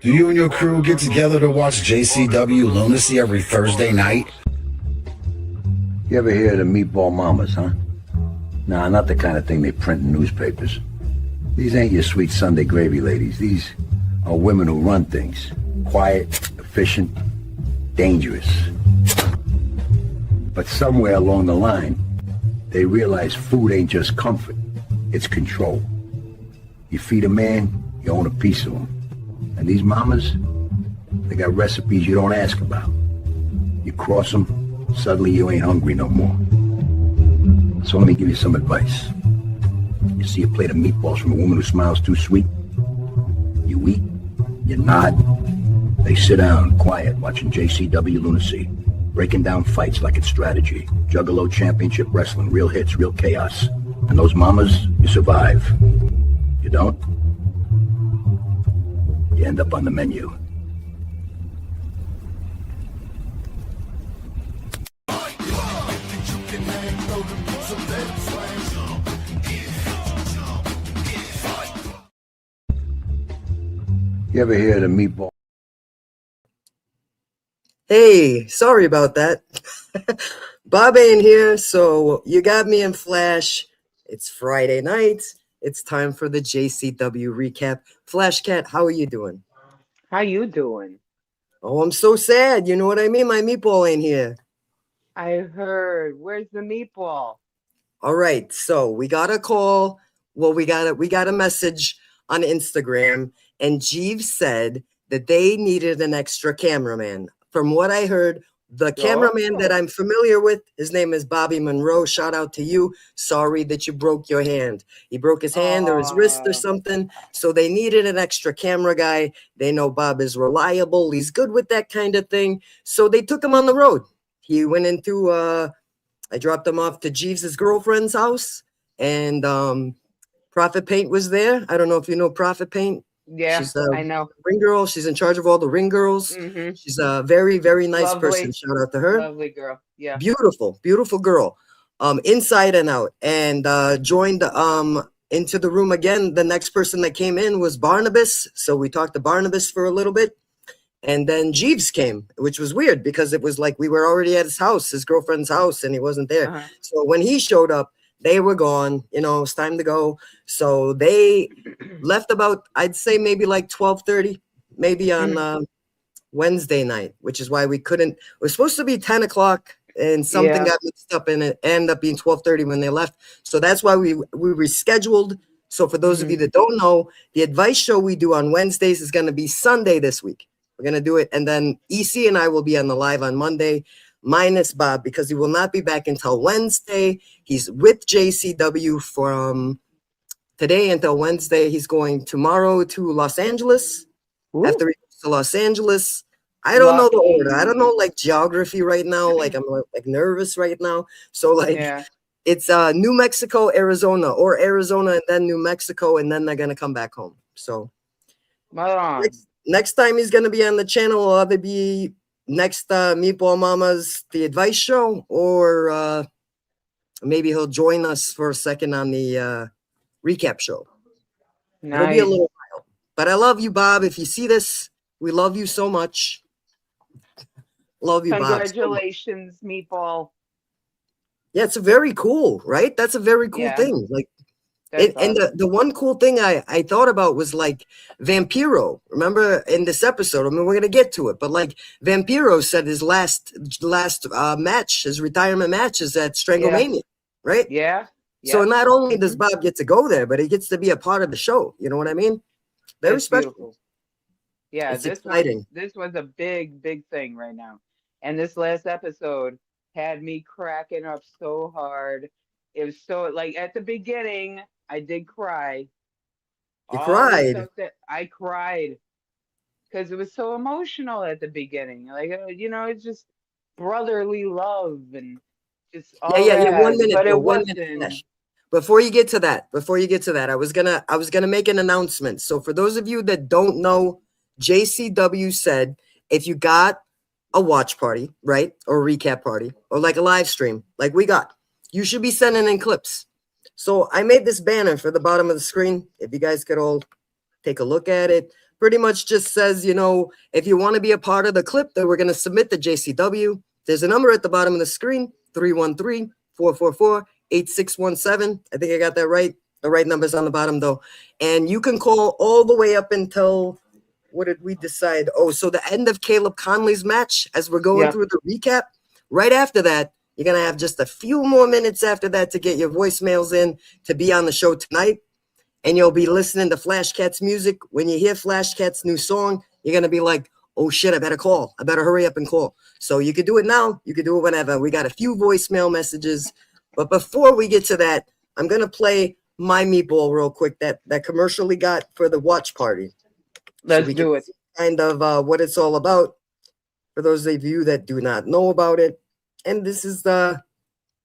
Do you and your crew get together to watch JCW Lunacy every Thursday night? You ever hear of the Meatball Mamas, huh? Nah, not the kind of thing they print in newspapers. These ain't your sweet Sunday gravy ladies. These are women who run things. Quiet, efficient, dangerous. But somewhere along the line, they realize food ain't just comfort, it's control. You feed a man, you own a piece of him. And these mamas, they got recipes you don't ask about. You cross them, suddenly you ain't hungry no more. So let me give you some advice. You see a plate of meatballs from a woman who smiles too sweet? You eat, you nod, they sit down, quiet, watching JCW Lunacy, breaking down fights like it's strategy. Juggalo Championship Wrestling, real hits, real chaos. And those mamas, you survive. You don't? You end up on the menu. You ever hear of the Meatball? Hey, sorry about that. Bob ain't here, so you got me in Flash. It's Friday night. It's time for the JCW recap. Flash Cat, how are you doing? How you doing? Oh, I'm so sad. You know what I mean? My meatball ain't here. I heard. Where's the meatball? All right, so we got a call. Well, we got a message on Instagram, and Jeeves said that they needed an extra cameraman. From what I heard, the cameraman that I'm familiar with, his name is Bobby Monroe. Shout out to you. Sorry that you broke your hand. He broke his hand or his wrist or something. So they needed an extra camera guy. They know Bob is reliable. He's good with that kind of thing. So they took him on the road. He went into, I dropped him off to Jeeves's girlfriend's house, and Prophet Paint was there. I don't know if you know Prophet Paint. Yeah, she's I know. Ring girl. She's in charge of all the ring girls. Mm-hmm. She's a very, very nice Lovely person. Shout out to her. Lovely girl. Yeah. Beautiful, beautiful girl. Inside and out. And joined into the room again. The next person that came in was Barnabas. So we talked to Barnabas for a little bit. And then Jeeves came, which was weird because it was like we were already at his house, his girlfriend's house, and he wasn't there. Uh-huh. So when he showed up, they were gone. You know, it's time to go. So they left about, I'd say maybe like 12:30, maybe on Wednesday night, which is why we couldn't. It was supposed to be 10 o'clock, and something got mixed up, and it ended up being 12:30 when they left. So that's why we rescheduled. So for those of you that don't know, the advice show we do on Wednesdays is going to be Sunday this week. We're going to do it, and then EC and I will be on the live on Monday, minus Bob, because he will not be back until Wednesday. He's with JCW from today until Wednesday. He's going tomorrow to Los Angeles. Ooh. After he goes to Los Angeles, I don't know the order. I don't know like geography right now. Like I'm like nervous right now. So like it's New Mexico, Arizona, or Arizona and then New Mexico, and then they're gonna come back home. So next time he's gonna be on the channel will either be next Meatball Mamas the advice show, or maybe he'll join us for a second on the recap show. Nice. It'll be a little while. But I love you, Bob. If you see this, we love you so much. Love you, Bob. Congratulations, Meatball. Yeah, it's very cool, right? That's a very cool thing. Like, and the one cool thing I thought about was like Vampiro. Remember in this episode? I mean, we're gonna get to it, but like Vampiro said his last match, his retirement match, is at Stranglemania, right? Yeah. So not only does Bob get to go there, but he gets to be a part of the show. You know what I mean? Very special. Beautiful. Yeah, it's exciting. This was a big thing right now. And this last episode had me cracking up so hard. It was so, like, at the beginning, I did cry. You cried? I cried because it was so emotional at the beginning. Like, you know, it's just brotherly love and just all that. 1 minute. But it wasn't. Before you get to that, I was gonna make an announcement. So for those of you that don't know, JCW said if you got a watch party, right, or a recap party, or like a live stream, like we got, you should be sending in clips. So I made this banner for the bottom of the screen. If you guys could all take a look at it, pretty much just says, if you want to be a part of the clip that we're going to submit to JCW, there's a number at the bottom of the screen, 313-444-8617. I think I got that right. The right number's on the bottom, though. And you can call all the way up until, what did we decide? Oh, so the end of Caleb Conley's match, as we're going through the recap. Right after that, you're going to have just a few more minutes after that to get your voicemails in to be on the show tonight. And you'll be listening to Flash Cat's music. When you hear Flash Cat's new song, you're going to be like, oh, shit, I better call. I better hurry up and call. So you could do it now. You could do it whenever. We got a few voicemail messages. But before we get to that, I'm going to play my meatball real quick, that commercial we got for the watch party. Let's do it. Kind of what it's all about for those of you that do not know about it. And this is the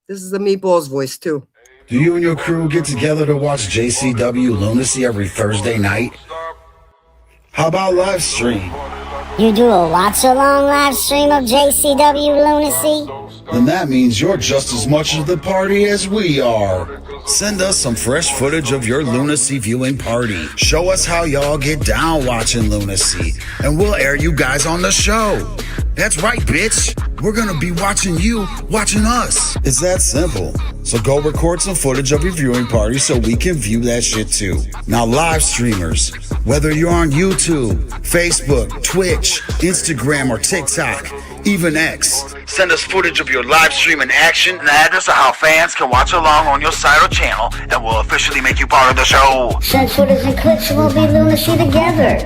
meatball's voice, too. Do you and your crew get together to watch JCW Lunacy every Thursday night? How about live stream? You do a watch-along live stream of JCW Lunacy? Then that means you're just as much of the party as we are. Send us some fresh footage of your Lunacy viewing party. Show us how y'all get down watching Lunacy, and we'll air you guys on the show. That's right, bitch. We're gonna be watching you, watching us. It's that simple. So go record some footage of your viewing party so we can view that shit too. Now, live streamers, whether you're on YouTube, Facebook, Twitch, Instagram, or TikTok, even X, send us footage of your live stream in action and the address of how fans can watch along on your site or channel, and we'll officially make you part of the show. Send footage and clips and we'll be Lunacy together.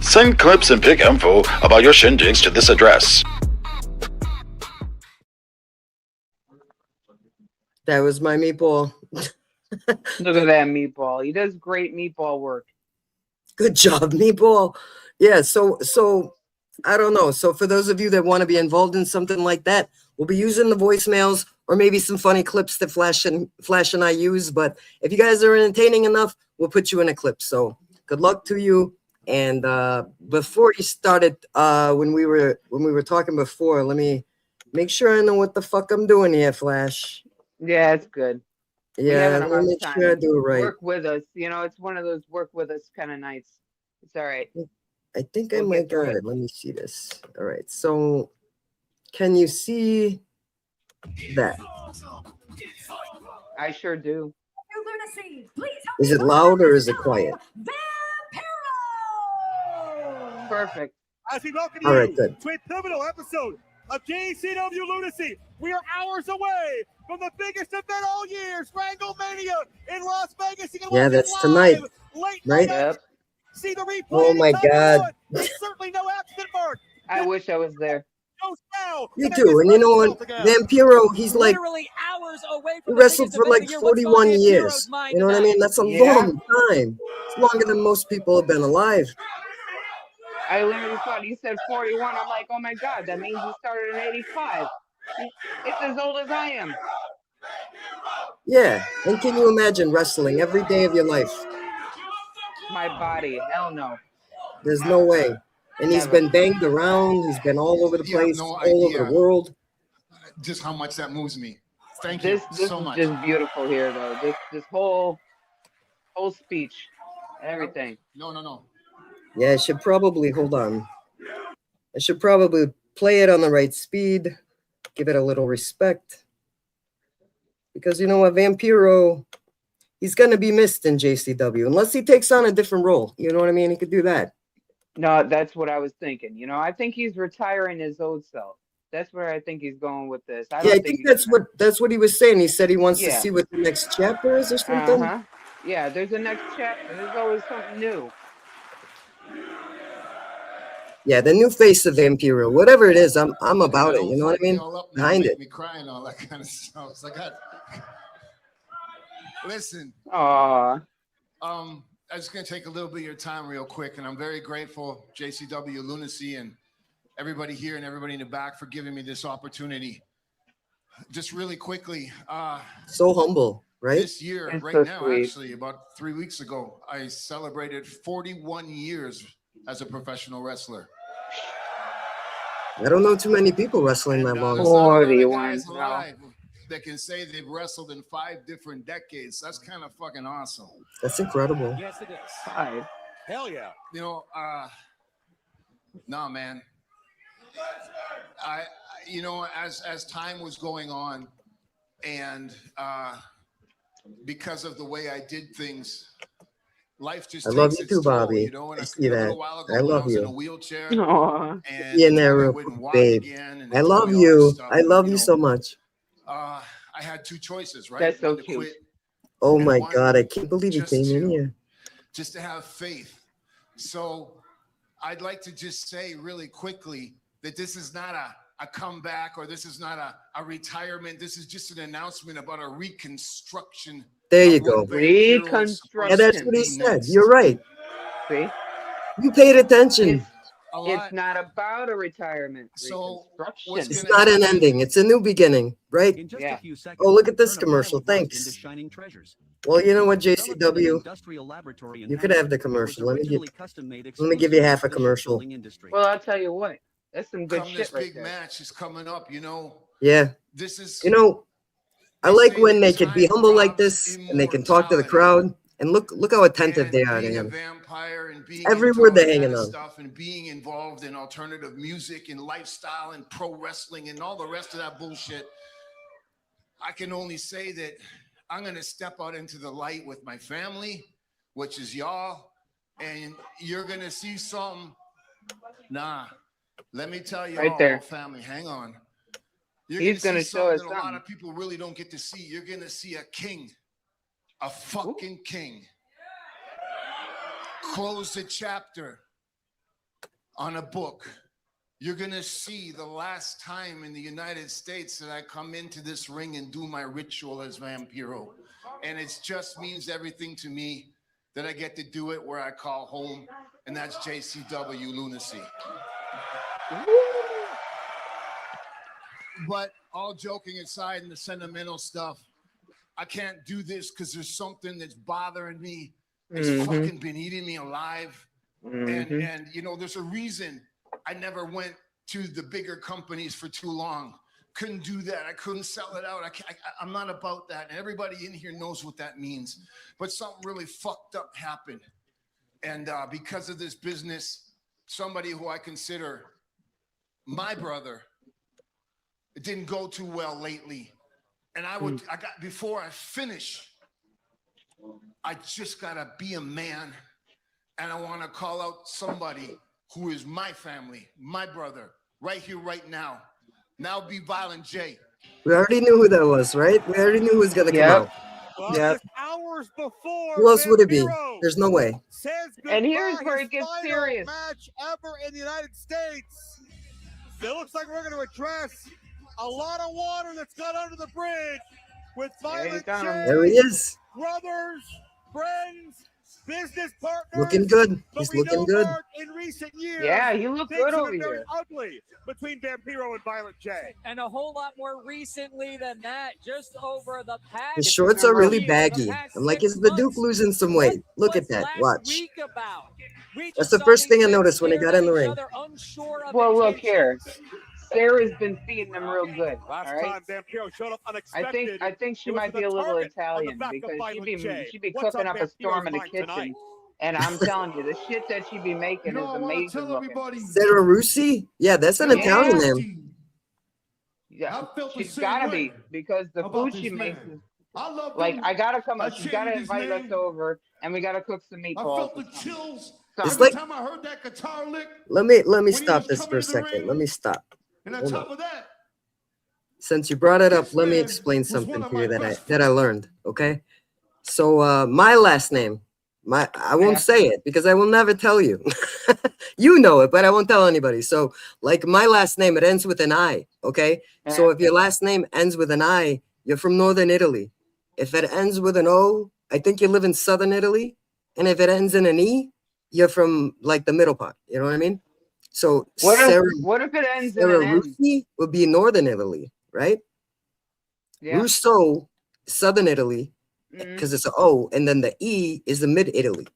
Send clips and pick info about your shindigs to this address. That was my meatball. Look at that meatball. He does great meatball work. Good job, meatball. Yeah, so I don't know. So for those of you that want to be involved in something like that, we'll be using the voicemails or maybe some funny clips that Flash and I use. But if you guys are entertaining enough, we'll put you in a clip. So good luck to you. And before you started, when we were talking before, let me make sure I know what the fuck I'm doing here, Flash. Yeah, it's good. Yeah, let me make sure I do it right. Work with us. It's one of those work with us kind of nights. It's all right. I think I might got it. Let me see this. All right. So can you see that? I sure do. Is it loud or is it quiet? Perfect. As we welcome All right, you good. to a pivotal episode of JCW Lunacy. We are hours away from the biggest event all year, Stranglemania in Las Vegas. You can Yeah, watch that's it tonight, late right? night. See the replay. Oh my God. There's certainly no accident mark. I wish I was there. You do, and you know what? Vampiro, he's like, he wrestled for like 41 years. You know what I mean? That's a long time. It's longer than most people have been alive. I literally thought he said 41. I'm like, oh my God, that means he started in 85. It's as old as I am. Yeah, and can you imagine wrestling every day of your life? My body, hell no. There's no way. And he's been banged around. He's been all over the place, all over the world. Just how much that moves me. Thank you so much. This is just beautiful here, though. This whole speech, everything. No. Yeah, I should probably, hold on. I should probably play it on the right speed, give it a little respect. Because you know what, Vampiro, he's going to be missed in JCW, unless he takes on a different role. You know what I mean? He could do that. No, that's what I was thinking. I think he's retiring his old self. That's where I think he's going with this. I think that's what he was saying. He said he wants to see what the next chapter is or something. Yeah, there's a next chapter. There's always something new. Yeah, the new face of Vampiro, whatever it is, I'm about it. You know what I mean? Behind it. Me crying, all that kind of stuff. So listen. Aww. I'm just gonna take a little bit of your time real quick, and I'm very grateful, JCW Lunacy and everybody here and everybody in the back for giving me this opportunity. Just really quickly. So humble, right? This year, It's right so now, sweet. actually, about 3 weeks ago, I celebrated 41 years as a professional wrestler. I don't know too many people wrestling that long. There's not a lot of 41, guys no. alive that can say they've wrestled in 5 different decades. That's kind of fucking awesome. That's incredible. Yes, it is. 5. Hell yeah. You know, nah, man. You know, as time was going on, and because of the way I did things, life just I love takes you its too, toll, Bobby. you know. And I a see that. little while ago, I when I love was in a you. wheelchair, Aw. and Be in there I real wouldn't quick, walk babe. again, and I they told love me all this you. stuff, I love you you know, so much. I had two choices, right? That's so One to cute. quit, Oh and my one God, I can't believe he just came in to here. just to have faith. So I'd like to just say really quickly that this is not a comeback, or this is not a retirement. This is just an announcement about a reconstruction. There you of what go. Vampiro is supposed Yeah, that's to what he be said. next. You're right. See? You paid attention. A It's lot. not about a retirement. So what's Reconstruction. It's gonna not an happen- ending. It's a new beginning, right? In just Yeah. a few seconds, Oh, look at this turn a pile commercial. of rust into Thanks. shining treasures. Well, you know what, Developed in an JCW? industrial laboratory in You could have the Hamburg, it was commercial. Let me originally custom-made give you exclusively half for a the commercial. shipbuilding industry. Well, I'll tell you what. That's some good Come shit this right big there. match is coming up, you know. Yeah. This is, You know, I they like say when that they could be time humble like robs this and they can talk to the immortality. crowd. And look how attentive And they are to being a him. vampire and being Every into word all they're that hanging kind of on. stuff, and being involved in alternative music and lifestyle and pro wrestling and all the rest of that bullshit, I can only say that I'm going to step out into the light with my family, which is y'all, and you're going to see something. Nah, let me tell you Right all, there. family, hang on. You're He's going gonna to see show us something that a lot something. of people really don't get to see. You're going to see a king, a fucking king. Close the chapter on a book. You're going to see the last time in the United States that I come into this ring and do my ritual as Vampiro. And it just means everything to me that I get to do it where I call home, and that's JCW Lunacy. But all joking aside and the sentimental stuff, I can't do this because there's something that's bothering me. It's fucking been eating me alive. And you know, there's a reason I never went to the bigger companies for too long. Couldn't do that. I couldn't sell it out. I'm not about that. And everybody in here knows what that means. But something really fucked up happened. And because of this business, somebody who I consider my brother, it didn't go too well lately. And before I finish, I just gotta be a man. And I wanna call out somebody who is my family, my brother, right here, right now. Now be Violent J. We already knew who that was, right? We already knew who was going to come out. Well, Yep. just hours before, Who else would it be? Vampiro There's no way. says And here's goodbye, where his it gets final serious. match ever in the United States. It looks like we're going to address a lot of water that's gone under the bridge with Violent got him. J, There he is. brothers, friends, business partners. Looking good. But He's we looking know, good. Mark, in recent years, Yeah, you look things good have over been very here. ugly between Vampiro and Violent J. And a whole lot more recently than that, just over the past. His shorts are really year, baggy. the past I'm like, 6 is the Duke months. losing some weight? Look at What's that. last Watch. week about? We That's just the saw first these thing I men noticed when he stare got at in the each ring. other, unsure of Well, look here. intentions. Sarah's been feeding them real good. Last All right. time Vampiro showed up unexpected. I think she it was might with be a little target on the Italian back of because Violent J. she be What's cooking on up a storm Vampiro's in the mind kitchen. tonight? And I'm telling you, the shit that she be making You know, is I want to amazing tell looking. everybody. Sarah Rusi? Yeah, that's an Yeah. Italian name. Yeah, I felt the she's same gotta way be because the about food this she makes man. is I love like him. I gotta come I up. She's gotta changed his invite us name. over and we gotta cook some I meatballs. felt or the something. chills. Something. It's Every like, time I heard that guitar lick, let me when he stop was this for coming a to the second. ring, Let me stop. and on Hold top on. of that, Since you brought it up, this let me man explain was one something of to you my that I best learned. Okay. So my last name, I won't Yeah. say it because I will never tell you. You know it, but I won't tell anybody. So like my last name, it ends with an I. Okay. So Yeah. if your last name ends with an I, you're from Northern Italy. If it ends with an O, I think you live in Southern Italy. And if it ends in an E, you're from like the middle part. You know what I mean? So What Sarah if it ends in an N? Rusi would be Northern Italy, right? Yeah. Russo, Southern Italy, Mhm. because it's an O, and then the E is the mid Italy.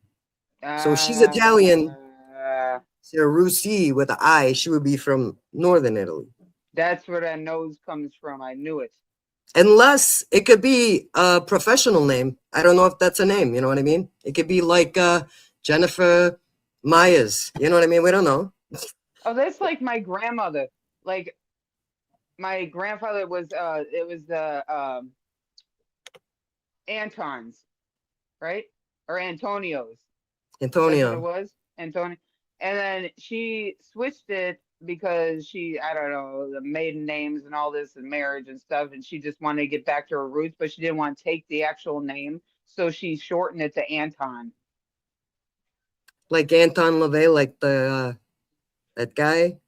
So she's Italian. Sarah Rusi with an I, she would be from Northern Italy. That's where that nose comes from. I knew it. Unless it could be a professional name. I don't know if that's a name. You know what I mean? It could be like Jennifer Myers. You know what I mean? We don't know. Oh, that's like my grandmother. Like my grandfather was it was the Antons, right? Or Antonio's. That's what it Antonio. was, Antonio. And then she switched it because I don't know, the maiden names and all this and marriage and stuff, and she just wanted to get back to her roots, but she didn't want to take the actual name, so she shortened it to Anton. Like Anton LaVey, like the that guy.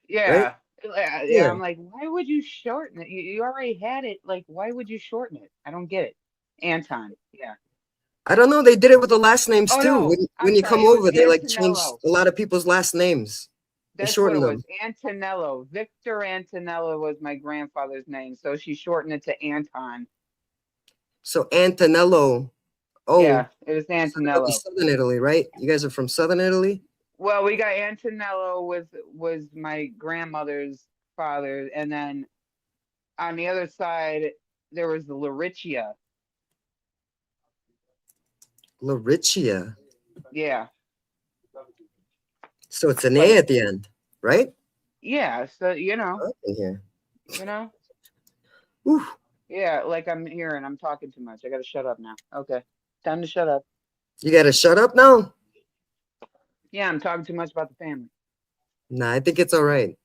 Yeah. Right? Yeah, I'm like, why would you shorten it? You already had it. Like, why would you shorten it? I don't get it. Anton. Yeah. I don't know. They did it with the last names Oh, too. no, When I'm you sorry, come it was over, they like changed Antonello. a lot of people's last names. They That's what it shortened was. them. Antonello. Victor Antonello was my grandfather's name, so she shortened it to Anton. So Antonello. Oh, Yeah, it was Southern Antonello. Italy, right? You guys are from Southern Italy? Well, we got Antonello was my grandmother's father, and then on the other side there was the Lauricia. Lauricia. Yeah. So it's an A at the end, right? Yeah, so Up in here. Ooh. Yeah, like I'm hearing, I'm talking too much. I gotta shut up now. Okay, time to shut up. You got to shut up now? Yeah, I'm talking too much about the family. Nah, I think it's all right.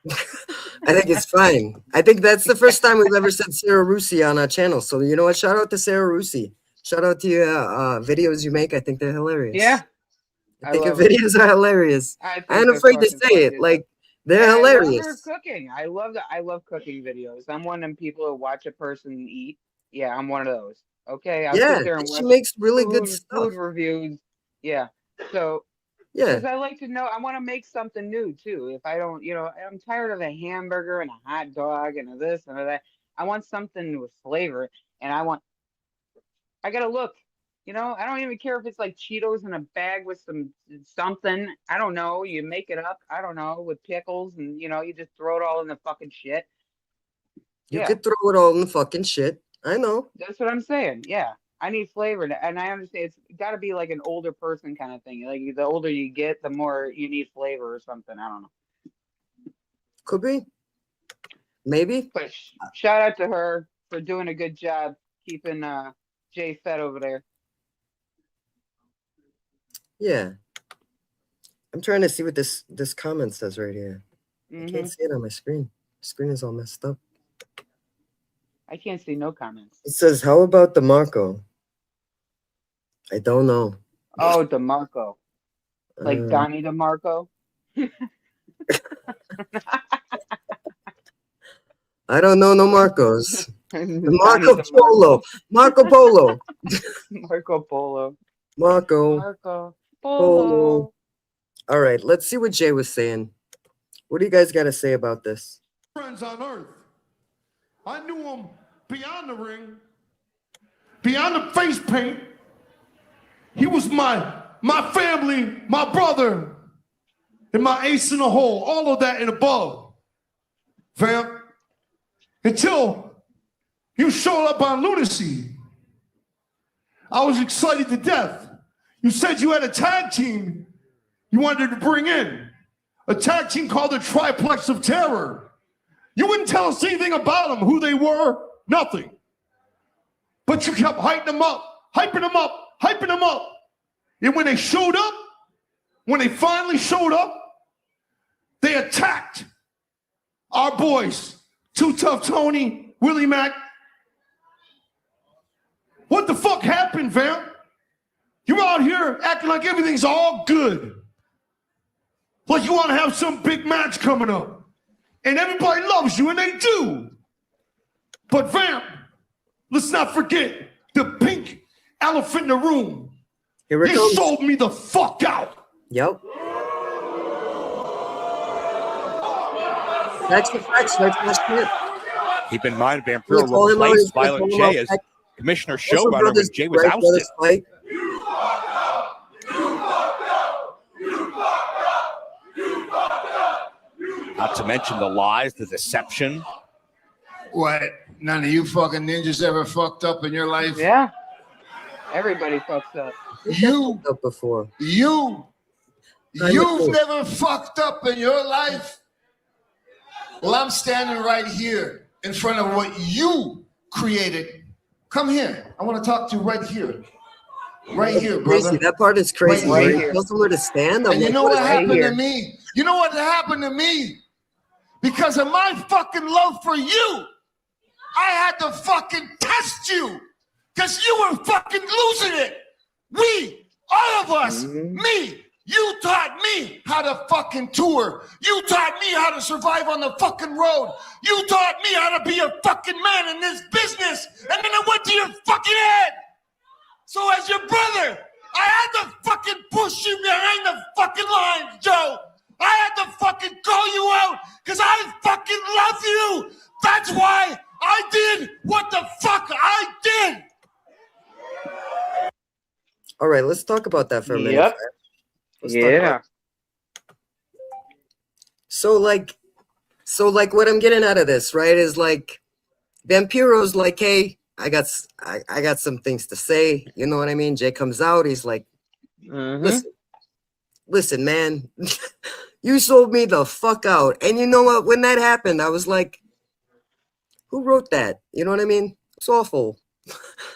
I think it's fine. I think that's the first time we've ever said Sarah Rusi on our channel. So you know what? Shout out to Sarah Rusi. Shout out to your videos you make. I think they're hilarious. Yeah, I think your love it. videes are hilarious. I think I'm they're afraid to fucking say it. funny. Like they're And I love her hilarious. cooking. I love cooking videos. I'm one of them people who watch a person eat. Yeah, I'm one of those. Okay, I'll Yeah, sit there and she watch makes really good stuff. food reviews. Yeah, so Yeah, because I like to know, I want to make something new too. If I don't, I'm tired of a hamburger and a hot dog and a this and a that. I want something with flavor, and I gotta look. I don't even care if it's like Cheetos in a bag with something. I don't know. You make it up. I don't know, with pickles, and you just throw it all in the fucking shit. you Yeah, could throw it all in the fucking shit. I know. that's what I'm saying. Yeah, I need flavor, and I understand it's got to be like an older person kind of thing. Like the older you get, the more you need flavor or something. I don't know. Could be. Maybe. But shout out to her for doing a good job keeping Jay fed over there. Yeah. I'm trying to see what this comment says right here. I can't see it on my screen. Screen is all messed up. I can't see no comments. It says, how about DeMarco? I don't know. Oh, DeMarco. Like Donnie DeMarco? I don't know no Marcos. Marco Polo. Marco Polo. Marco Polo. Marco Polo. All right, let's see what Jay was saying. What do you guys got to say about this? Friends on earth. I knew him beyond the ring, beyond the face paint. He was my family, my brother, and my ace in the hole, all of that and above. Fam, until you showed up on Lunacy, I was excited to death. You said you had a tag team you wanted to bring in, a tag team called the Triplex of Terror. You wouldn't tell us anything about them, who they were, nothing. But you kept hyping them up, hyping them up, hyping them up. And when they showed up, when they finally showed up, they attacked our boys, Too Tough Tony, Willie Mack. What the fuck happened, fam? You're out here acting like everything's all good. Like you want to have some big match coming up. And everybody loves you, and they do. But fam, let's not forget the pink elephant in the room. Here it You comes. sold me the fuck out. Yep. That's the facts. That's my shit. Keep in mind, Vampiro We told him replaced already, Violent we told him J as about commissioner Also, showrunner when brothers, Jay was right, ousted. brothers fight. Not to mention the lies, the deception. What? None of you fucking ninjas ever fucked up in your life? Yeah. Everybody fucks up. You, Up before. you've before. never fucked up in your life. Well, I'm standing right here in front of what you created. Come here. I want to talk to you right here. Right here, brother. Crazy. That part is crazy. Right Right here. Tell somewhere to stand. I'm And you like, know what is happened here? to me? You know what happened to me? Because of my fucking love for you, I had to fucking test you. Because you were fucking losing it. We, all of us, me, you taught me how to fucking tour. You taught me how to survive on the fucking road. You taught me how to be a fucking man in this business. And then it went to your fucking head. So as your brother, I had to fucking push you behind the fucking lines, Joe. I had to fucking call you out because I fucking love you. That's why I did what the fuck I did. All right, let's talk about that for a minute. Yep. Fred. Let's talk about Yeah. So like what I'm getting out of this, right, is like Vampiro's like, hey, I got some things to say. You know what I mean? Jay comes out. He's like, listen, man, you sold me the fuck out. And you know what? When that happened, I was like, who wrote that? You know what I mean? It's awful.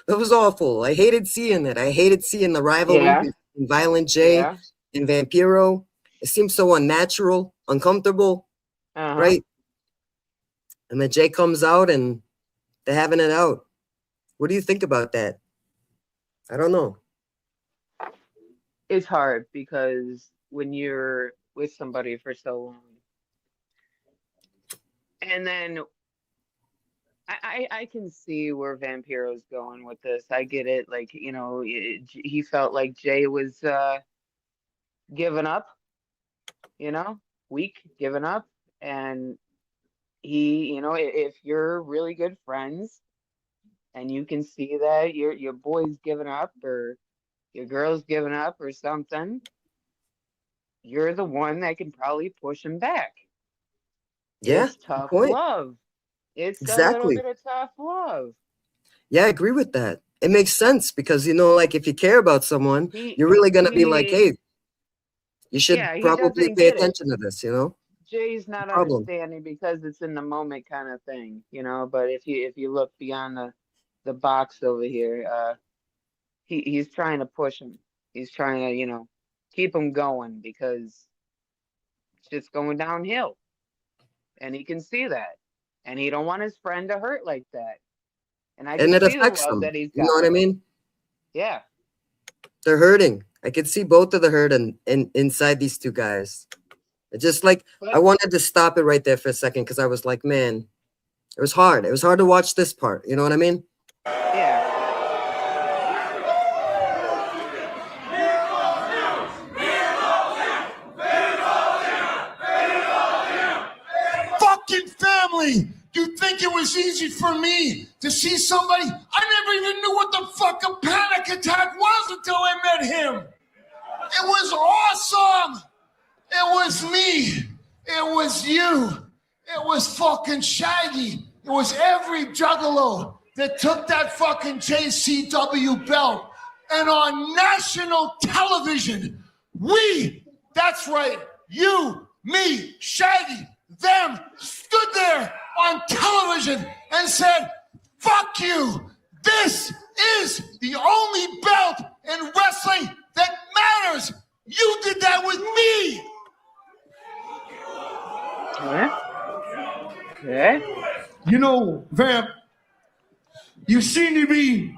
That was awful. I hated seeing it. I hated seeing the rivalry between Violent J and Vampiro. It seems so unnatural, uncomfortable, right? And then Jay comes out and they're having it out. What do you think about that? I don't know. It's hard because when you're with somebody for so long, and then I can see where Vampiro's going with this. I get it. Like, you know, he felt like Jay was giving up, you know, weak, giving up. And he, you know, if you're really good friends and you can see that your boy's giving up or your girl's giving up or something, you're the one that can probably push him back. Yeah, It's tough point. love. It's Exactly. a little bit of tough love. Yeah, I agree with that. It makes sense because, you know, like if you care about someone, you're really going to be like, hey, you should probably doesn't pay get it. attention to this, you know? Jay's not understanding because it's in the moment kind of thing, you know. But if you look beyond the box over here, he's trying to push him. He's trying to, you know, keep him going because it's just going downhill, and he can see that, and he don't want his friend to hurt like that. And I can And it see the affects love them. that he's got. You know what I mean? Yeah. They're hurting. I could see both of the hurt inside these two guys. It just like, I wanted to stop it right there for a second because I was like, man, it was hard. It was hard to watch this part. You know what I mean? Yeah. Fucking family. You think it was easy for me to see somebody? I never even knew what the fuck a panic attack was until I met him. It was awesome. It was me. It was you. It was fucking Shaggy. It was every Juggalo that took that fucking JCW belt. And on national television, that's right, you, me, Shaggy, them, stood there on television and said, fuck you. This is the only belt in wrestling that matters. You did that with me. Yeah. You know, Vamp, you seem to be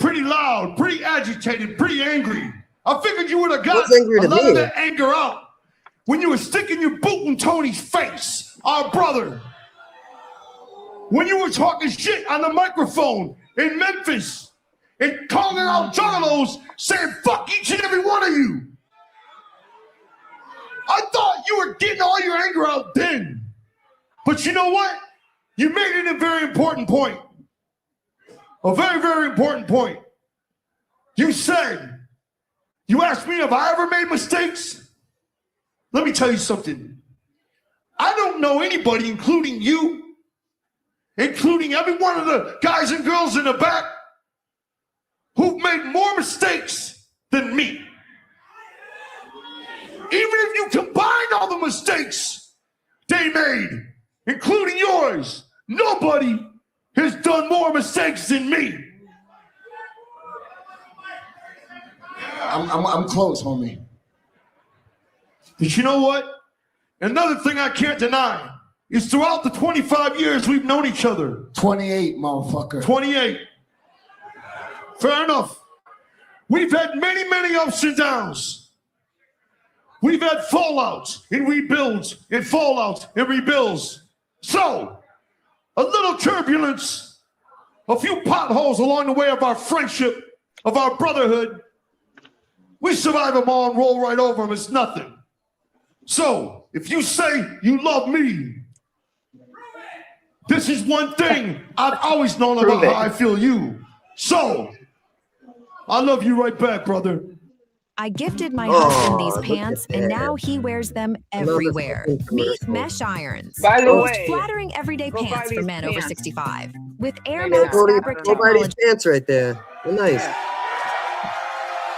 pretty loud, pretty agitated, pretty angry. I figured you would have got a lot of that anger out when you were sticking your boot in Tony's face, our brother. When you were talking shit on the microphone in Memphis and calling out Juggalos, saying fuck each and every one of you. I thought you were getting all your anger out then. But you know what? You made it a very important point. A very, very important point. You said, you asked me if I ever made mistakes. Let me tell you something. I don't know anybody, including you, including every one of the guys and girls in the back, who've made more mistakes than me. Even if you combine all the mistakes they made, including yours, nobody has done more mistakes than me. I'm close, homie. But you know what? Another thing I can't deny is throughout the 25 years we've known each other. 28, motherfucker. 28. Fair enough. We've had many, many ups and downs. We've had fallouts and rebuilds and fallouts and rebuilds. So, a little turbulence, a few potholes along the way of our friendship, of our brotherhood. We survive them all and roll right over them as nothing. So, if you say you love me, this is one thing I've always known about how I feel you. So, I love you right back, brother. I gifted my husband these pants, and now he wears them everywhere. Meet mesh irons. By the Most way, flattering everyday go buy pants for these men over pants. 65. With Air Maybe Max not. fabric Go buy these technology. pants right there. They're nice.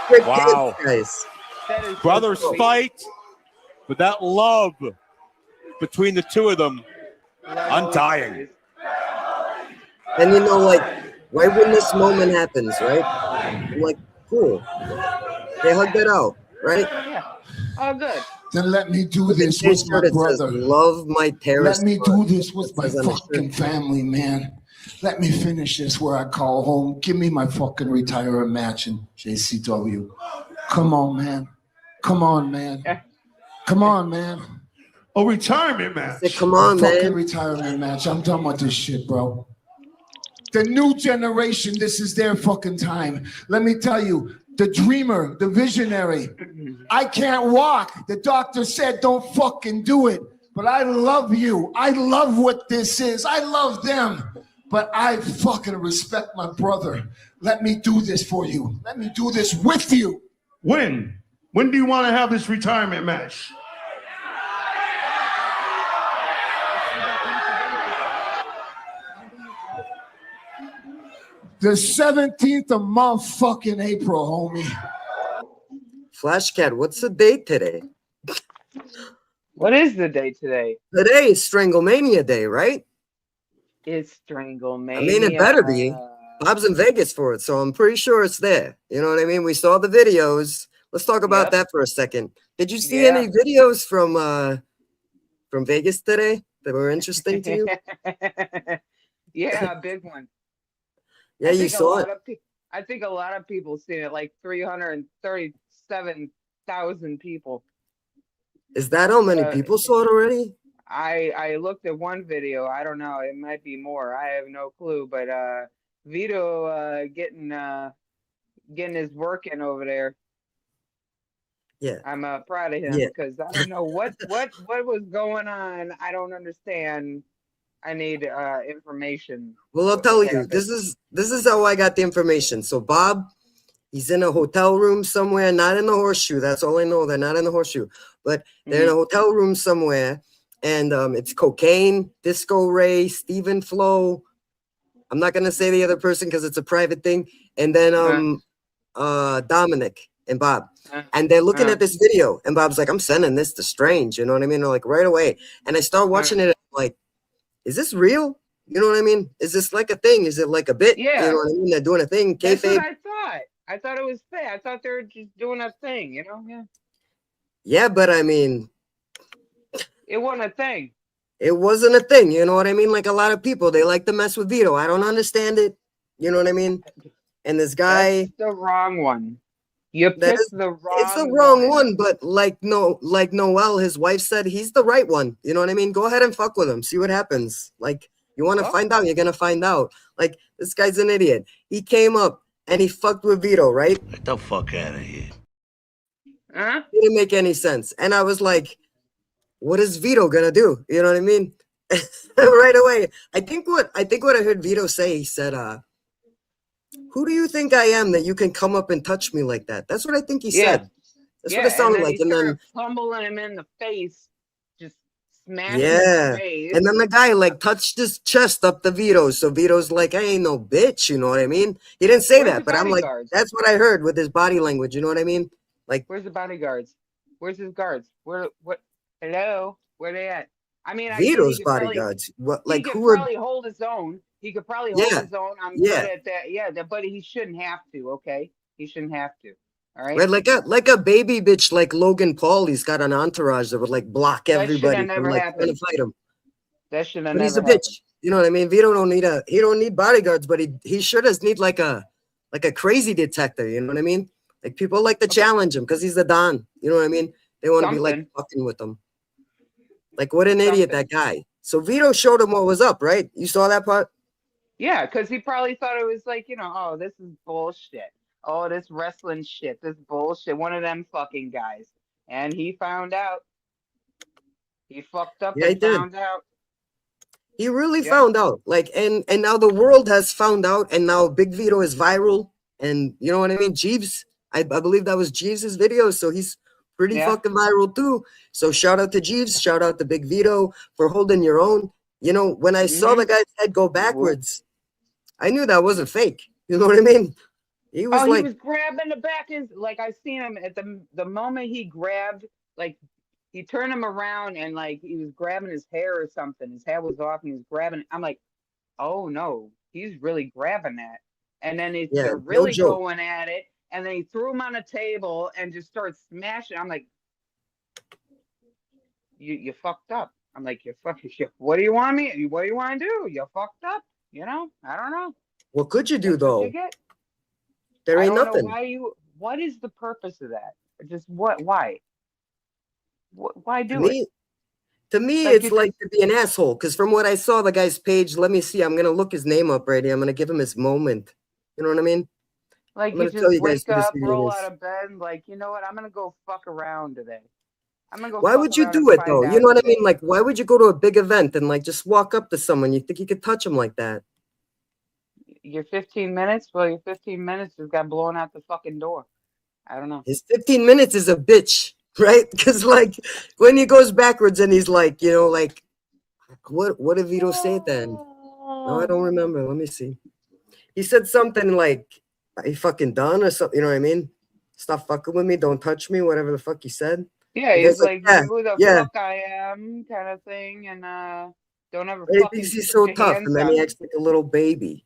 Great Wow. pants, guys. That is so Brothers sweet. fight, but that love between the two of them, Love undying. And you know, like, right when this moment happens, right? I'm like, cool. They hugged it out, right? Yeah. Oh, good. Then let me do this His with my shirt, it says, brother. love my terrorist. Let me do this with It my says on his fucking shirt. family, man. Let me finish this where I call home. Give me my fucking retirement match in JCW. Come on, man. Come on, man. Come on, man. A retirement match. Say, come on, Fucking man. retirement match. I'm done with this shit, bro. The new generation, this is their fucking time. Let me tell you, the dreamer, the visionary. I can't walk. The doctor said don't fucking do it. But I love you. I love what this is. I love them. But I fucking respect my brother. Let me do this for you. Let me do this with you. When? When do you want to have this retirement match? The 17th of motherfucking April, homie. Flashcat, what's the date today? What is the day today? Today is Stranglemania Day, right? It's Stranglemania. I mean, it better be. Bob's in Vegas for it, so I'm pretty sure it's there. You know what I mean? We saw the videos. Let's talk about Yep. that for a second. Did you see Yeah. any videos from Vegas today that were interesting to you? Yeah, a big one. Yeah, I you think a saw lot it. of I think a lot of people seen it, like 337,000 people. Is that how many people saw it already? I looked at one video. I don't know. It might be more. I have no clue. But Vito getting his work in over there. Yeah. I'm proud of him Yeah. because I don't know what was going on. I don't understand. I need information. Well, I'll tell you. This is how I got the information. So Bob, he's in a hotel room somewhere, not in the Horseshoe. That's all I know. They're not in the Horseshoe, but they're in a hotel room somewhere, and it's Cocaine, Disco Ray, Stephen Flo. I'm not gonna say the other person because it's a private thing, and then Dominic and Bob. And they're looking at this video, and Bob's like, I'm sending this to Strange, you know what I mean? Or like right away. And I start watching it, like, is this real? You know what I mean? Is this like a thing? Is it like a bit? Yeah. You know what I mean? They're doing a thing. That's what Kayfabe. I thought. I thought it was fake. I thought they were just doing a thing, you know? Yeah. Yeah, but I mean, It wasn't a thing. it wasn't a thing. You know what I mean? Like a lot of people, they like to mess with Vito. I don't understand it. You know what I mean? And this guy, That's the wrong one. You that picked is, the wrong it's the wrong one, but like Noel, his wife said, he's the right one. You know what I mean? Go ahead and fuck with him. See what happens. Like, you want to find out, you're gonna find out. Like, this guy's an idiot. He came up and he fucked with Vito, right? Get the fuck out of here. Huh? It didn't make any sense. And I was like, what is Vito gonna do? You know what I mean? Right away. I think what I heard Vito say, he said, who do you think I am that you can come up and touch me like that? That's what I think he said. That's what it sounded like. And then tumbling him in the face, just smashed Yeah. his face. And then the guy like touched his chest up to Vito. So Vito's like, I ain't no bitch. You know what I mean? He didn't say Where's that, the but I'm like, bodyguards? that's what I heard with his body language. You know what I mean? Like, Where's the bodyguards? Where's his guards? What? Hello? Where they at? I mean, I get Vito's bodyguards. What, he like, could who are, probably hold his own. He could probably hold yeah, his own. I'm yeah. good at that. Yeah, but he shouldn't have to. Okay, he shouldn't have to. All right. Right, like a baby bitch like Logan Paul. He's got an entourage that would like block That should everybody have from never like trying to happened. fight him. That should have But he's a never bitch. happened. You know what I mean? Vito he don't need bodyguards, but he sure does need like a crazy detector. You know what I mean? Like people like to challenge him because he's the Don. You know what I mean? They want to be like fucking with him. Like what an idiot that guy. So Vito showed him what was up, right? You saw that part? Yeah, because he probably thought it was like, oh, this is bullshit. Oh, this wrestling shit. This bullshit. One of them fucking guys. And he found out. He fucked up and found out. He really found out. Like, and now the world has found out, and now Big Vito is viral. And you know what I mean? Jeeves, I believe that was Jeeves' video, so he's pretty fucking viral too. So shout out to Jeeves, shout out to Big Vito for holding your own. You know, when I saw the guy's head go backwards, I knew that wasn't fake. You know what I mean? He was he was grabbing the back. Like I seen him at the moment he grabbed, like he turned him around and like he was grabbing his hair or something. His hair was off and he was grabbing it. I'm like, oh no, he's really grabbing that. And then they're really going at it. And then he threw him on a table and just started smashing. I'm like, you fucked up. I'm like, you fucking shit. What do you want me? What do you want to do? You fucked up. You know, I don't know. What could you do though? There I ain't don't nothing. know what is the purpose of that? Just why? Why do it? To me, like it's like to be an asshole. Because from what I saw, the guy's page, let me see. I'm going to look his name up right here. I'm going to give him his moment. You know what I mean? Like you just wake up, roll out of bed, and like, you know what? I'm going to go fuck around today. I'm going to go Why would you do it though? You know what I mean? Like, why would you go to a big event and like just walk up to someone? You think you could touch them like that? Your 15 minutes? Well, your 15 minutes just got blown out the fucking door. I don't know. His 15 minutes is a bitch, right? Because like when he goes backwards and he's like, you know, like what did Vito say then? No, I don't remember. Let me see. He said something like, "Are you fucking done?" or something. You know what I mean? Stop fucking with me. Don't touch me. Whatever the fuck he said. Yeah, he's like, who the fuck I am, kind of thing, and don't ever fucking. He's so tough, and then he acts like a little baby.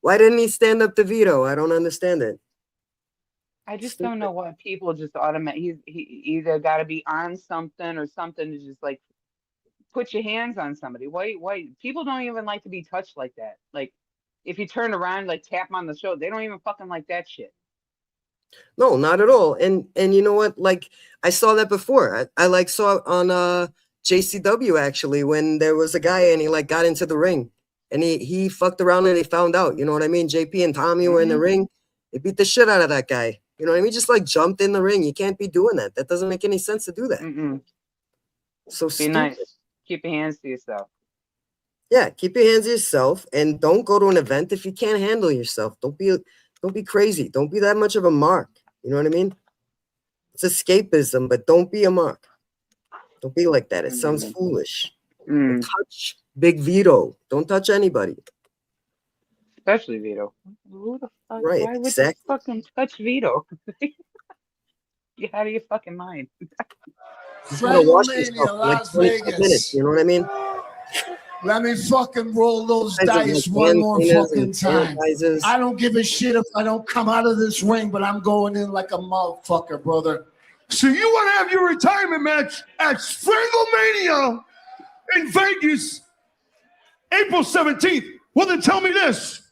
Why didn't he stand up to Vito? I don't understand it. I just don't know why people just automatically. He either got to be on something or something to just like put your hands on somebody. Why people don't even like to be touched like that. Like if you turn around, like tap them on the shoulder, they don't even fucking like that shit. No, not at all. And you know what? Like I saw that before. I like saw it on JCW actually when there was a guy and he like got into the ring and he fucked around and he found out. You know what I mean? JP and Tommy were in the ring. They beat the shit out of that guy. You know what I mean? Just like jumped in the ring. You can't be doing that. That doesn't make any sense to do that. So be stupid. nice. Keep your hands to yourself. Yeah, keep your hands to yourself and don't go to an event if you can't handle yourself. Don't be crazy. Don't be that much of a mark. You know what I mean? It's escapism, but don't be a mark. Don't be like that. It sounds foolish. Don't touch Big Vito. Don't touch anybody. Especially Vito. Who the fuck? Right, Why would exactly. you fucking touch Vito? You're out of your fucking mind. Just gonna wash yourself for like 25 minutes. You know what I mean? Let me fucking roll those dice one more fucking time. I don't give a shit if I don't come out of this ring, but I'm going in like a motherfucker, brother. So you want to have your retirement match at Stranglemania in Vegas, April 17th? Well, then tell me this.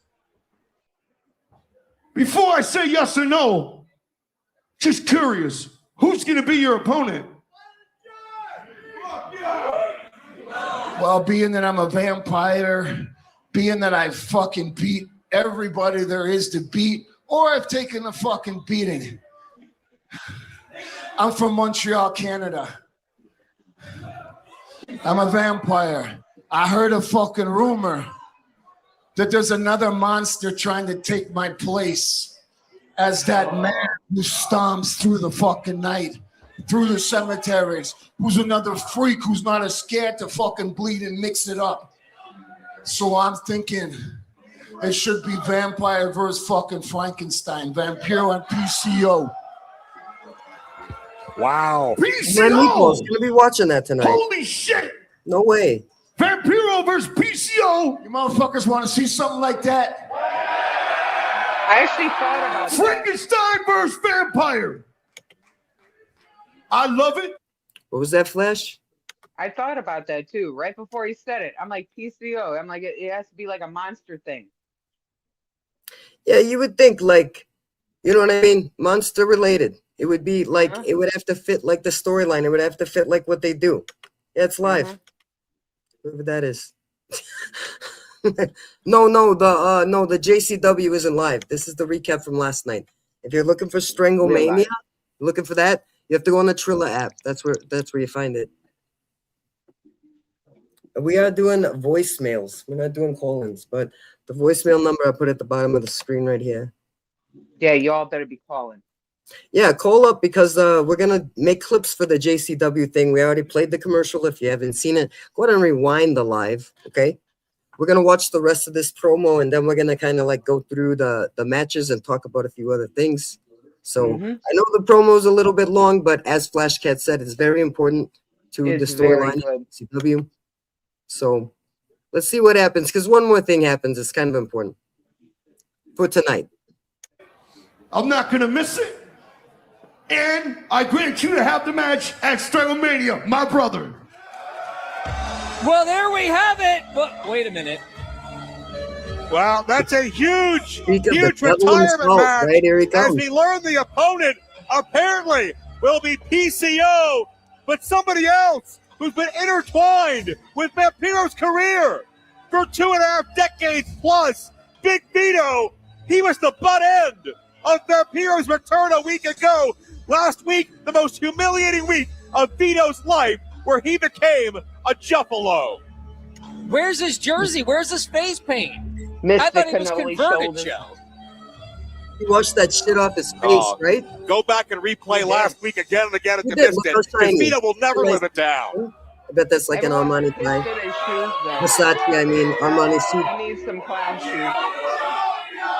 Before I say yes or no, just curious, who's going to be your opponent? Well, being that I'm a vampire, being that I fucking beat everybody there is to beat, or I've taken a fucking beating. I'm from Montreal, Canada. I'm a vampire. I heard a fucking rumor that there's another monster trying to take my place as that man who stomps through the fucking night through the cemeteries, who's another freak who's not as scared to fucking bleed and mix it up. So I'm thinking it should be Vampire versus fucking Frankenstein, Vampiro and PCO. Wow. My Meatball's gonna be watching that tonight. Holy shit! No way. Vampiro versus PCO. You motherfuckers want to see something like that? I actually thought about Frankenstein versus Vampire. I love it. What was that, Flash? I thought about that too. Right before he said it, I'm like PCO. I'm like it has to be like a monster thing. Yeah, you would think like, you know what I mean? Monster related. It would be like it would have to fit like the storyline. It would have to fit like what they do. Yeah, it's live. Whoever that is. No, the JCW isn't live. This is the recap from last night. If you're looking for Stranglemania, looking for that, you have to go on the Trilla app. That's where you find it. We are doing voicemails. We're not doing call-ins, but the voicemail number I put at the bottom of the screen right here. Yeah, y'all better be calling. Yeah, call up because we're gonna make clips for the JCW thing. We already played the commercial. If you haven't seen it, go ahead and rewind the live. Okay, we're gonna watch the rest of this promo, and then we're gonna kind of like go through the matches and talk about a few other things. So I know the promo is a little bit long, but as Flashcat said, it's very important to the storyline of JCW. So let's see what happens, because one more thing happens. It's kind of important for tonight. I'm not going to miss it. And I grant you to have the match at Stranglemania, my brother. Well, there we have it. But wait a minute. Well, that's a huge retirement match. Right, here he comes. As we learn, the opponent apparently will be PCO, but somebody else who's been intertwined with Vampiro's career for 2.5 decades plus. Big Vito, he was the butt end of Vampiro's return a week ago. Last week, the most humiliating week of Vito's life, where he became a Juggalo. Where's his jersey? Where's his face paint? Missed I thought the he was cannoli converted, shoulders. Joe. He washed that shit off his face, right? Go back and replay last week again and again if He you did, missed it. look how shiny. Vito will never live it down. I bet that's like an Armani tie. Versace, I mean, Armani suit. I need some clown shoes.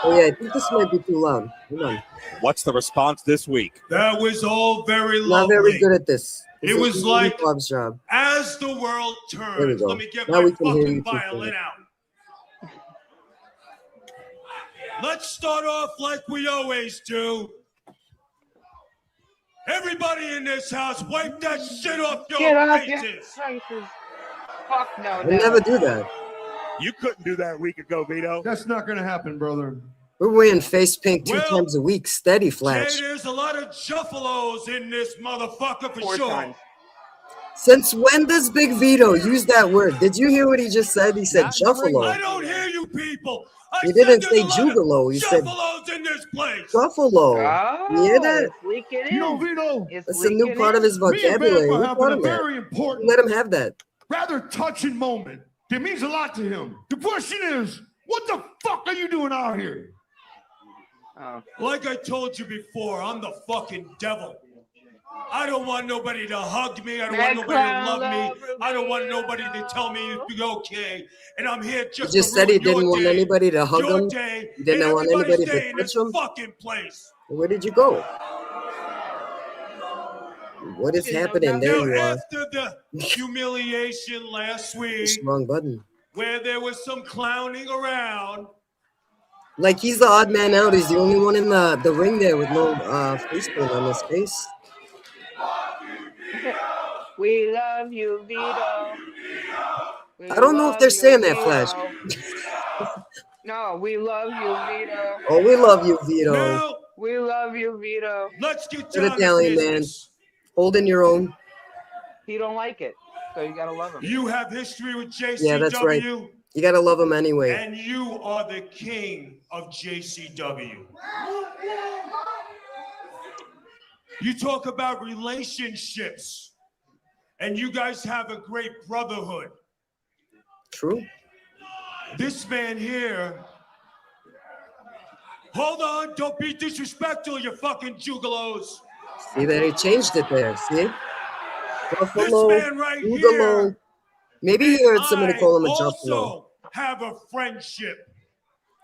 Oh yeah, I think this might be too loud. Hold on. What's the response this week? That was all very lovely. Not very good at this. It was like Bob's job. as the world turns. There we go. Let me get Now my we can hear fucking you too, violin Philip. out. Let's start off like we always do. Everybody in this house, wipe that shit off your Get off your faces. faces. Fuck no. We never do that. You couldn't do that a week ago, Vito. That's not going to happen, brother. We're wearing face paint two times a week. Steady, Flash. Jay, there's a lot of juffalos in this motherfucker for 4 sure. times. Since when does Big Vito use that word? Did you hear what he just said? He said I Juffalo. don't hear you people. He didn't say Juggalo. He said Juffalos in this place. Juffalo. Oh, You hear that? it's leaking in. You know, Vito, It's That's a new leaking part in. of his me and vocabulary. Vamp We are having taught a him that. very important, Let him have that. rather touching moment. It means a lot to him. The question is, what the fuck are you doing out here? Oh. Like I told you before, I'm the fucking devil. I don't want nobody to hug me. I don't want nobody to love me. I don't want nobody to tell me it's okay. And I'm here just He just to said he ruin your didn't want day, anybody to hug your him. day, He didn't and want everybody's anybody to day in touch this him. fucking place. Where did you go? What is happening? There Now, you are. after the humiliation last week, Wrong button. where there was some clowning around, Like he's the odd man out. He's the only one in the ring there with no face paint on his face. We love you, Vito. We I don't know if love they're you, saying that, Vito. Flash. No, we love you, Vito. Oh, we love you, Vito. now We love you, Vito. let's get Good down to Italian man. business. Holding your own. He don't like it, so you gotta love him. You have history with JCW. Yeah, that's right. You gotta love him anyway. And you are the king of JCW. You talk about relationships, and you guys have a great brotherhood. True. This man here, hold on, don't be disrespectful, you fucking juggalos. See that he changed it there. See? Buffalo, This man right Juggalo. here. Maybe he heard somebody I call him a Juggalo. also have a friendship.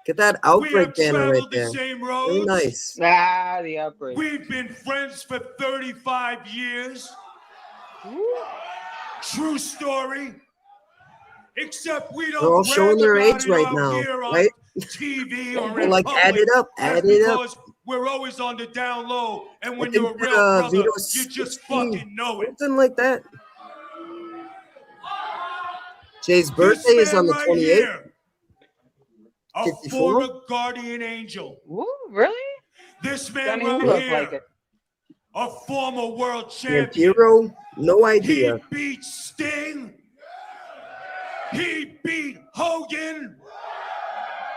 Get that We outbreak have banner right traveled the there. same Very roads. nice. Ah, the outbreak. We've been friends for 35 years. True story. Except we They're all don't showing brag their about age it right out now, here on right? TV or They're in like, public. add it up, That's add it up. because we're always on the down low. And when I you're a think real that brother, Vito's you just 60, fucking know it. something like that. Jay's This birthday is on man the right 28th. here, a 54? former guardian angel. Ooh, really? This man Doesn't even right look here, like it. a former world champion. Vampiro? No He idea. beat Sting. He beat Hogan.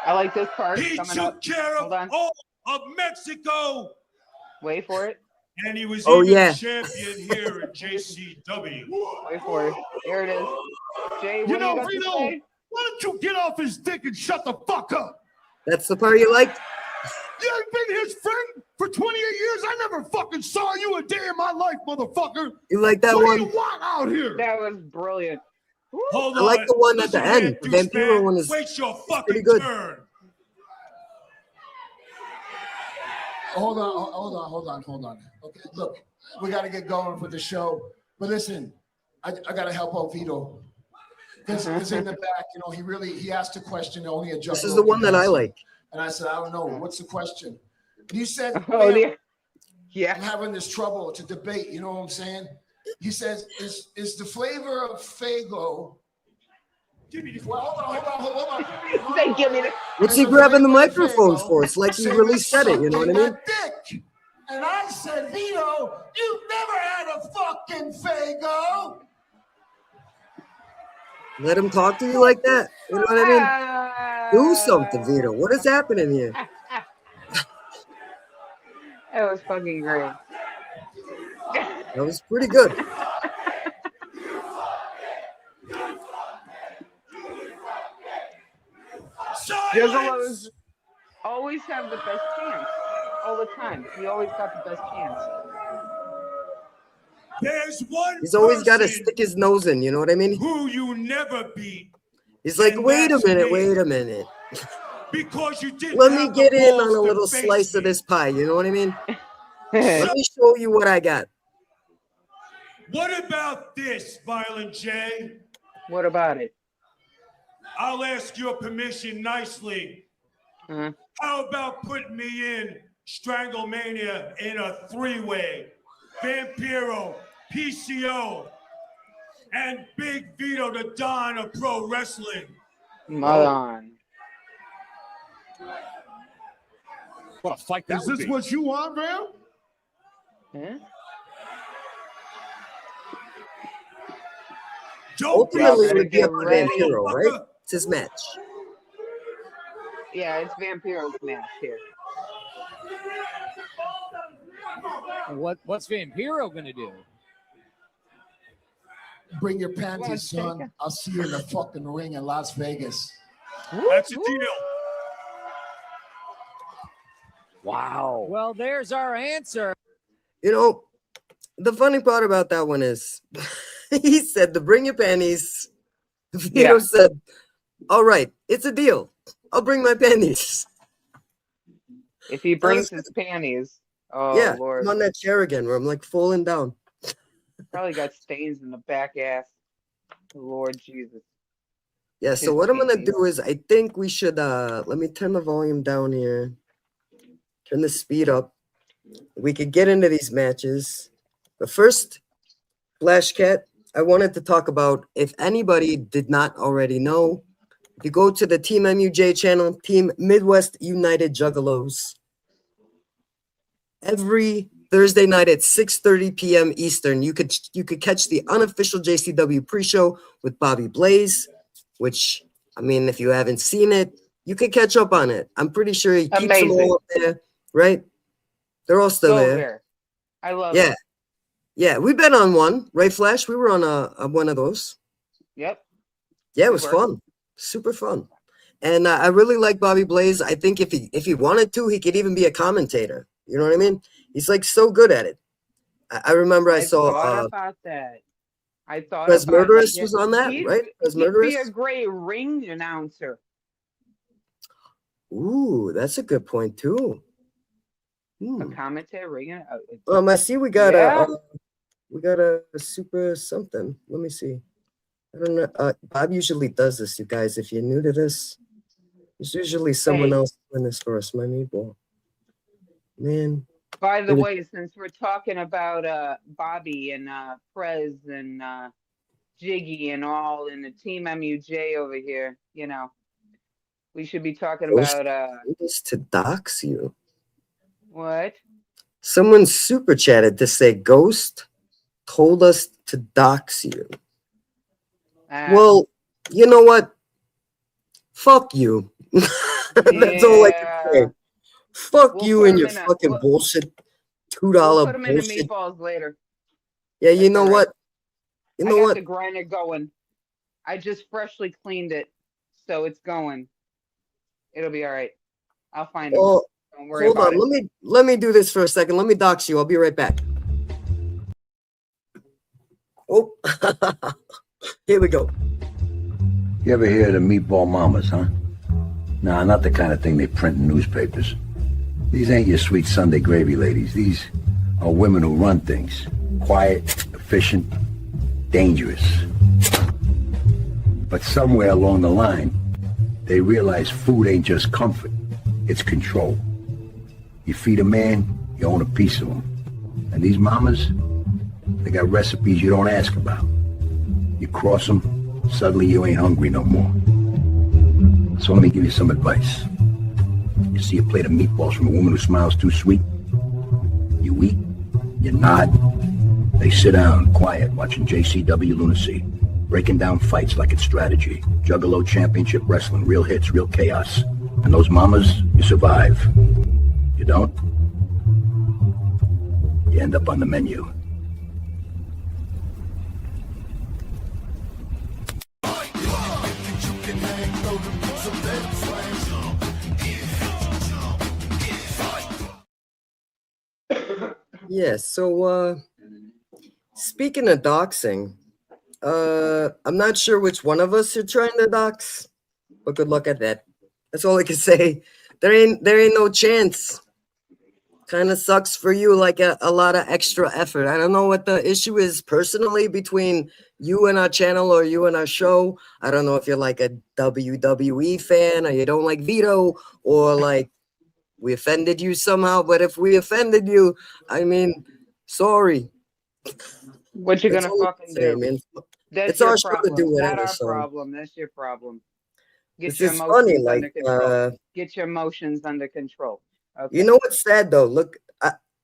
I like this part He coming took up. care of Hold on. all of Mexico. Wait for it. And he was Oh, even yeah. champion here at JCW. Wait for it. Here it is. Jay, what You do you know, got to Vito, say? why don't you get off his dick and shut the fuck up? That's the part you liked? You ain't been his friend for 28 years. I never fucking saw you a day in my life, motherfucker. You like that What one? do you want out here? That was brilliant. Hold I like on. the one at Listen the here, end. The Vampiro douchebag. one is Wait your pretty fucking good. turn. Hold on. Okay, look, we got to get going for the show. But listen, I got to help out Vito. Because in the back, you know, he asked a question only a Juggalo. This is the one that I like. And I said, I don't know. What's the question? And he said, Oh, "Ma'am, dear. Yeah. I'm having this trouble to debate. You know what I'm saying? He says, is the flavor of Fago. Give me the hold on. Say, give me the. What's he grabbing the microphone for? It's like he really said it, you know what I mean? Dick. And I said, Vito, you've never had a fucking Fago. Let him talk to you like that. You know what I mean? Do something, Vito. What is happening here? That was fucking great. That was pretty good. Juggalos always have the best chance. All the time. He always got the best chance. There's one He's always got to person stick his nose in, you know what I mean? who you never beat. He's like, And wait a that's minute, me. wait a minute. Because you didn't Let me have get the in balls on a to little face slice of me. this pie, you know what I mean? Let me show you what I got. What about this, Violent J? What about it? I'll ask your permission nicely. How about putting me in Stranglemania in a three-way? Vampiro, PCO, and Big Vito, the Don of pro wrestling. Madon. What a fight that Is would this be. what you want, man? Huh? Ultimately, it gotta would be get up to ready. Vampiro, right? It's his match. Yeah, it's Vampiro's match here. What's Vampiro gonna do? Bring your panties, son. I'll see you in the fucking ring in Las Vegas. That's a deal. Wow. Well, there's our answer. You know, the funny part about that one is he said to bring your panties. Vito said, all right, it's a deal. I'll bring my panties. If he brings his panties, oh yeah, Lord. I'm on that chair again where I'm like falling down. Probably got stains in the back ass. Lord Jesus. Yeah, so His what I'm gonna panties. do is I think we should let me turn the volume down here. Turn the speed up. We could get into these matches. But first, Flash Cat, I wanted to talk about, if anybody did not already know, if you go to the Team MUJ channel, Team Midwest United Juggalos, every Thursday night at 6:30 p.m. Eastern, you could catch the unofficial JCW pre-show with Bobby Blaze, which, I mean, if you haven't seen it, you could catch up on it. I'm pretty sure he keeps them all up there, right? They're all still there. I love it. Yeah, we've been on one, right, Flash? We were on a one of those. Yep. Yeah, it was fun. Super fun. And I really like Bobby Blaze. I think if he wanted to, he could even be a commentator. You know what I mean? He's like so good at it. I remember I saw thought about that. I thought Prez about Murderous it. was on that, right? Prez He'd be a Murderous. great ring announcer. Ooh, that's a good point too. A commentary ring. I see we got a super something. Let me see. I don't know. Bob usually does this, you guys. If you're new to this, there's usually someone else doing this for us. My meatball. Man. By the way, since we're talking about Bobby and Prez and Jiggy and all in the Team MUJ over here, you know, we should be talking about to dox you. What? Someone super chatted to say Ghost told us to dox you. Well, you know what? Fuck you. That's all I can say. Fuck you and your fucking bullshit. $2 we'll put them in the bullshit. meatballs later. Yeah, you know what? You know I got what? the grinder going. I just freshly cleaned it, so it's going. It'll be all right. I'll find it. Oh, Don't worry hold about on. it. Let me do this for a second. Let me dox you. I'll be right back. Oh, here we go. You ever hear of the Meatball Mamas, huh? Nah, not the kind of thing they print in newspapers. These ain't your sweet Sunday gravy ladies. These are women who run things. Quiet, efficient, dangerous. But somewhere along the line, they realize food ain't just comfort, it's control. You feed a man, you own a piece of him. And these mamas, they got recipes you don't ask about. You cross them, suddenly you ain't hungry no more. So let me give you some advice. You see a plate of meatballs from a woman who smiles too sweet? You eat, you nod, they sit down, quiet, watching JCW Lunacy, breaking down fights like it's strategy. Juggalo Championship Wrestling, real hits, real chaos. And those mamas, you survive. You don't? You end up on the menu. Yeah, so speaking of doxing, I'm not sure which one of us are trying to dox, but good luck at that. That's all I can say. There ain't no chance. Kind of sucks for you, like a lot of extra effort. I don't know what the issue is personally between you and our channel or you and our show. I don't know if you're like a WWE fan or you don't like Vito or like we offended you somehow, but if we offended you, I mean, sorry. What you gonna fucking do? Man. That's it's your our show problem. to do whatever. Not our so. problem. That's your problem. Get This your is emotions funny, under like, control. Get your emotions under control. Okay. You know what's sad though? Look,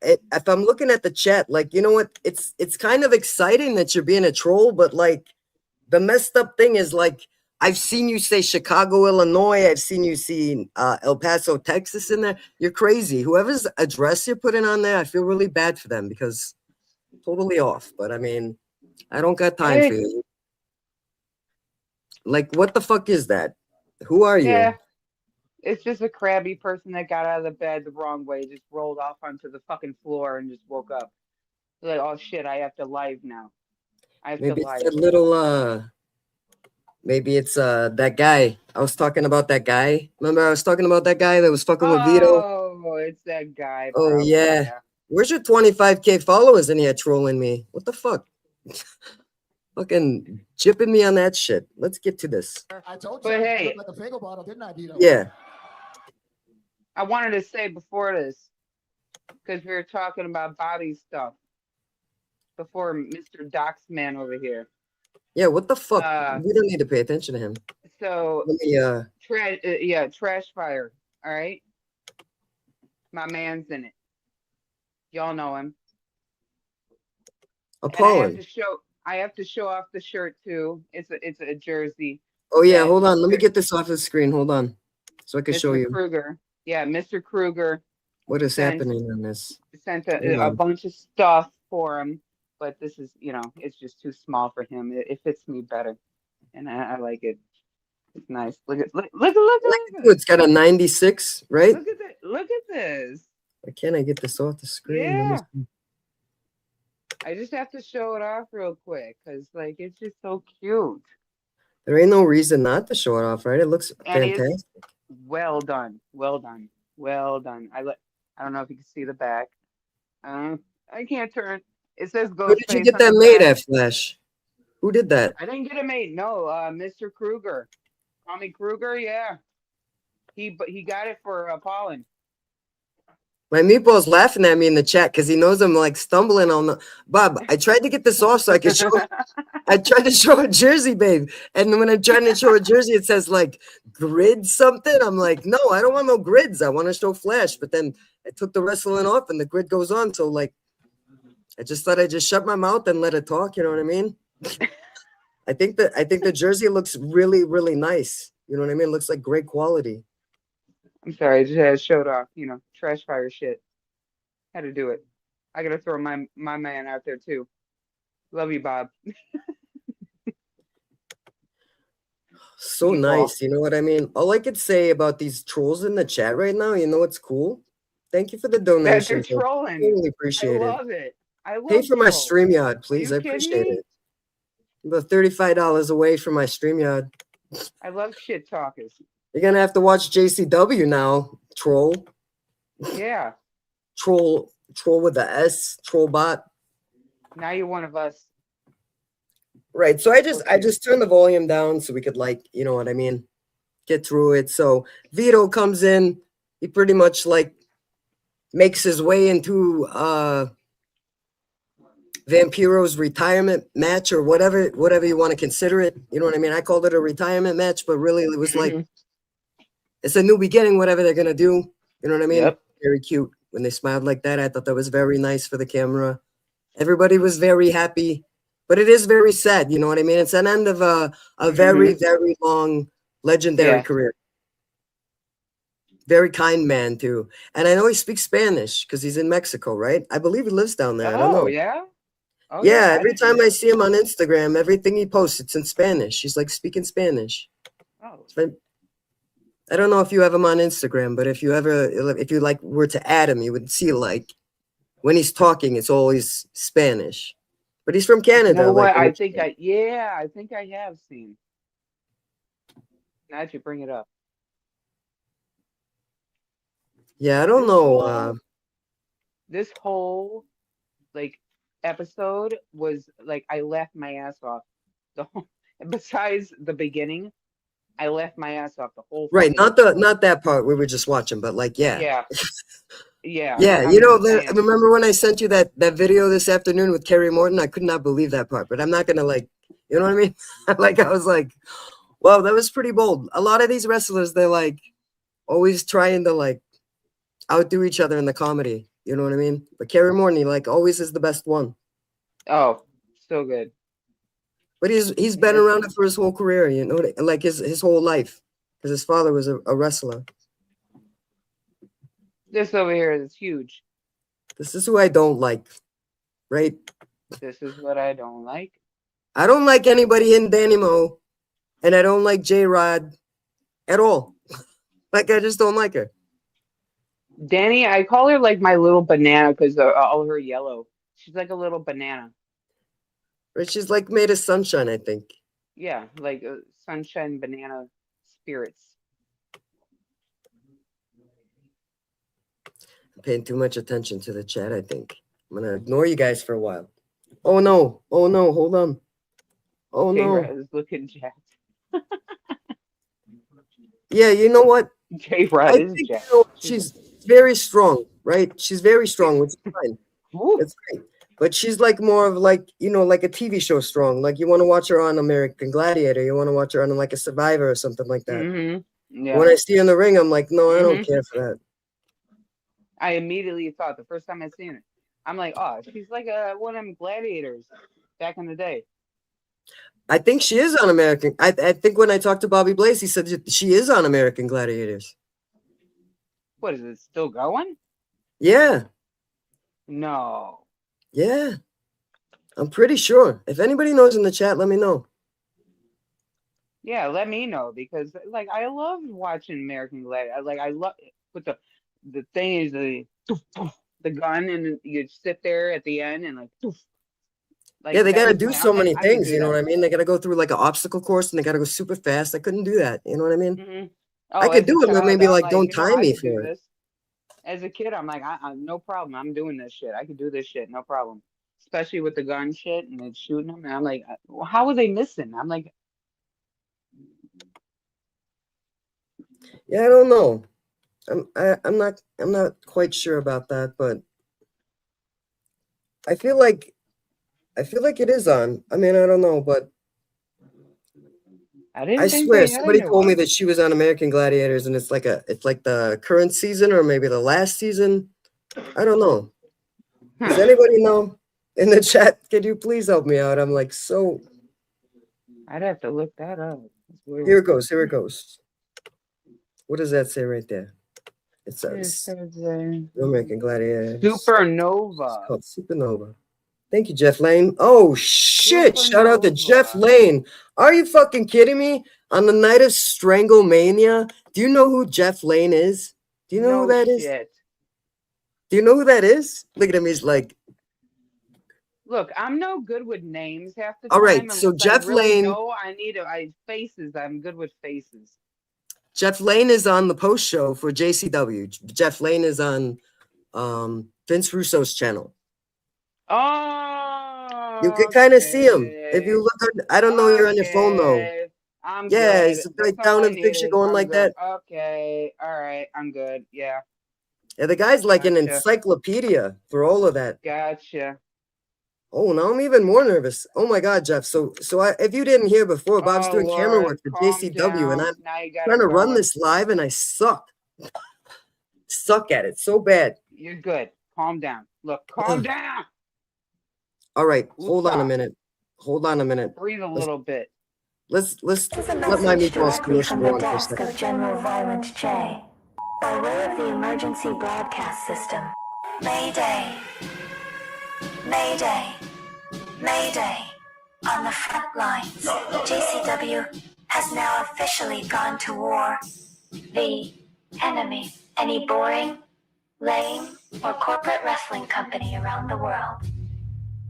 if I'm looking at the chat, like, you know what? It's kind of exciting that you're being a troll, but like, the messed up thing is like, I've seen you say Chicago, Illinois. I've seen you see El Paso, Texas in there. You're crazy. Whoever's address you're putting on there, I feel really bad for them because totally off. But I mean, I don't got time for you. Like, what the fuck is that? Who are you? Yeah. It's just a crabby person that got out of the bed the wrong way, just rolled off onto the fucking floor and just woke up. Like, oh shit, I have to live now. I have Maybe to live. it's that little maybe it's that guy. I was talking about that guy. Remember I was talking about that guy that was fucking with Vito? Oh, it's that guy. Oh probably, yeah. Where's your 25K followers in here trolling me? What the fuck? Fucking chipping me on that shit. Let's get to this. I told But you hey, I looked like a bagel bottle, didn't I, Vito? Yeah. I wanted to say before this, because we were talking about Bobby stuff before Mr. Doxman over here. Yeah, what the fuck? We don't need to pay attention to him. So let me Trash Fire. All right. My man's in it. Y'all know him. Appalling. I have to show off the shirt too. It's a jersey. Oh yeah, hold on. Let me get this off the screen. Hold on. So I can show you. Kruger. Yeah, Mr. Kruger. What is happening on this? Sent a bunch of stuff for him, but this is, it's just too small for him. It fits me better, and I like it. It's nice. Look at It's got a 96, right? Look at that. Look at this. Why can't I get this off the screen? Yeah. I just have to show it off real quick because, like, it's just so cute. There ain't no reason not to show it off, right? It looks And it's fantastic. well done. Well done. Well done. I don't know if you can see the back. I can't turn. It says Where did you Ghostface get on that the made back. at, Flash? Who did that? I didn't get it made. No, Mr. Kruger. Tommy Kruger, yeah. He got it for Pollen. My meatball's laughing at me in the chat because he knows I'm like stumbling on the Bob. I tried to get this off so I could show. I tried to show a jersey, babe, and when I'm trying to show a jersey, it says like grid something. I'm like, no, I don't want no grids. I want to show Flash. But then I took the wrestling off, and the grid goes on. So like, I just thought I'd just shut my mouth and let it talk. You know what I mean? I think the jersey looks really, really nice. You know what I mean? It looks like great quality. I'm sorry, I just had showed off, trash fire shit. Had to do it. I gotta throw my man out there too. Love you, Bob. So nice. You know what I mean? All I could say about these trolls in the chat right now, you know what's cool? Thank you for the donation. That they're trolling. Totally appreciate I it. love it. I love Pay for my trolls. StreamYard, please. Are I you kidding appreciate me? it. I'm about $35 away from my StreamYard. I love shit talkers. You're gonna have to watch JCW now, troll. Yeah. Troll with the S, troll bot. Now you're one of us. Right. So I just turned the volume down so we could, like, you know what I mean, get through it. So Vito comes in, he pretty much like makes his way into Vampiro's retirement match or whatever you want to consider it. You know what I mean? I called it a retirement match, but really it was like it's a new beginning, whatever they're gonna do. You know what I mean? Yep. Very cute when they smiled like that. I thought that was very nice for the camera. Everybody was very happy, but it is very sad. You know what I mean? It's an end of a very, very long, legendary career. Very kind man too. And I know he speaks Spanish because he's in Mexico, right? I believe he lives down there. I don't know. Yeah? Oh, Yeah, I every didn't time know. I see him on Instagram, everything he posts, it's in Spanish. He's like speaking Spanish. Oh. I don't know if you have him on Instagram, but if you like were to add him, you would see like when he's talking, it's always Spanish. But he's from Canada. You know like, what? I think I have seen. Now that you bring it up. Yeah, I don't know. This whole like episode was like I laughed my ass off. Besides the beginning, I laughed my ass off the whole. Right, not that part we were just watching, but like yeah. Yeah, you know, remember when I sent you that video this afternoon with Kerry Morton? I could not believe that part, but I'm not gonna like, you know what I mean? Like I was like, well, that was pretty bold. A lot of these wrestlers, they're like always trying to like outdo each other in the comedy. You know what I mean? But Kerry Morton, he like always is the best one. Oh, so good. But he's been around it for his whole career, you know, like his whole life, because his father was a wrestler. This over here is huge. This is who I don't like, right? This is what I don't like. I don't like anybody in Danny Mo, and I don't like J-Rod at all. Like, I just don't like her. Danny, I call her like my little banana because all her yellow. She's like a little banana. But she's like made of sunshine, I think. Yeah, like sunshine banana spirits. I'm paying too much attention to the chat, I think. I'm going to ignore you guys for a while. Oh, no. Oh, no. Hold on. Oh, no. J-Rod is looking jacked. Yeah, you know what? J-Rod is jacked. You know, she's very strong, right? She's very strong, which is fine. That's great. But she's like more of like, you know, like a TV show strong. Like you want to watch her on American Gladiator. You want to watch her on like a Survivor or something like that. Yeah. When I see her in the ring, I'm like, no, I don't care for that. I immediately thought the first time I seen her, I'm like, oh, she's like one of them gladiators back in the day. I think she is on American. I think when I talked to Bobby Blaze, he said that she is on American Gladiators. What is it still going? Yeah. No. Yeah. I'm pretty sure. If anybody knows in the chat, let me know. Yeah, let me know because like I love watching American Gladiator. Like I love but the thing is the gun and you sit there at the end and like Like, Yeah, they that got to was do my, so many I could things. do You know that. what I mean? They got to go through like an obstacle course, and they got to go super fast. I couldn't do that. You know what I mean? Mm-hmm. I Oh, could as a do it, but child, maybe I'm like like, don't time I me could do for it. this. As a kid, I'm like, no problem. I'm doing this shit. I could do this shit, no problem. Especially with the gun shit and then shooting them. And I'm like, well, how were they missing? I'm like, Yeah, I don't know. I'm not quite sure about that, but I feel like it is on. I mean, I don't know, but I I didn't think swear they had somebody it told me on. that she was on American Gladiators, and it's like the current season or maybe the last season. I don't know. Does anybody know in the chat? Could you please help me out? I'm like, so I'd have to look that up. That's here weird. it goes. Here it goes. What does that say right there? It says American Gladiators. It's Supernova. called Supernova. Thank you, Jeff Lane. Oh shit! Shout out to Jeff Lane. Are you fucking kidding me? On the night of Stranglemania, do you know who Jeff Lane is? Do you know who that is? Do you know who that is? Look at him. He's like, Look, I'm no good with names half the all right. time. So Unless Jeff I really Lane. know, faces. I'm good with faces. Jeff Lane is on the post show for JCW. Jeff Lane is on Vince Russo's channel. Oh, You can kind of see him if you look. I don't know. You're on your phone though. I'm Yeah, good. he's That's like down all I in the picture needed. going I'm like good. that. Okay. All right. I'm good. Yeah. Yeah, the guy's like an Gotcha. encyclopedia for all of that. Gotcha. Oh, now I'm even more nervous. Oh my God, Jeff. So if you didn't hear before, Bob's Oh, doing camera Lord, work for calm JCW, and down. I'm Now you got trying it to run going. this live, and I suck. Suck at it so bad. You're good. Calm down. Look, calm down. All right, hold on a Woosah. minute. Hold on a minute. Breathe a little bit. Let's This is a let my message meatball directly squish from go the on for a desk second. of General Violent J. By way of the emergency broadcast system. Mayday. Mayday. Mayday. On the front lines, JCW has now officially gone to war. The enemy, any boring, lame, or corporate wrestling company around the world.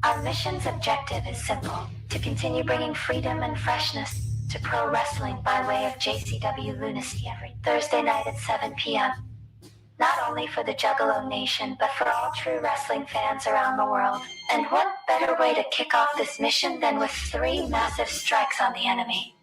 Our mission's objective is simple: to continue bringing freedom and freshness to pro wrestling by way of JCW Lunacy every Thursday night at 7 p.m. Not only for the Juggalo Nation, but for all true wrestling fans around the world. And what better way to kick off this mission than with 3 massive strikes on the enemy?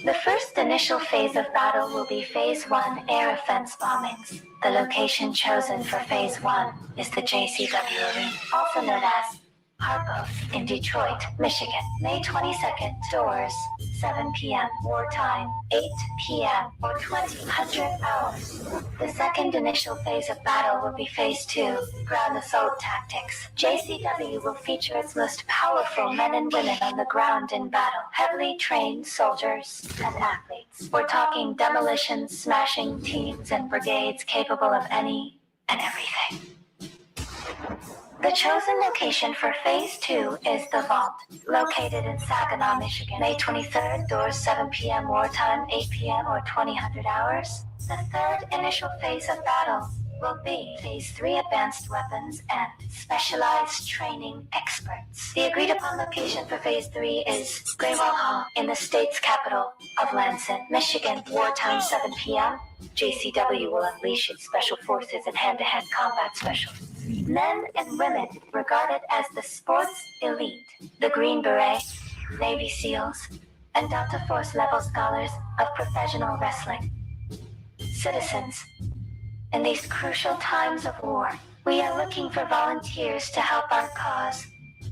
The first initial phase of battle will be Phase 1 air offense bombings. The location chosen for Phase 1 is the JCW Arena, also known as Harpo in Detroit, Michigan. May 22nd, doors, 7 p.m. Wartime, 8 p.m. or 2000 hours. The second initial phase of battle will be Phase 2, ground assault tactics. JCW will feature its most powerful men and women on the ground in battle. Heavily trained soldiers and athletes. We're talking demolition, smashing teams and brigades capable of any and everything. The chosen location for Phase 2 is the Vault, located in Saginaw, Michigan. May 23rd, doors 7 p.m. wartime, 8 p.m. or 2000 hours. The third initial phase of battle will be Phase 3 advanced weapons and specialized training experts. The agreed upon location for Phase 3 is Greywall Hall in the state's capital of Lansing, Michigan. Wartime 7 p.m. JCW will unleash its special forces and hand-to-hand combat specialists. Men and women regarded as the sports elite, the Green Beret, Navy SEALs, and Delta Force level scholars of professional wrestling. Citizens, in these crucial times of war, we are looking for volunteers to help our cause,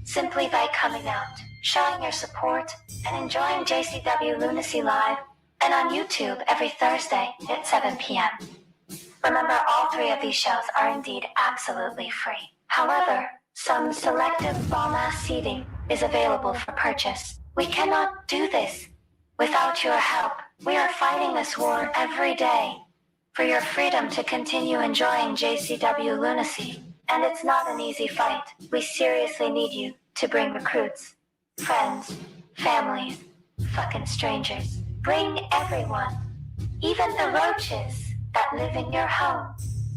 simply by coming out, showing your support, and enjoying JCW Lunacy Live and on YouTube every Thursday at 7 p.m. Remember, all 3 of these shows are indeed absolutely free. However, some selective Ball-Mass seating is available for purchase. We cannot do this without your help. We are fighting this war every day for your freedom to continue enjoying JCW Lunacy. And it's not an easy fight. We seriously need you to bring recruits, friends, families, fucking strangers. Bring everyone, even the roaches that live in your home.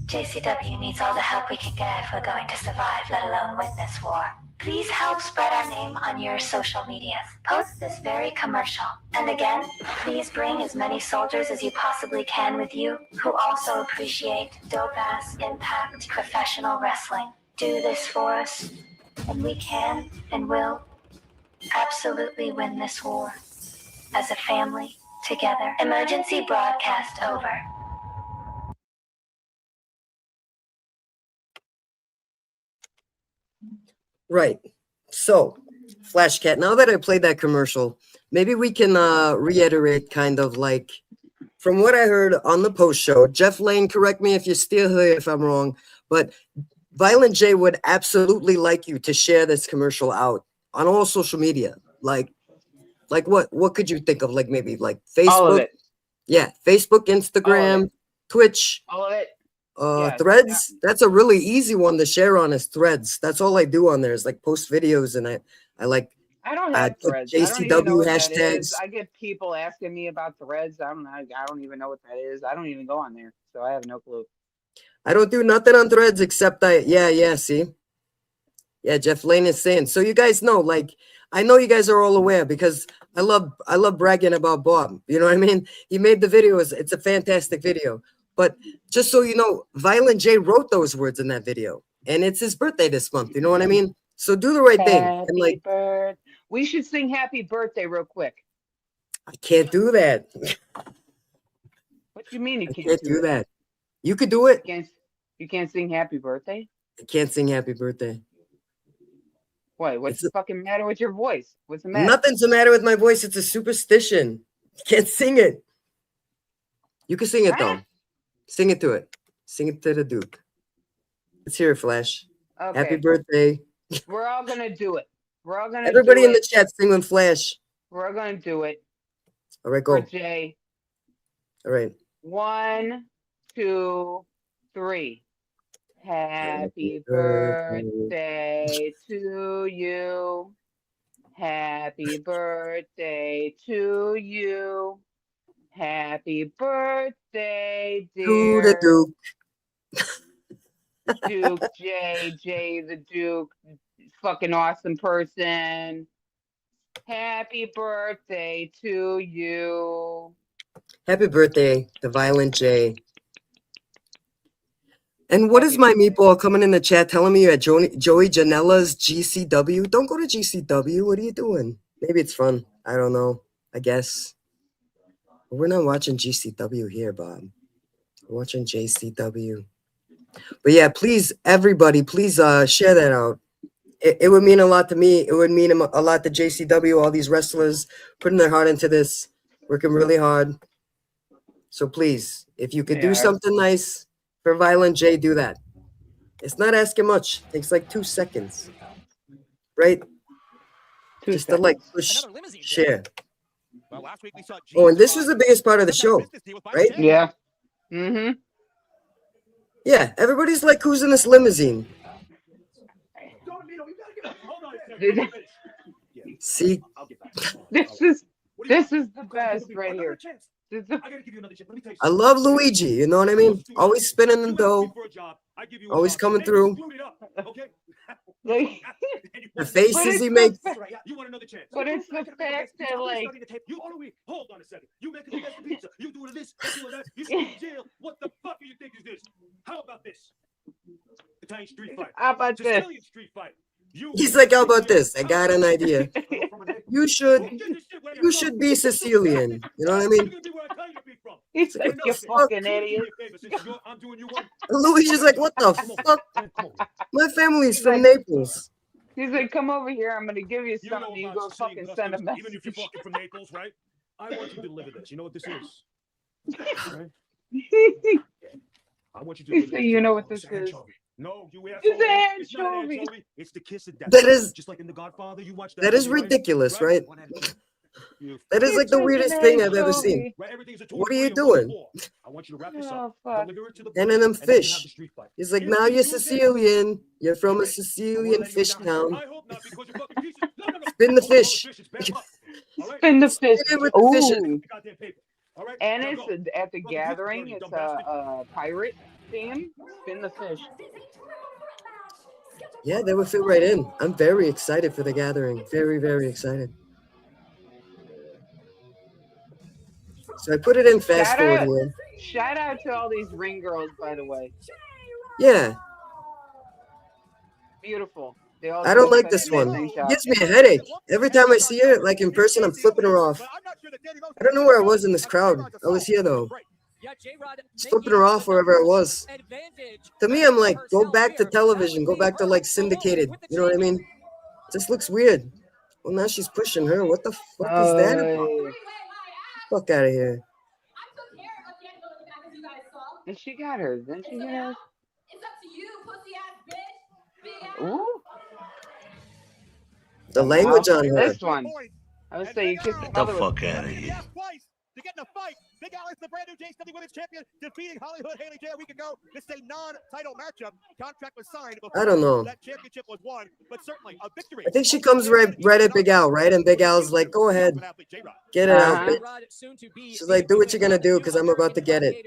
JCW needs all the help we can get if we're going to survive, let alone win this war. Please help spread our name on your social medias. Post this very commercial. And again, please bring as many soldiers as you possibly can with you who also appreciate dope-ass impact professional wrestling. Do this for us, and we can and will absolutely win this war. As a family, together. Emergency broadcast over. Right. So, Flashcat, now that I played that commercial, maybe we can reiterate kind of like from what I heard on the post show. Jeff Lane, correct me if you're still here if I'm wrong, but Violent J would absolutely like you to share this commercial out on all social media. Like what could you think of? Like maybe like Facebook? All of it. Yeah, Facebook, Instagram, Twitch. All of it. Threads, that's a really easy one to share on is Threads. That's all I do on there is like post videos, and I like I don't have put Threads. I don't even know JCW what that hashtags. is. I get people asking me about Threads. I don't even know what that is. I don't even go on there, so I have no clue. I don't do nothing on Threads except see. Yeah, Jeff Lane is saying. So you guys know, like I know you guys are all aware because I love bragging about Bob. You know what I mean? He made the videos. It's a fantastic video. But just so you know, Violent J wrote those words in that video. And it's his birthday this month. You know what I mean? So do the right thing. And like, we should sing happy birthday real quick. I can't do that. What do you mean you can't do that? You could do it. You can't sing happy birthday? I can't sing happy birthday. Why? What's the fucking matter with your voice? What's the matter? Nothing's the matter with my voice. It's a superstition. You can't sing it. You can sing it though. Sing it to it. Sing it to the Duke. Let's hear it, Flash. Okay. Happy birthday. We're all gonna do it. We're all gonna Everybody do in the chat sing with Flash. We're all gonna do it. All right, go. For Jay. All right. 1, 2, 3. Happy birthday to you. Happy birthday to you. Happy birthday, dear To the Duke. Duke J the Duke, fucking awesome person. Happy birthday to you. Happy birthday to Violent J. And what is my meatball coming in the chat telling me you're at Joey Janela's GCW? Don't go to GCW. What are you doing? Maybe it's fun. I don't know. I guess. But we're not watching GCW here, Bob. We're watching JCW. But yeah, please, everybody, please share that out. It would mean a lot to me. It would mean a lot to JCW, all these wrestlers putting their heart into this, working really hard. So please, if you could do something nice for Violent J, do that. It's not asking much. It takes like 2 seconds. Right? Just to like push, share. Oh, and this was the biggest part of the show, right? Yeah. Mm-hmm. Yeah, everybody's like, who's in this limousine? See? This is the best right here. I love Luigi, you know what I mean? Always spinning the dough. Always coming through. The faces he makes. But it's the fact that, like, hold on a second. You making the best pizza. You doing this, you doing that. You in jail. What the fuck do you think is this? How about this? Italian street fight. How about this? Sicilian street fight. He's like, how about this? I got an idea. You should be Sicilian. You know what I mean? He's like, you fucking idiot. Luigi's like, what the fuck? My family's from Naples. He's like, come over here. I'm gonna give you something. You go fucking send a message. Even if you're fucking from Naples, right? I want you to deliver this. You know what this is? Right? I want you to deliver this. You know what this is? No, you asshole. It's an anchovy. It's the kiss of death. That is just like in The Godfather. You watch that is ridiculous, right? That is like the weirdest thing I've ever seen. What are you doing? I want you to wrap this up. And then them fish. He's like, now you're Sicilian. You're from a Sicilian fish town. Spin the fish. Spin the fish. Ooh. And it's at the gathering. It's a pirate theme. Spin the fish. Yeah, they would fit right in. I'm very excited for the gathering. Very, very excited. So I put it in fast forward here. Shout out to all these ring girls, by the way. Yeah. Beautiful. They all I do don't like such this an one. amazing It job. gives me a headache. Every time I see her, like in person, I'm flipping her off. I don't know where I was in this crowd. I was here though. Just flipping her off wherever I was. To me, I'm like, go back to television. Go back to like syndicated. You know what I mean? This looks weird. Well, now she's pushing her. What the fuck is that about? Fuck out of here. And she got her. Didn't she get her? Ooh. The language on her. This one. I would say you kissed Get the fuck out of here. To get in a fight, Big Al is the brand new JCW Women's Champion, defeating Hollywood Haley J a week ago. This is a non-title matchup. Contract was signed before I don't know. that championship was won, but certainly a victory. I think she comes right at Big Al, right? And Big Al's like, go ahead. Get it out, bitch. She's like, do what you're going to do because I'm about to get it.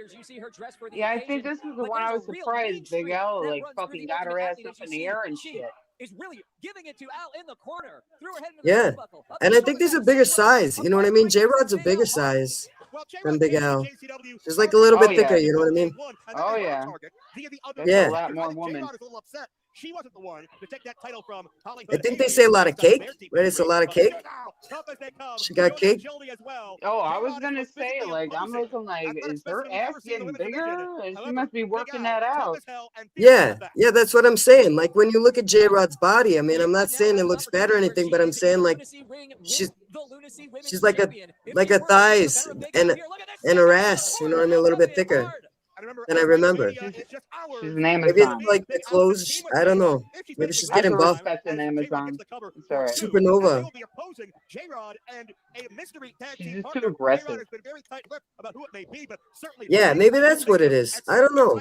Yeah, I think this is the one I was surprised Big Al like fucking got her ass up in the air and shit. Is really giving it to Al in the corner. Threw her head into Yeah. And I think there's a bigger size. You know what I mean? J-Rod's a bigger size than Big Al. She's like a little bit thicker, you know what I mean? Oh, yeah. Yeah. A lot more woman. She wasn't the one to take that title from I think they say a lot of cake, right? It's a lot of cake. She got cake. Oh, I was gonna say, like, I'm looking like, is her ass getting bigger? She must be working that out. Yeah, that's what I'm saying. Like when you look at J-Rod's body, I mean, I'm not saying it looks bad or anything, but I'm saying like she's like a thighs and her ass, you know what I mean, a little bit thicker than I remember. She's an Amazon. Maybe it's like the clothes. I don't know. Maybe she's getting buff. Respect an Amazon. It's all right. Supernova. She's just too aggressive. Yeah, maybe that's what it is. I don't know.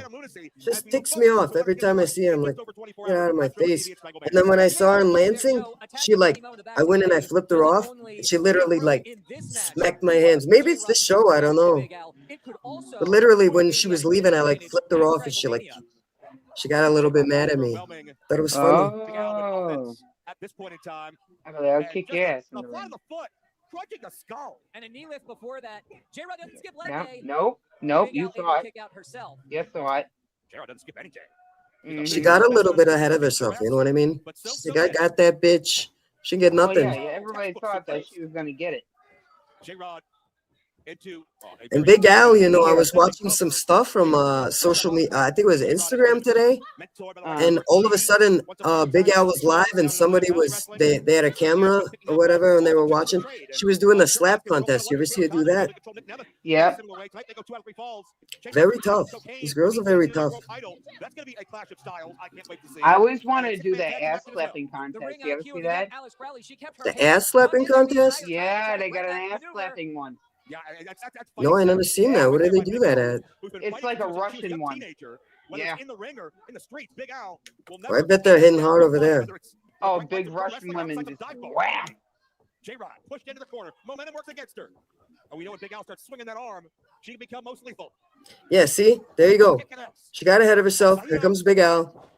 Just ticks me off every time I see her. I'm like, get out of my face. And then when I saw her in Lansing, she like, I went and I flipped her off. And she literally like smacked my hands. Maybe it's the show. I don't know. But literally when she was leaving, I like flipped her off and she got a little bit mad at me. Thought it was funny. Oh. At this point in time, I'll kick your ass. A flat of the foot, crunching the skull. And a knee lift before that. J-Rod doesn't skip leg day. Nope. You saw it. Kick out herself. You saw it. J-Rod doesn't skip anything. She got a little bit ahead of herself. You know what I mean? She's like, I got that bitch. She get nothing. Oh, yeah. Everybody thought that she was gonna get it. J-Rod. And Big Al, you know, I was watching some stuff from social media. I think it was Instagram today, and all of a sudden, Big Al was live, and somebody was they had a camera or whatever, and they were watching. She was doing the slap contest. You ever see her do that? Yeah. Very tough. These girls are very tough. I always wanted to do the ass slapping contest. You ever see that? The ass slapping contest? Yeah, they got an ass slapping one. No, I never seen that. What do they do that at? It's like a Russian one. Yeah. Oh, I bet they're hitting hard over there. Oh, big Russian women just wham. J-Rod pushed into the corner. Momentum works against her. And we know when Big Al starts swinging that arm, she can become most lethal. Yeah, see? There you go. She got ahead of herself. Here comes Big Al.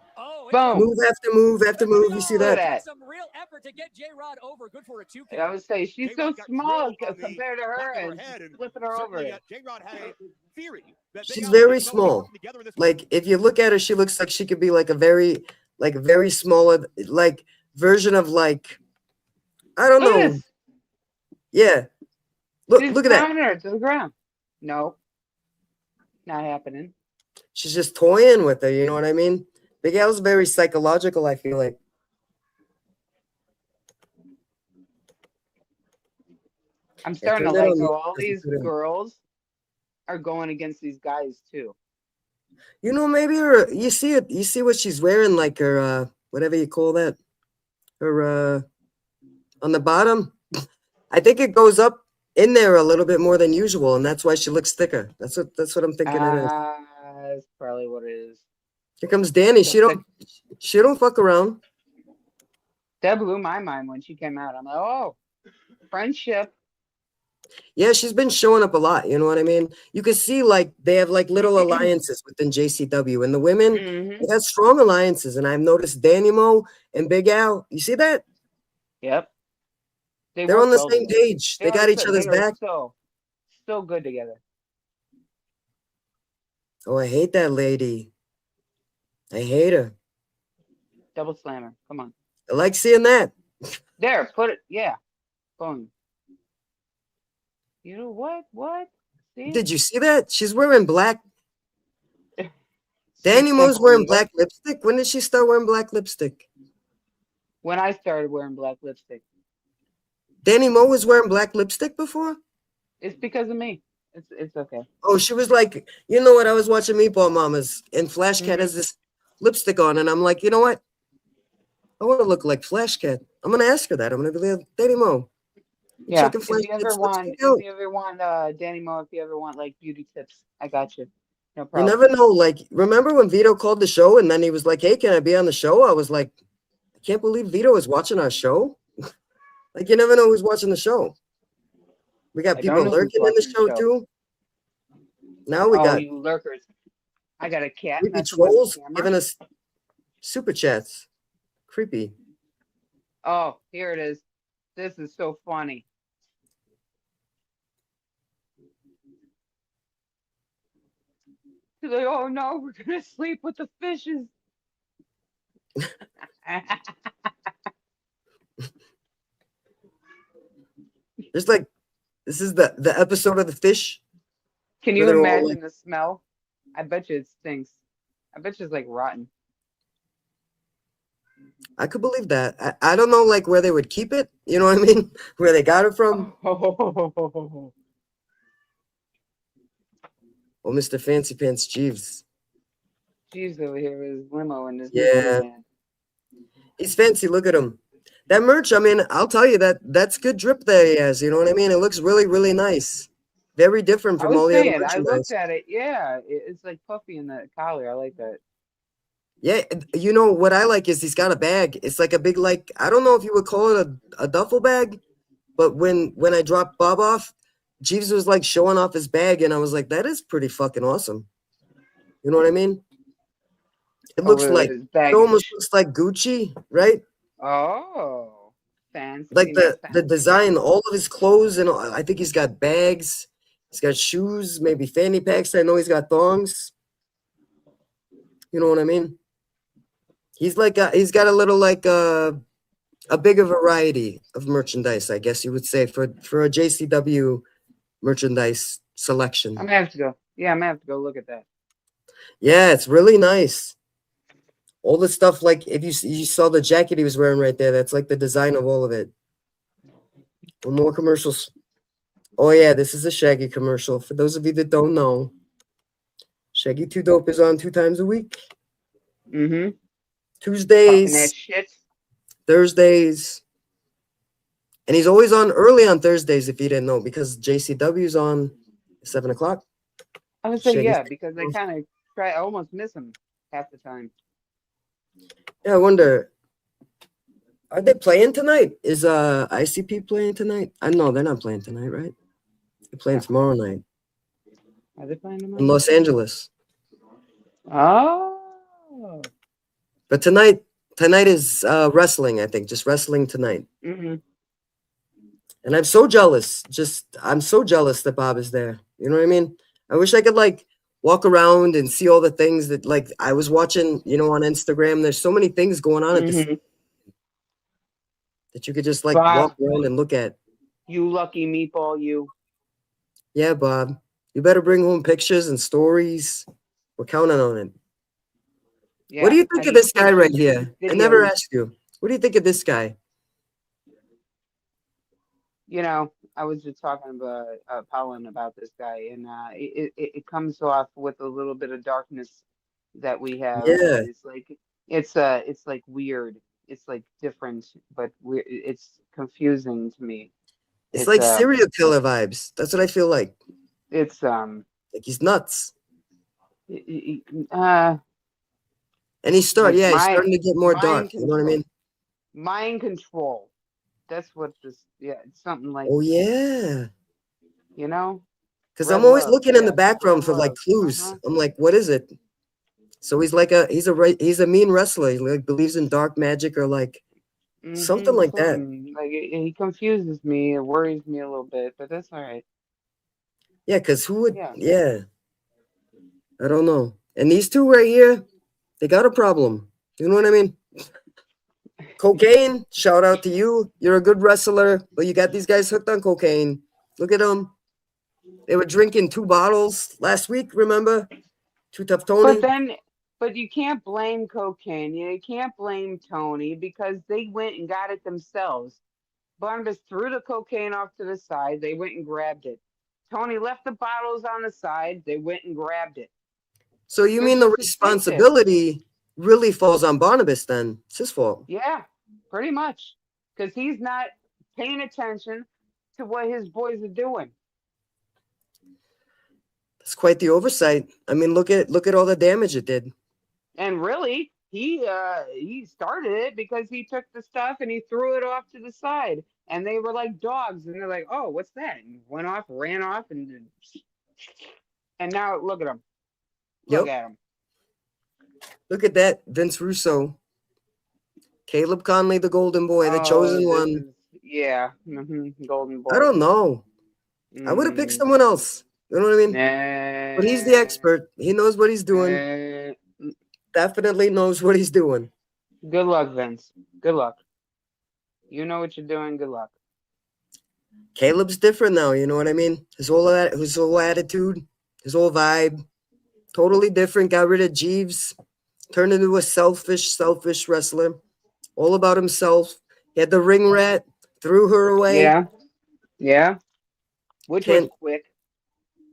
Boom. Move after move after move. You see that? Some real effort to get J-Rod over. Good for a 2 I would say she's so small compared to her and flipping her over. She's very small. Like if you look at her, she looks like she could be like a very small like version of like I don't know. Yeah. Look at that. Her to the ground. No. Not happening. She's just toying with her, you know what I mean? Big Al's very psychological, I feel like. I'm starting to like how all these girls are going against these guys too. You know, maybe you see what she's wearing, like her whatever you call that. Her on the bottom. I think it goes up in there a little bit more than usual, and that's why she looks thicker. That's what I'm thinking it is. That's probably what it is. Here comes Danny. She don't fuck around. That blew my mind when she came out. I'm like, oh, friendship. Yeah, she's been showing up a lot. You know what I mean? You can see like they have like little alliances within JCW, and the women they got strong alliances. And I've noticed Danny Mo and Big Al. You see that? Yep. They're on the same page. They got each other's They are back. so good together. Oh, I hate that lady. I hate her. Double slammer. Come on. I like seeing that. There, put it. Yeah. Boom. You know what? What? See? Did you see that? She's wearing black. Danny Mo's wearing black lipstick. When did she start wearing black lipstick? When I started wearing black lipstick. Danny Mo was wearing black lipstick before? It's because of me. It's okay. Oh, she was like, you know what? I was watching Meatball Mamas, and Flash Cat has this lipstick on, and I'm like, you know what? I want to look like Flash Cat. I'm gonna ask her that. I'm gonna be like, Danny Mo. Yeah. If you ever want, Danny Mo, if you ever want like beauty tips, I got you. No You problem. never know. Like, remember when Vito called the show, and then he was like, "Hey, can I be on the show?" I was like, I can't believe Vito is watching our show. Like, you never know who's watching the show. We got people lurking in the show too. Now we got you lurkers. I got a cat. creepy trolls giving us super chats. Creepy. Oh, here it is. This is so funny. They're like, oh no, we're gonna sleep with the fishes. There's like, this is the episode of the fish. Can you imagine the smell? I bet you it stinks. I bet you it's like rotten. I could believe that. I don't know like where they would keep it. You know what I mean? Where they got it from. Oh, Mr. Fancy Pants Jeeves. Jeeves over here with his limo and his van. He's fancy. Look at him. That merch, I mean, I'll tell you that's good drip that he has. You know what I mean? It looks really, really nice. Very different from all the other merchandise. I looked at it. Yeah, it's like puffy in the collar. I like that. Yeah, you know what I like is he's got a bag. It's like a big, like, I don't know if you would call it a duffel bag, but when I dropped Bob off, Jeeves was like showing off his bag, and I was like, that is pretty fucking awesome. You know what I mean? It looks like it almost looks like Gucci, right? Oh, fancy. Like the design, all of his clothes, and I think he's got bags, he's got shoes, maybe fanny packs. I know he's got thongs. You know what I mean? He's like he's got a little like a bigger variety of merchandise, I guess you would say, for a JCW merchandise selection. I'm gonna have to go. Yeah, I'm gonna have to go look at that. Yeah, it's really nice. All the stuff, like if you saw the jacket he was wearing right there, that's like the design of all of it. More commercials. Oh yeah, this is a Shaggy commercial. For those of you that don't know, Shaggy 2 Dope is on 2 times a week. Mm-hmm. Tuesdays, Thursdays, and he's always on early on Thursdays. If you didn't know, because JCW's on 7 o'clock. I would say yeah, because I kind of I almost miss him half the time. Yeah, I wonder, are they playing tonight? Is ICP playing tonight? I know they're not playing tonight, right? They're playing tomorrow night. Are they playing tomorrow? In Los Angeles. Oh. But tonight is wrestling, I think. Just wrestling tonight. Mm-hmm. And I'm so jealous. I'm so jealous that Bob is there. You know what I mean? I wish I could like walk around and see all the things that like I was watching, you know, on Instagram. There's so many things going on at this that you could just like walk around and look at. You lucky meatball, you. Yeah, Bob. You better bring home pictures and stories. We're counting on it. Yeah, what do you think of this guy right here? I never asked you. What do you think of this guy? You know, I was just talking about Colin about this guy, and it comes off with a little bit of darkness that we have. Yeah, it's like weird. It's like different, but it's confusing to me. It's like serial killer vibes. That's what I feel like. It's like he's nuts. And he's starting to get more dark. You know what I mean? Mind control. That's what this. Yeah, it's something like. Oh yeah. You know, Because red I'm always love. looking in the Yeah, background red for like love. clues. I'm like, what is it? So he's like he's a mean wrestler. He like believes in dark magic or like something like that. Something like he confuses me. It worries me a little bit, but that's all right. Yeah, because who would? Yeah. Yeah, I don't know. And these two right here, they got a problem. You know what I mean? Cocaine. Shout out to you. You're a good wrestler, but you got these guys hooked on cocaine. Look at them. They were drinking 2 bottles last week. Remember? Too Tough Tony. But you can't blame cocaine. You can't blame Tony because they went and got it themselves. Barnabas threw the cocaine off to the side. They went and grabbed it. Tony left the bottles on the side. They went and grabbed it. So you They're mean the just addicted. responsibility really falls on Barnabas then? It's his fault. Yeah, pretty much. Because he's not paying attention to what his boys are doing. It's quite the oversight. I mean, look at all the damage it did. And really, he started it because he took the stuff and he threw it off to the side. And they were like dogs. And they're like, oh, what's that? And went off, ran off, and now look at him. Look at him. Look at that. Vince Russo. Caleb Conley, the golden boy, the chosen one. Golden boy. I don't know. I would have picked someone else. You know what I mean? But he's the expert. He knows what he's doing. Definitely knows what he's doing. Good luck, Vince. Good luck. You know what you're doing. Good luck. Caleb's different now. You know what I mean? His whole attitude, his whole vibe, totally different. Got rid of Jeeves, turned into a selfish wrestler, all about himself. He had the ring rat, threw her away. Yeah. Which was quick.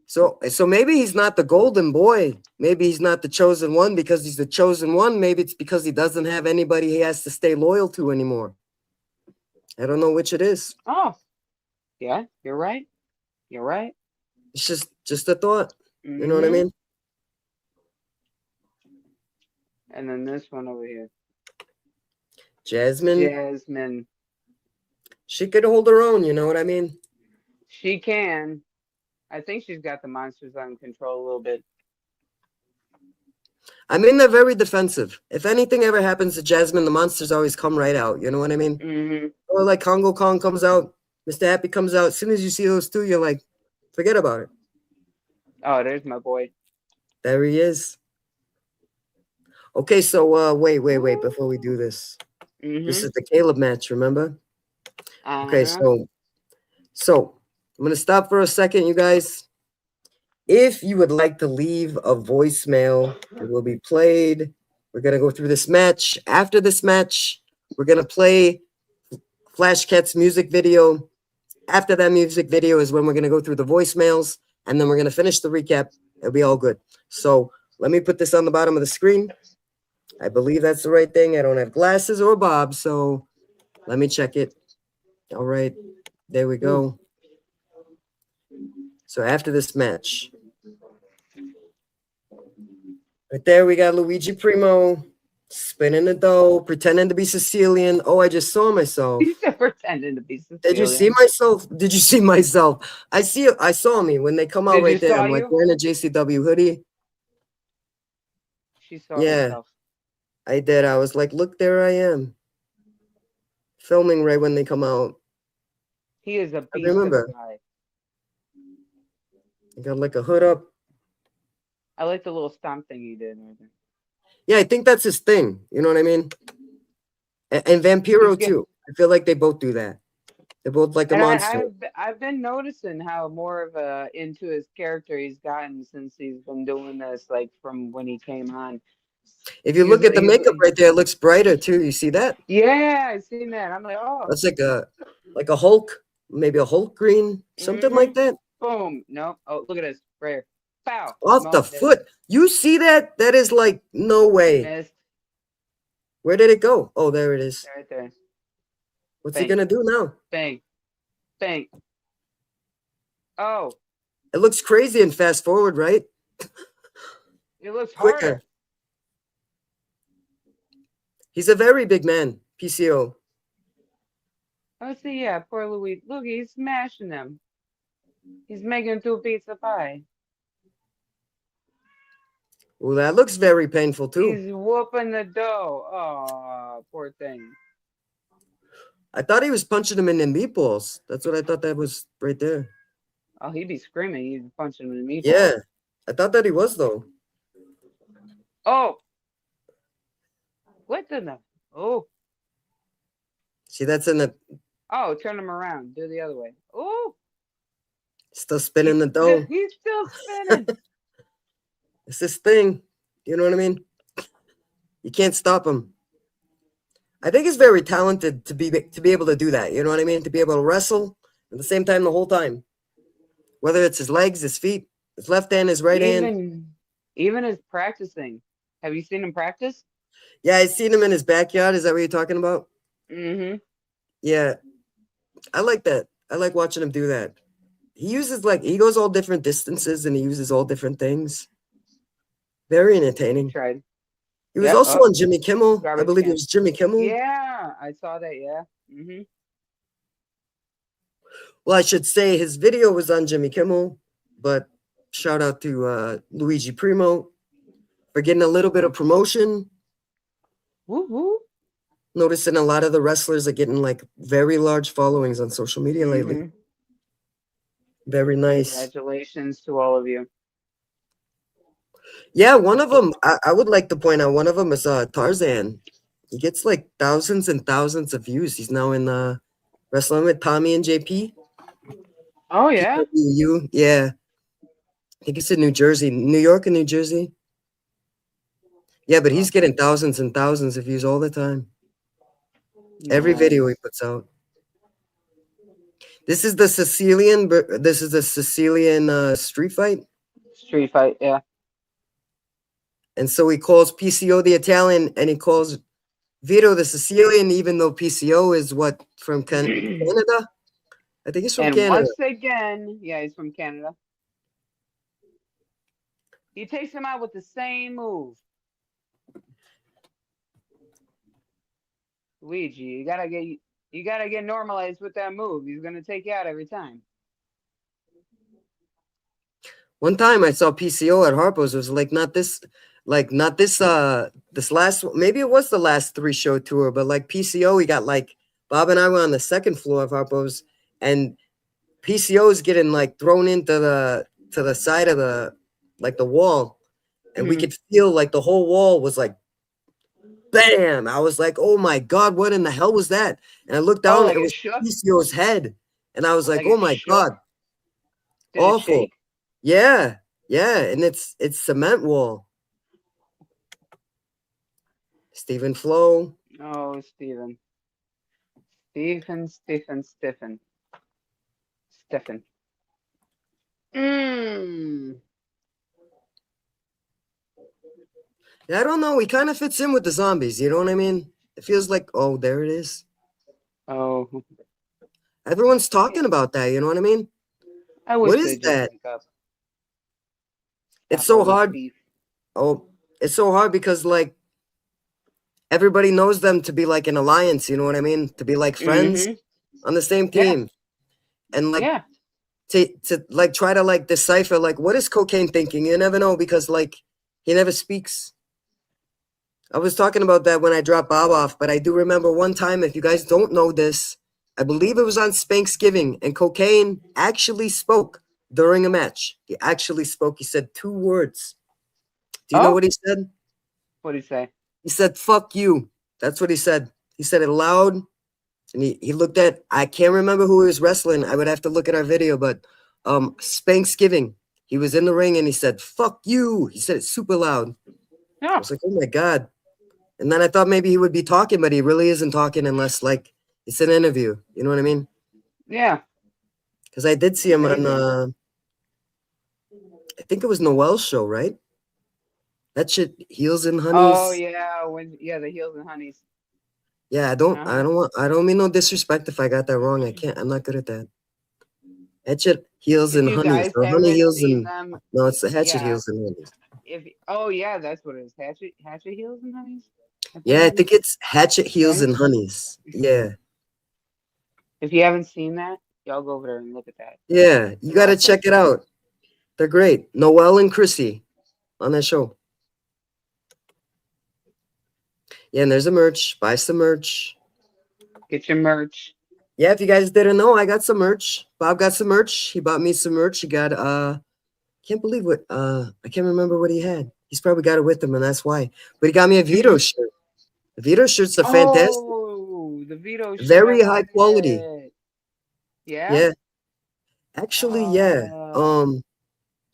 So maybe he's not the golden boy. Maybe he's not the chosen one because he's the chosen one. Maybe it's because he doesn't have anybody he has to stay loyal to anymore. I don't know which it is. Oh, yeah, you're right. You're right. It's just a thought. You know what I mean? And then this one over here. Jasmine. She could hold her own. You know what I mean? She can. I think she's got the monsters under control a little bit. I mean, they're very defensive. If anything ever happens to Jasmine, the monsters always come right out. You know what I mean? Or like Congo Kong comes out, Mr. Happy comes out. As soon as you see those two, you're like, forget about it. Oh, there's my boy. There he is. Okay, so wait, before we do this. This is the Caleb match, remember? Okay, so I'm going to stop for a second, you guys. If you would like to leave a voicemail, it will be played. We're going to go through this match. After this match, we're going to play Flash Cat's music video. After that music video is when we're going to go through the voicemails, and then we're going to finish the recap. It'll be all good. So let me put this on the bottom of the screen. I believe that's the right thing. I don't have glasses or Bob, so let me check it. All right, there we go. So after this match, right there, we got Luigi Primo spinning the dough, pretending to be Sicilian. Oh, I just saw myself. He's pretending to be Sicilian. Did you see myself? Did you see myself? I saw me when they come out right there. I'm like wearing a JCW hoodie. She saw herself. I did. I was like, look, there I am. Filming right when they come out. He is a beast. I remember. I got like a hood up. I like the little stomp thing he did right there. Yeah, I think that's his thing. You know what I mean? And Vampiro too. I feel like they both do that. They're both like a monster. I've been noticing how more of into his character he's gotten since he's been doing this, like from when he came on. If you look at the makeup right there, it looks brighter too. You see that? Yeah, I've seen that. I'm like, oh, that's like a Hulk, maybe a Hulk green, something like that. Boom. No. Oh, look at this. Right here. Pow. Off the foot. You see that? That is like no way. Missed. Where did it go? Oh, there it is. Right there. What's he gonna do now? Bang. Bang. Oh. It looks crazy and fast forward, right? It looks quicker. Harder. He's a very big man, PCO. Oh, see, yeah, poor Louis. Look, he's smashing them. He's making 2 pizza pie. Well, that looks very painful too. He's whooping the dough. Oh, poor thing. I thought he was punching him in the meatballs. That's what I thought that was right there. Oh, he'd be screaming. He'd punch him in the meatball. Yeah, I thought that he was though. Oh. What the? Oh. See, that's in the. Oh, turn him around. Do the other way. Oh. Still spinning the dough. He's still spinning. It's this thing. You know what I mean? You can't stop him. I think he's very talented to be able to do that. You know what I mean? To be able to wrestle at the same time the whole time. Whether it's his legs, his feet, his left hand, his right hand. Even his practicing. Have you seen him practice? Yeah, I've seen him in his backyard. Is that what you're talking about? Mm-hmm. Yeah. I like that. I like watching him do that. He uses he goes all different distances and he uses all different things. Very entertaining. Tried. He was also on Jimmy Kimmel. I believe it was Jimmy Kimmel. Yeah, I saw that. Yeah. Mm-hmm. Well, I should say his video was on Jimmy Kimmel, but shout out to Luigi Primo for getting a little bit of promotion. Woo-hoo. Noticing a lot of the wrestlers are getting very large followings on social media lately. Mm-hmm. Very nice. Congratulations to all of you. Yeah, one of them, I would like to point out, one of them is Tarzan. He gets thousands and thousands of views. He's now in wrestling with Tommy and JP. Oh, yeah? Yeah. I think it's in New Jersey, New York and New Jersey. Yeah, but he's getting thousands and thousands of views all the time. Every video he puts out. This is the Sicilian street fight. Street fight, yeah. And so he calls PCO the Italian, and he calls Vito the Sicilian, even though PCO is from Canada? I think he's from Canada. Once again, yeah, he's from Canada. He takes him out with the same move. Luigi, you gotta get normalized with that move. He's gonna take you out every time. One time I saw PCO at Harpo's. It was this last, maybe it was the last 3-show tour, but PCO, he got Bob and I were on the second floor of Harpo's, and PCO is getting thrown into the side of the wall, and we could feel the whole wall was bam. I was like, oh my God, what in the hell was that? And I looked down and it was PCO's head, and I was like oh my God. Awful. Yeah, and it's cement wall. Stephen Flo. Oh, Stephen. Yeah, I don't know. He kind of fits in with the zombies. You know what I mean? It feels like, oh, there it is. Oh. Everyone's talking about that. You know what I mean? What is that? It's so hard. Oh, it's so hard because everybody knows them to be an alliance. You know what I mean? To be friends on the same team, and to try to decipher what is Cocaine thinking. You never know because he never speaks. I was talking about that when I dropped Bob off, but I do remember one time, if you guys don't know this, I believe it was on Thanksgiving, and Cocaine actually spoke during a match. He actually spoke. He said 2 words. Do you know what he said? What did he say? He said, fuck you. That's what he said. He said it loud, and he looked at, I can't remember who he was wrestling. I would have to look at our video, but Thanksgiving, he was in the ring, and he said, fuck you. He said it super loud. Yeah. I was like, oh my God. And then I thought maybe he would be talking, but he really isn't talking unless it's an interview. You know what I mean? Yeah. Because I did see him on, I think it was Noel's show, right? That shit, Heels and Honeys. Oh yeah, the Heels and Honeys. Yeah, I don't mean no disrespect if I got that wrong. I'm not good at that. Hatchet Heels and Honeys. Or Honey Heels and no, it's the Hatchet Heels and Honeys. That's what it is. Hatchet Heels and Honeys. Yeah, I think it's Hatchet Heels and Honeys. Yeah. If you haven't seen that, Y'all go over there and look at that. Yeah, you got to check it out. They're great. Noelle and Chrissy on that show. Yeah, and there's a merch. Buy some merch. Get your merch. Yeah, if you guys didn't know, I got some merch. Bob got some merch. He bought me some merch. He got can't believe what I can't remember what he had. He's probably got it with him, and that's why. But he got me a Vito shirt. The Vito shirts are fantastic. Oh, the Vito shirt. Very high quality. It. Yeah. Yeah. Actually, yeah.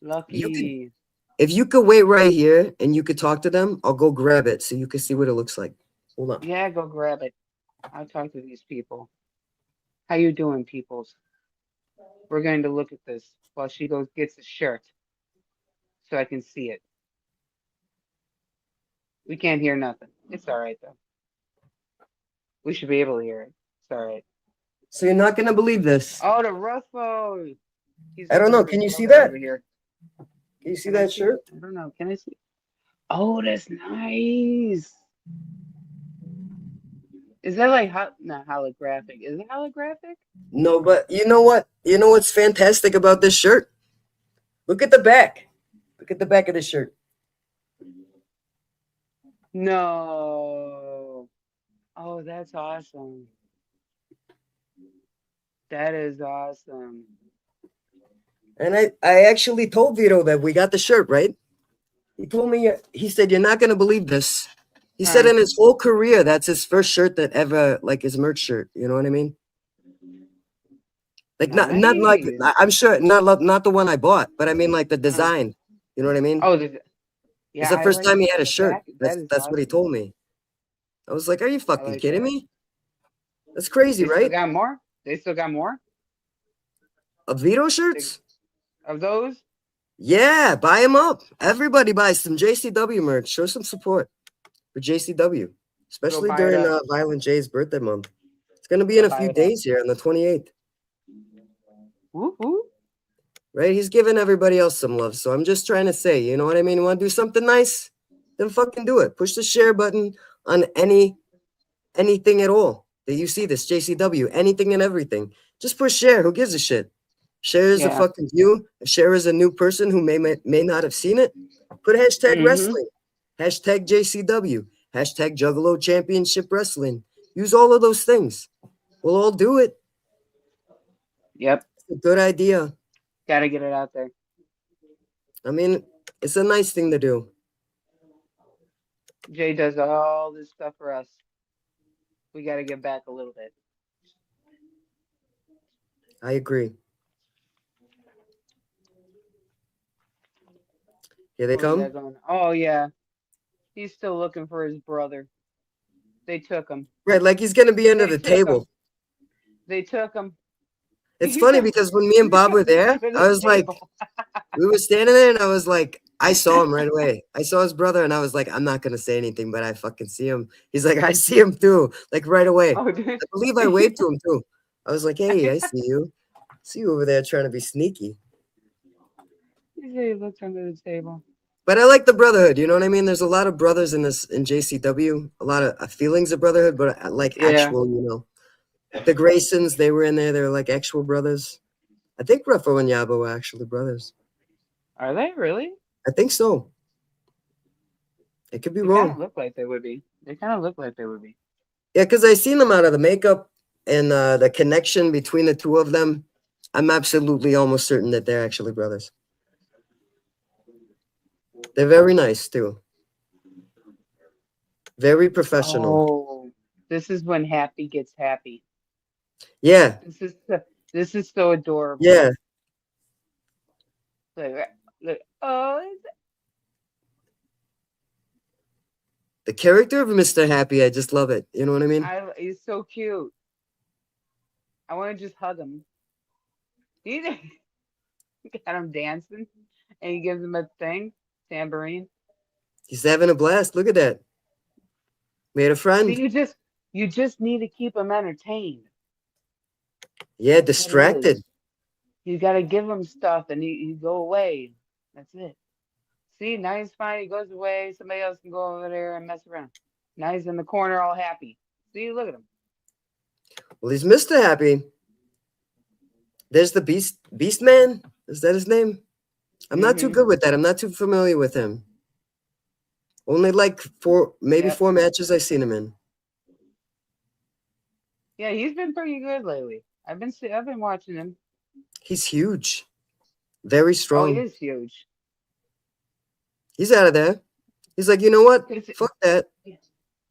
Lucky. If you could wait right here and you could talk to them, I'll go grab it so you can see what it looks like. Hold on. Yeah, go grab it. I'll talk to these people. How you doing, peoples? We're going to look at this while she goes gets a shirt so I can see it. We can't hear nothing. It's all right, though. We should be able to hear it. It's all right. So you're not going to believe this. Oh, the Ruffo. I don't know. Can you see that? Can you see that shirt? I don't know. Can I see? Oh, that's nice. Is that like not holographic? Is it holographic? No, but you know what? You know what's fantastic about this shirt? Look at the back. Look at the back of the shirt. No. Oh, that's awesome. That is awesome. And I actually told Vito that we got the shirt, right? He told me, he said, you're not going to believe this. He said in his whole career, that's his first shirt that ever, like his merch shirt. You know what I mean? Like, not like, I'm sure, not the one I bought, but I mean like the design. You know what I mean? Oh, yeah. It's the first time he had a shirt. That's awesome. What he told me. I was like, are you fucking kidding me? That's crazy, they right? Still got more? They still got more? Of Vito shirts? Of those? Yeah, buy them up. Everybody buys some JCW merch. Show some support for JCW, especially during Violent J's birthday month. It's going to be in a few days here on the 28th. Woo-hoo. Right? He's giving everybody else some love. So I'm just trying to say, you know what I mean? You want to do something nice? Then fucking do it. Push the share button on anything at all that you see this JCW, anything and everything. Just push share. Who gives a shit? Share is a fucking view. Share is a new person who may not have seen it. Put hashtag wrestling, hashtag JCW, hashtag Juggalo Championship Wrestling. Use all of those things. We'll all do it. Yep. It's a good idea. Gotta get it out there. I mean, it's a nice thing to do. Jay does all this stuff for us. We gotta get back a little bit. I agree. Here they come. Oh, yeah. He's still looking for his brother. They took him. Right, like he's going to be under the table. They took him. It's funny because when me and Bob were there, I was like, we were standing there and I was like, I saw him right away. I saw his brother and I was like, I'm not going to say anything, but I fucking see him. He's like, I see him too. Like right away. Oh, I believe I waved to him too. I was like, hey, I see you. See you over there trying to be sneaky. He looks under the table. But I like the brotherhood. You know what I mean? There's a lot of brothers in JCW, a lot of feelings of brotherhood, but like actual, you know, the Graysons, they were in there. They were like actual brothers. I think Ruffo and Yabo were actually brothers. Are they really? I think so. It could be They wrong. kind of look like they would be. They kind of look like they would be. Yeah, because I seen them out of the makeup and the connection between the two of them. I'm absolutely almost certain that they're actually brothers. They're very nice too. Very professional. Oh, this is when Happy gets happy. Yeah. This is so adorable. Yeah. Look, oh, the character of Mr. Happy, I just love it. You know what I mean? He's so cute. I want to just hug him. He got him dancing, and he gives him a thing, tambourine. He's having a blast. Look at that. Made a friend. See, you just need to keep him entertained. Yeah, distracted. You got to give him stuff, and he go away. That's it. See, now he's fine. He goes away. Somebody else can go over there and mess around. Now he's in the corner all happy. See, look at him. Well, he's Mr. Happy. There's the Beast Man. Is that his name? I'm not too good with that. I'm not too familiar with him. Only like maybe Yep. 4 matches I've seen him in. Yeah, he's been pretty good lately. I've been watching him. He's huge. Very Oh, strong. he is huge. He's out of there. He's like, you know what? Fuck that.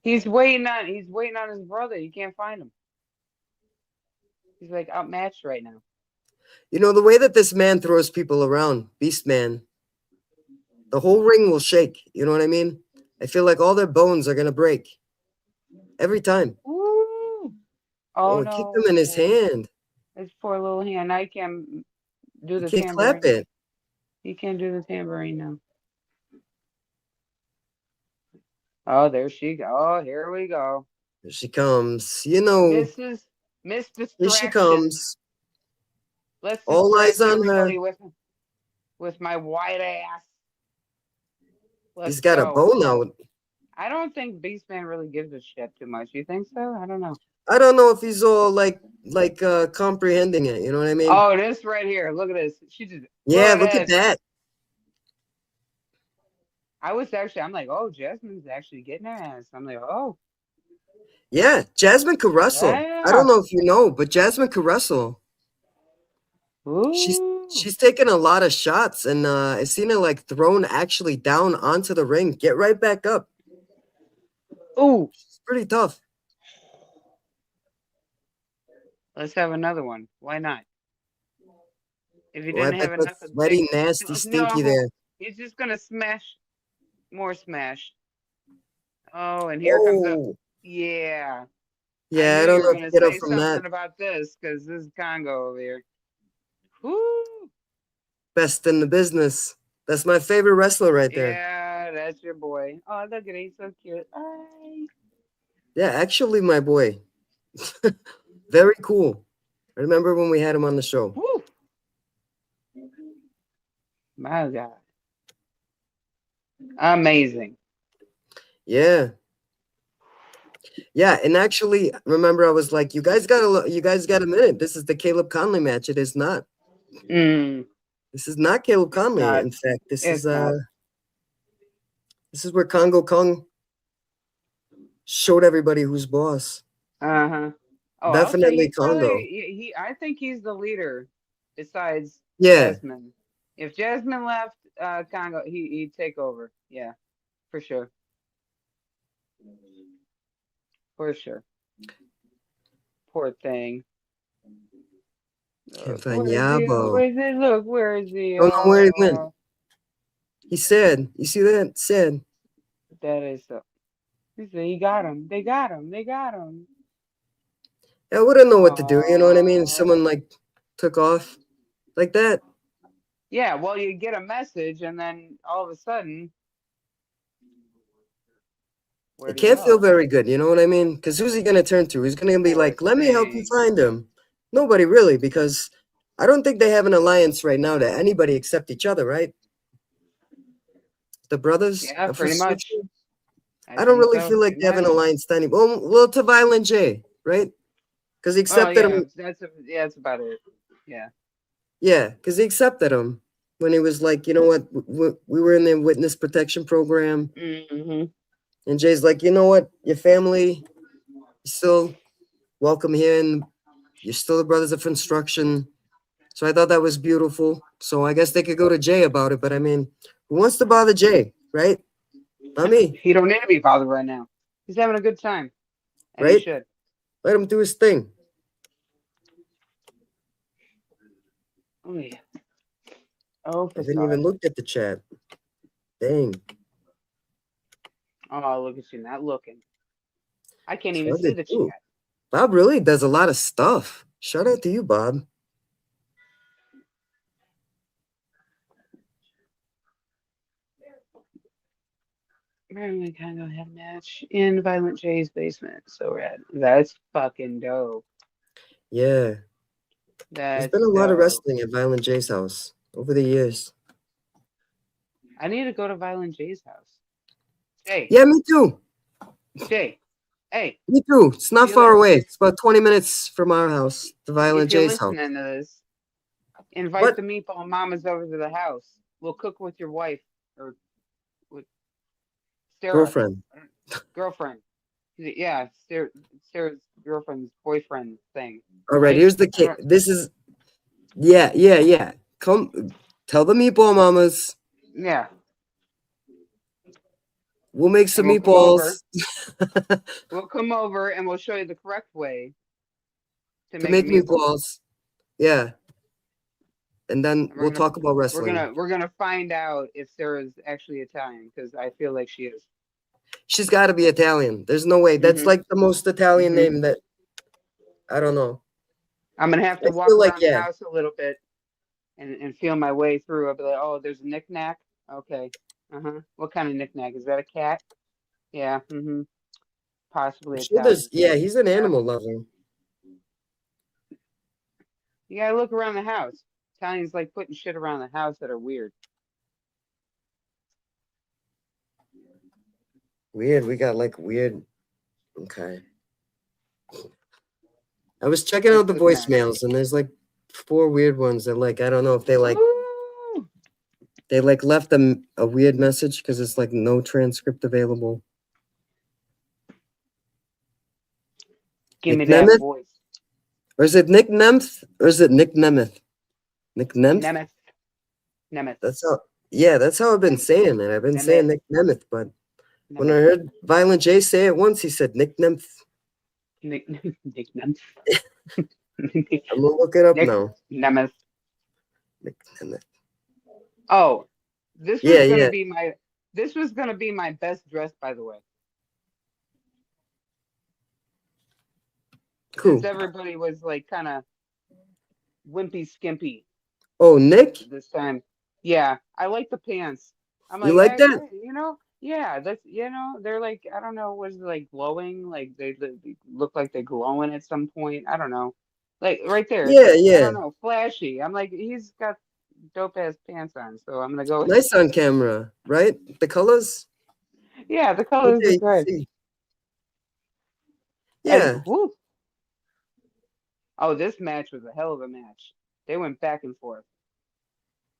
He's waiting on his brother. You can't find him. He's like outmatched right now. You know, the way that this man throws people around, Beast Man, the whole ring will shake. You know what I mean? I feel like all their bones are gonna break. Every time. Ooh. Oh He no. kicked him in his hand. His poor little hand. I can't do the You can't tambourine. clap it. He can't do the tambourine now. Oh, there she go. Oh, here we go. Here she comes. You know, Miss here Distraction. she comes. Let's All eyes distract on her. everybody with my white ass. He's got a bone out. I don't think Beastman really gives a shit too much. You think so? I don't know. I don't know if he's all like comprehending it. You know what I mean? Oh, this right here. Look at this. She just look at that. I'm like, oh, Jasmine's actually getting her ass. I'm like, oh. Yeah, Jasmine could wrestle. Yeah. I don't know if you know, but Jasmine could wrestle. Ooh. She's taken a lot of shots, and I've seen her like thrown actually down onto the ring. Get right back up. Ooh. She's pretty tough. Let's have another one. Why not? If you Well, didn't have enough of sweaty, nasty, stinky there. He's just gonna smash more smash. Oh, and here comes up. Yeah. Yeah, I knew don't you know were if gonna you get up say from something that. about this because this is Congo over here. Woo! Best in the business. That's my favorite wrestler right there. Yeah, that's your boy. Oh, look at him, he's so cute. Ay. Yeah, actually, my boy. Very cool. I remember when we had him on the show. Woo! My God. Amazing. Yeah. Yeah, and actually, remember I was like, you guys got a minute. This is the Caleb Conley match. It is not. This is not Caleb Conley. not. In fact, this It's is where Congo Kong showed everybody who's boss. Oh, Definitely Congo. I think he's the leader besides Yeah. Jasmine. If Jasmine left Congo, he'd take over. Yeah, for sure. For sure. Poor thing. Can't find Yabo. Where is it? Look, where is he? Don't know where he went. He's sad. You see that? Sad. That is so. He said he got him. They got him. They got him. I wouldn't know what to do. You know what I mean? If someone like took off like that. Yeah, well, you get a message, and then all of a sudden, It can't feel very good. You know what I mean? Because who's he going to turn to? He's going to be like, let me help you find him. Nobody really, because I don't think they have an alliance right now to anybody except each other, right? The brothers? Yeah, pretty much. I don't really feel like they have an alliance to anybody. Well, to Violent J, right? Because he accepted him. That's about it. Yeah. Yeah, because he accepted him when he was like, you know what? We were in the witness protection program. Mm-hmm. And Jay's like, you know what? Your family, you're still welcome here, and you're still the brothers of construction. So I thought that was beautiful. So I guess they could go to Jay about it. But I mean, who wants to bother Jay, right? Not me. He don't need to be bothered right now. He's having a good time. And right? He should. Let him do his thing. Oh, yeah. Oh, I didn't even look at the chat. Dang. Oh, look at you not looking. I can't even see the chat. Bob really does a lot of stuff. Shout out to you, Bob. Maryland kind of have a match in Violent J's basement. So rad. That's fucking dope. Yeah. There's been a lot of wrestling at Violent J's house over the years. I need to go to Violent J's house. Jay. Yeah, me too. Jay. Hey. Me too. It's not far away. It's about 20 minutes from our house, the Violent J's house. Listening to this, Invite What? the Meatball Mamas over to the house. We'll cook with your wife or with Sarah. Girlfriend. Girlfriend. Yeah, Sarah's girlfriend's boyfriend thing. All right, here's the cake. This is, yeah. Come, tell the Meatball Mamas. Yeah. We'll make some We'll meatballs. We'll come over and we'll show you the correct way to To make make a meatball. meatballs. Yeah. And then we'll talk about wrestling. We're gonna find out if Sarah's actually Italian because I feel like she is. She's got to be Italian. There's no way. That's like the most Italian name that I don't know. I'm gonna have to walk around the house a little bit and feel my way through. I'll be like, oh, there's a knick-knack. Okay. What kind of knick-knack? Is that a cat? Yeah. Possibly Italian. Yeah, he's an animal lover. You gotta look around the house. Italians like putting shit around the house that are weird. Weird. We got like weird. Okay. I was checking out the voicemails, and there's like 4 weird ones that like I don't know if they like they like left them a weird message because it's like no transcript available. Give me that voice. Or is it Nick Nemeth? Or is it Nick Nemeth? Nick Nemeth? Nemeth. That's how. Yeah, that's how I've been saying it. I've been saying Nick Nemeth, but when I heard Violent J say it once, he said Nick Nemeth. Nick Nemeth. I'm gonna look it up now. Nemeth. Nick Nemeth. Oh, this was gonna be my best dress, by the way. Cool. Since everybody was like kind of wimpy skimpy. Oh, Nick? This time. Yeah, I like the pants. I'm You like that? You know, yeah, that's, you know, they're like, I don't know, was it like glowing? Like they look like they're glowing at some point. I don't know. Like right there. Yeah. I don't know, flashy. I'm like, he's got dope ass pants on, so I'm gonna go. Nice on camera, right? The colors? Yeah, the colors are good. Yeah. And, oh, this match was a hell of a match. They went back and forth.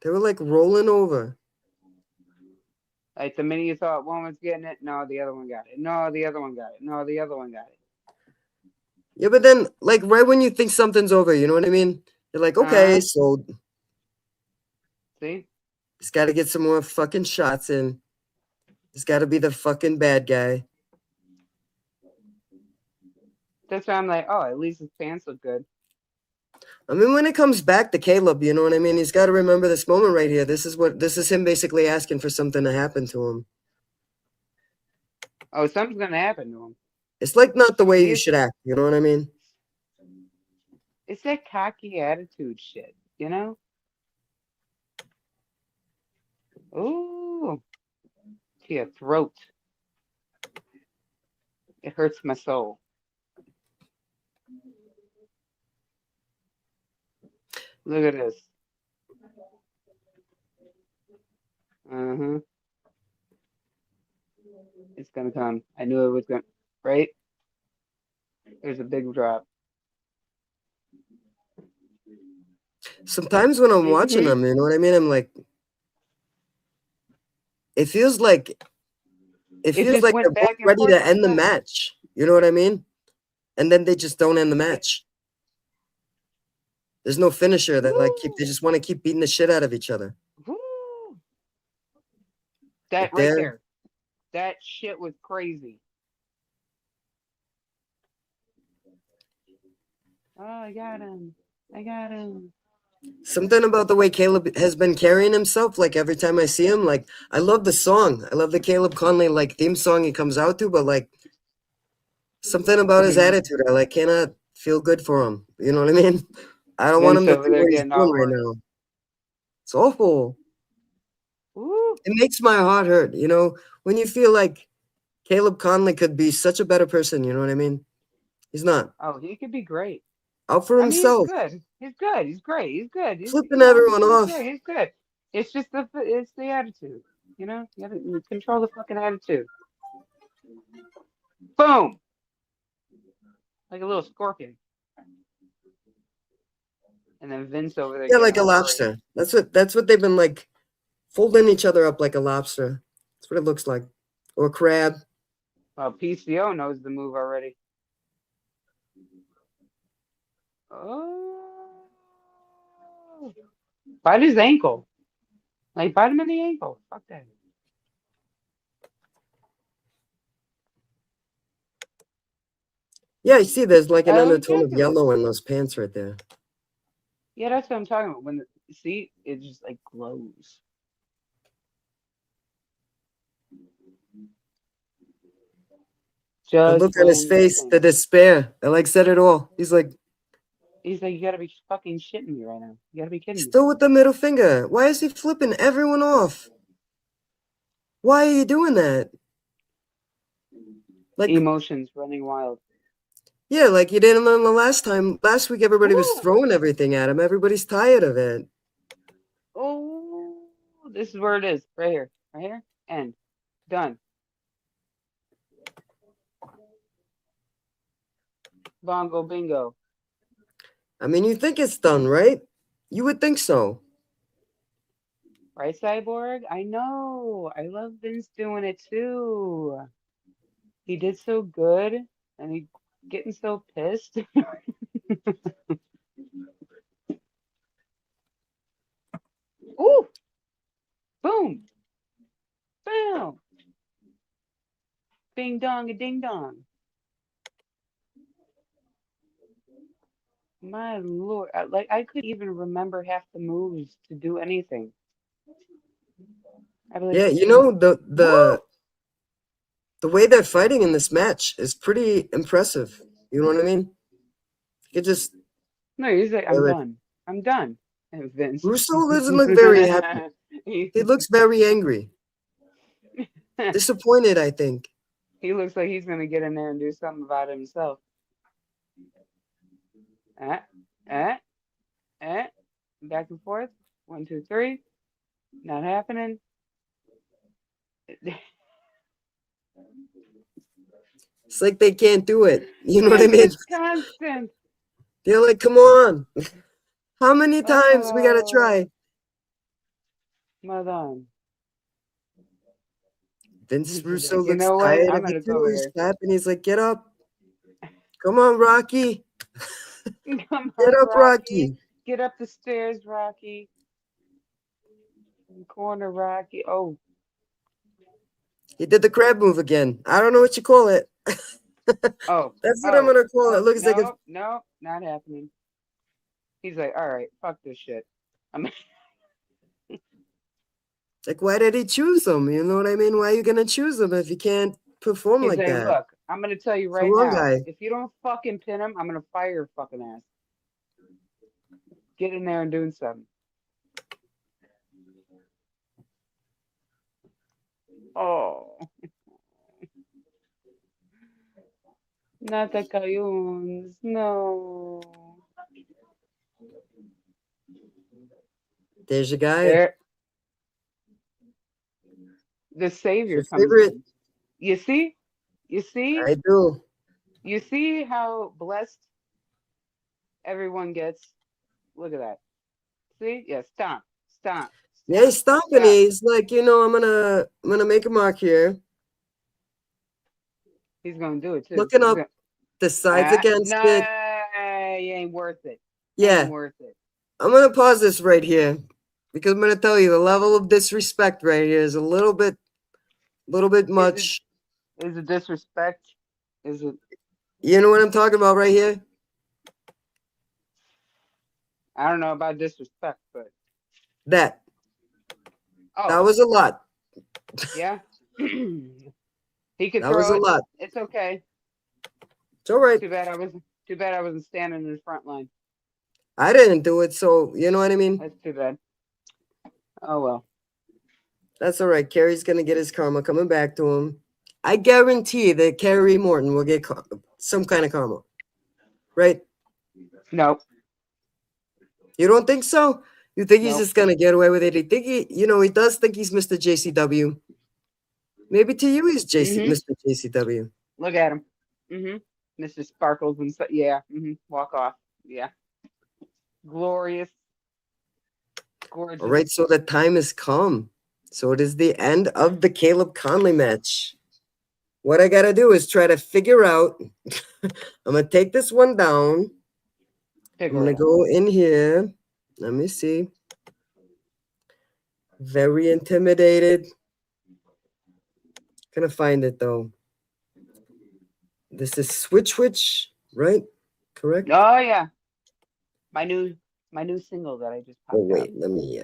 They were like rolling over. Like the minute you thought one was getting it, no, the other one got it. No, the other one got it. No, the other one got it. Yeah, but then like right when you think something's over, you know what I mean? You're like, okay, so see? He's got to get some more fucking shots in. He's got to be the fucking bad guy. That's why I'm like, oh, at least his pants look good. I mean, when it comes back to Caleb, you know what I mean? He's got to remember this moment right here. This is him basically asking for something to happen to him. Oh, something's going to happen to him. It's like not the way you should act. You know what I mean? It's that cocky attitude shit, you know? Ooh. To your throat. It hurts my soul. Look at this. It's gonna come. I knew it was gonna, right? There's a big drop. Sometimes when I'm watching them, you know what I mean? I'm like, it feels like they're both ready to end the match. You know what I mean? And then they just don't end the match. There's no finisher that they just want to keep beating the shit out of each other. That right there. That shit was crazy. Oh, I got him. Something about the way Caleb has been carrying himself, like every time I see him, like I love the song. I love the Caleb Conley like theme song he comes out to, but like something about his attitude, I like cannot feel good for him. You know what I mean? I don't want him to do what he's doing right now. It's awful. It makes my heart hurt, you know, when you feel like Caleb Conley could be such a better person, you know what I mean? He's not. Oh, he could be great. Out for himself. He's good. He's great. He's good. Flipping everyone off. He's good. It's just it's the attitude. You know, you gotta control the fucking attitude. Boom. Like a little scorpion. And then Vince over there. Yeah, like a getting all lobster. That's what they've been like, folding each other up like a lobster. That's what it looks like, or a crab. Well, PCO knows the move already. Oh, bite his ankle. Like bite him in the ankle. Fuck that. Yeah, you see, there's like an Oh, undertone of exactly. yellow in those pants right there. Yeah, that's what I'm talking about. When see, it just like glows. The Just look on his when you face, think. the despair. I like said it all. He's like, He's like, you gotta be fucking shitting me right now. You gotta be kidding me. still with the middle finger. Why is he flipping everyone off? Why are you doing that? Like Emotions running wild. Yeah, like you didn't learn the last time. Last week, everybody was Ooh. throwing everything at him. Everybody's tired of it. Oh, this is where it is. Right here. Right here. End. Done. Bongo bingo. I mean, you think it's done, right? You would think so. Right, Cyborg? I know. I love Vince doing it too. He did so good, and he getting so pissed. Ooh! Boom! Bam! Bing dong a ding dong. My lord, I couldn't even remember half the moves to do anything. I'd be like, Yeah, you know the way they're fighting in this match is pretty impressive. You know what I mean? You just no, he's like, I'm done. I'm done. And Vince. Russo doesn't look very happy. He looks very angry, disappointed. I think he looks like he's gonna get in there and do something about himself. Back and forth. 1, 2, 3. Not happening. it's like they can't do it. You know what I mean? It's constant. They're like, come on. How many times we gotta try? Madame. Vince Russo Like, you looks know what? tired I'm of gonna it go too. over He's there. clapping. He's like, get up. Come on, Rocky. Come Get on, up, Rocky. Get up the stairs, Rocky. In the corner, Rocky. Oh. He did the crab move again. I don't know what you call it. Oh. That's what I'm gonna call it. Looks no, like a no, not happening. He's like, all right, fuck this shit. I'm like, why did he choose him? You know what I mean? Why are you gonna choose him if you can't perform He's like like, that? look, I'm gonna tell you It's the right wrong now. guy. If you don't fucking pin him, I'm gonna fire your fucking ass. Get in there and doing something. Oh. Not the Cayunes. No. There's your guy. There. The savior Your comes favorite. in. You see? You see? I do. You see how blessed everyone gets? Look at that. See? Yeah, stomp. Stomp. Yeah, he's stomping. He's like, I'm gonna make a mark here. He's gonna do it too. Looking up, decides against it. He ain't worth it. Yeah. Ain't worth it. I'm gonna pause this right here because I'm gonna tell you the level of disrespect right here is a little bit much. Is it disrespect? Is it? You know what I'm talking about right here? I don't know about disrespect, but that that was a lot. Yeah. He could that throw was a it. lot. It's okay. It's all right. Too bad I wasn't standing in the front line. I didn't do it, so you know what I mean? That's too bad. Oh well. That's all right. Kerry's gonna get his karma coming back to him. I guarantee that Kerry Morton will get some kind of karma. Right? Nope. You don't think so? You think he's Nope. just gonna get away with it? You think he does think he's Mr. JCW. Maybe to you he's Mr. JCW. Look at him. Mr. Sparkles and stuff. Yeah. Walk off. Yeah. Glorious. Gorgeous. All right, so the time has come. So it is the end of the Caleb Conley match. What I got to do is try to figure out. I'm going to take this one down. I'm going to go in here. Let me see. Very intimidated. Gonna find it though. This is Switch, right? Correct? Oh yeah. My new single that I just popped Oh wait, out. let me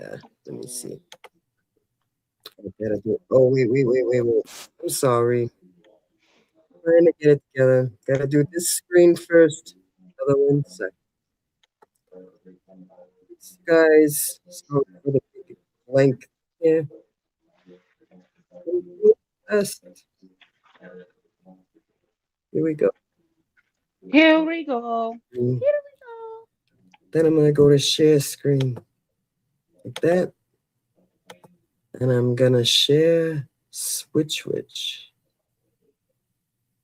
see. I gotta do. Oh wait. I'm sorry. I'm trying to get it together. Gotta do this screen first. Other one second. Guys, sorry for the blank here. Here we go. Here we go. Then I'm gonna go to share screen like that, and I'm gonna share Switch.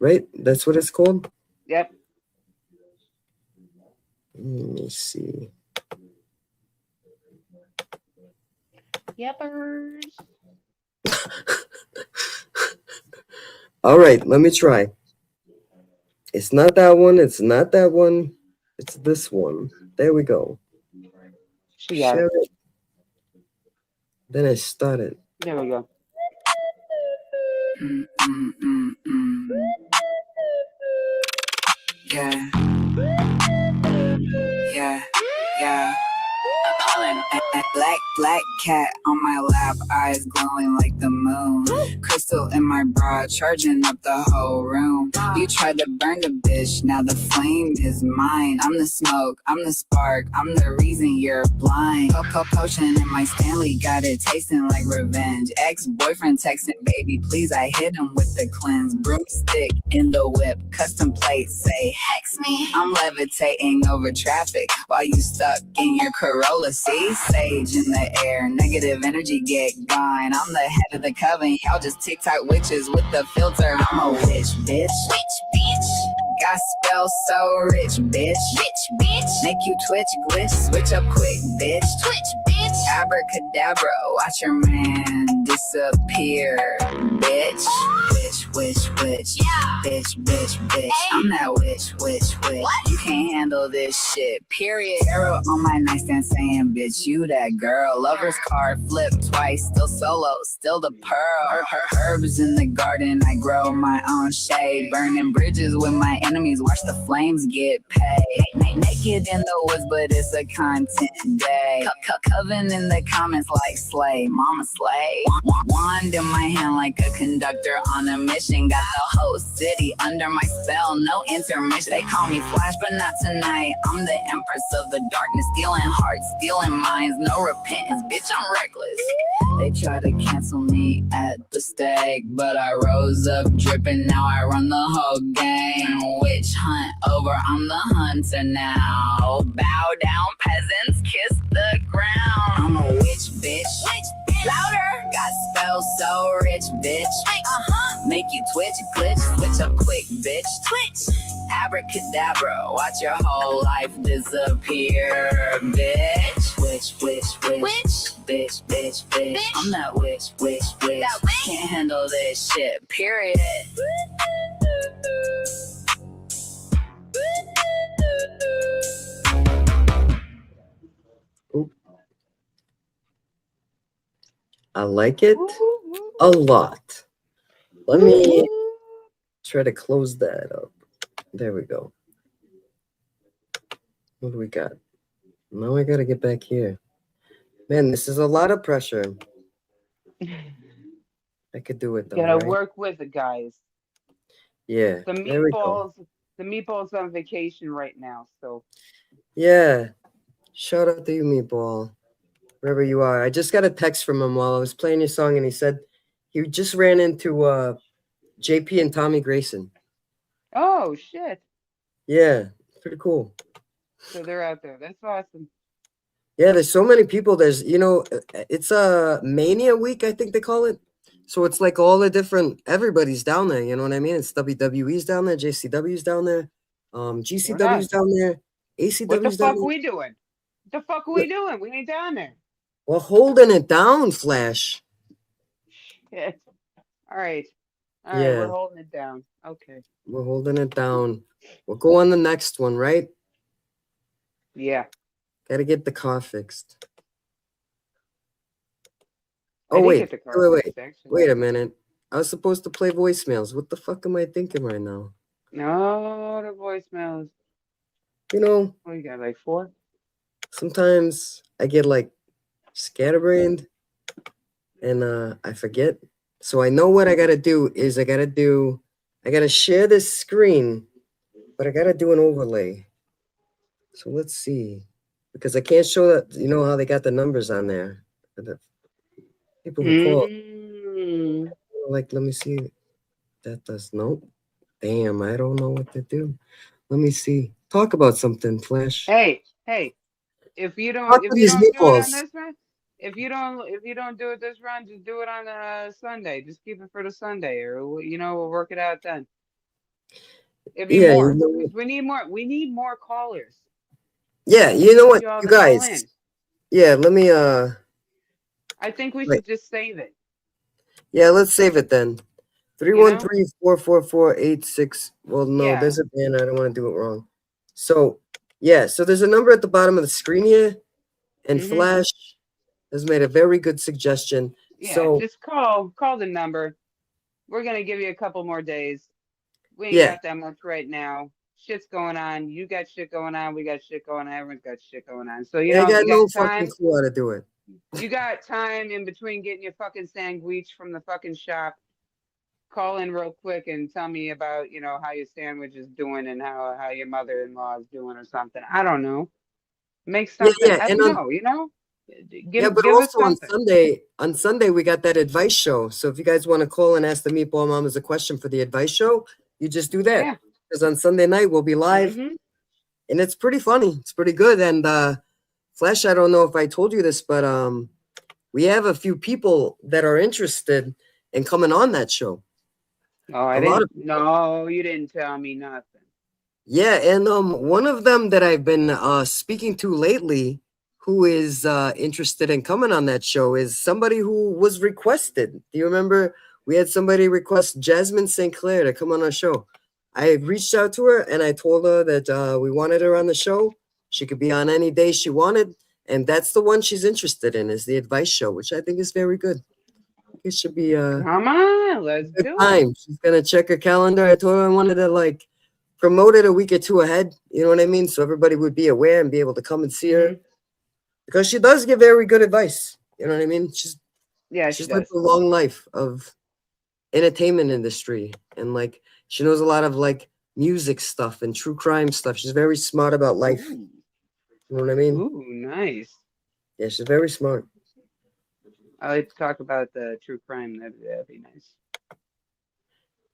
Right? That's what it's called. Yep. Let me see. Yepers. All right, let me try. It's not that one. It's not that one. It's this one. There we go. Share it. Then I start it. There we go. Yeah. Black cat on my lap, eyes glowing like the moon. Crystal in my bra, charging up the whole room. You tried to burn the bitch, now the flame is mine. I'm the smoke, I'm the spark, I'm the reason you're blind. Cocoa potion in my Stanley, got it tasting like revenge. Ex-boyfriend texting, baby, please, I hit him with the cleanse. Broomstick in the whip, custom plate, say, hex me. I'm levitating over traffic while you stuck in your Corolla. See, sage in the air, negative energy get gone. I'm the head of the coven, y'all just TikTok witches with the filter. I'm a witch, bitch. Got spells so rich, bitch. Make you twitch, glitch, switch up quick, bitch. Abracadabra, watch your man disappear, bitch. Witch. Yeah. Bitch. I'm that witch. What? You can't handle this shit, period. Arrow on my nightstand saying, bitch, you that girl. Lover's card, flip twice, still solo, still the pearl. Her herbs in the garden, I grow my own shade. Burning bridges with my enemies, watch the flames get paid. Naked in the woods, but it's a content day. Coven in the comments like slay, mama slay. Wand in my hand like a conductor on a mission. Got the whole city under my spell, no intermission. They call me Flash, but not tonight. I'm the empress of the darkness, stealing hearts, stealing minds, no repentance, bitch, I'm reckless. They try to cancel me at the stake, but I rose up dripping, now I run the whole game. Witch hunt over, I'm the hunter now. Bow down, peasants, kiss the ground. I'm a witch, bitch. Louder, got spells so rich, bitch. Make you twitch, glitch, switch up quick, bitch. Abracadabra, watch your whole life disappear, bitch. Witch. Bitch. I'm that witch. Can't handle this shit, period. I like it a lot. Let me try to close that up. There we go. What do we got? Now I got to get back here. Man, this is a lot of pressure. I could do it though. Gotta right? work with it, guys. Yeah. The meatballs on vacation right now, so. Yeah. Shout out to you, Meatball. Wherever you are. I just got a text from him while I was playing your song, and he said he just ran into JP and Tommy Grayson. Oh shit. Yeah, pretty cool. So they're out there. That's awesome. Yeah, there's so many people. There's, it's a Mania week, I think they call it. So it's like all the different, everybody's down there, you know what I mean? It's WWE's down there, JCW's down there, GCW's down there, ACW's down there. What the fuck we doing? The fuck are we doing? We ain't down there. We're holding it down, Flash. Shit. All right. Yeah. We're holding it down. Okay. We're holding it down. We'll go on the next one, right? Yeah. Gotta get the car fixed. I Oh, did wait. get the car fixed, actually. Wait a minute. I was supposed to play voicemails. What the fuck am I thinking right now? No, the voicemails. You know, Oh, you got like 4? sometimes I get like scatterbrained and I forget. So I know what I gotta do is I gotta share this screen, but I gotta do an overlay. So let's see. Because I can't show that, you know how they got the numbers on there. The people who call. Like, let me see. That does nope. Damn, I don't know what to do. Let me see. Talk about something, Flash. Hey, if you don't Talk do to these it on meatballs. this run, if you don't do it this run, just do it on Sunday. Just keep it for the Sunday, or we'll work it out then. It'd be Yeah, more. you know, 'Cause we need more callers. yeah, you know what, Y'all you to call in. guys. Yeah, let me I think we Right. should just save it. Yeah, let's save it then. 313-444-86. Well, no, Yeah. there's a banner. I don't want to do it wrong. So, yeah, so there's a number at the bottom of the screen here, and Mhm. Flash has made a very good suggestion. Yeah, So, just call the number. We're gonna give you a couple more days. We ain't yeah. got that much right now. Shit's going on. You got shit going on. We got shit going on. Everyone's got shit going on. So I got you no got fucking time. clue how to do it. You got time in between getting your fucking sandwich from the fucking shop. Call in real quick and tell me about how your sandwich is doing and how your mother-in-law is doing or something. I don't know. Make Yeah, something. yeah, I and don't know. yeah, but Give us also something. on Sunday we got that advice show. So if you guys want to call and ask the Meatball Mamas a question for the advice show, you just do that. Yeah. Because on Sunday night we'll be live, Mhm. and it's pretty funny. It's pretty good. And Flash, I don't know if I told you this, but we have a few people that are interested in coming on that show. Oh, I A lot didn't. of No, you didn't tell me nothing. Yeah, and one of them that I've been speaking to lately, who is interested in coming on that show, is somebody who was requested. Do you remember we had somebody request Jasmine St. Clair to come on our show? I reached out to her and I told her that we wanted her on the show. She could be on any day she wanted, and that's the one she's interested in, is the advice show, which I think is very good. It should be Come on, let's good do time. it. She's gonna check her calendar. I told her I wanted to like promote it a week or two ahead. You know what I mean? So everybody would be aware and be able to come and see her, because she does give very good advice. You know what I mean? She's she lived does. a long life of entertainment industry, and like she knows a lot of like music stuff and true crime stuff. She's very smart about life. Ooh. You know what I mean? Ooh, nice. Yeah, she's very smart. I like to talk about the true crime. That'd be nice.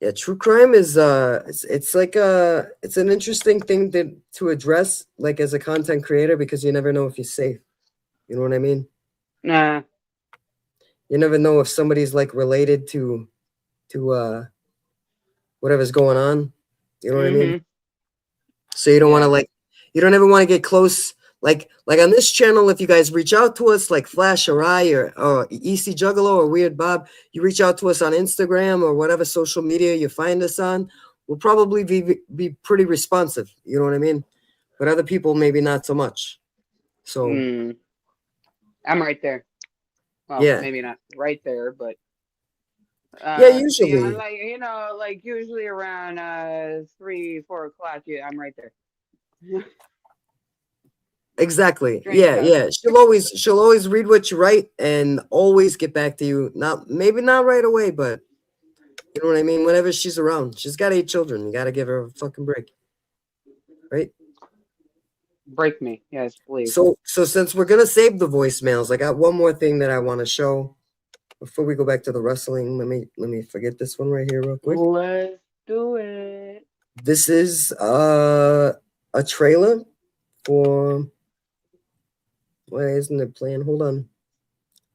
Yeah, true crime is it's like it's an interesting thing to address, like as a content creator, because you never know if you're safe. You know what I mean? Nah. You never know if somebody's like related to whatever's going on. You know what I mean? So you don't want to you don't ever want to get close. Like on this channel, if you guys reach out to us, like Flash or I or EC Juggalo or Weird Bob, you reach out to us on Instagram or whatever social media you find us on, we'll probably be pretty responsive. You know what I mean? But other people, maybe not so much. So I'm right there. Well, yeah. maybe not right there, but Yeah, usually. like usually around 3-4 o'clock. Yeah, I'm right there. Exactly. Strange Yeah, stuff. yeah. She'll always read what you write and always get back to you. Maybe not right away, but you know what I mean? Whenever she's around. She's got 8 children. You gotta give her a fucking break. Right? Break me. Yes, please. So since we're gonna save the voicemails, I got one more thing that I want to show before we go back to the wrestling. Let me forget this one right here real quick. Let's do it. This is a trailer for, why isn't it playing? Hold on.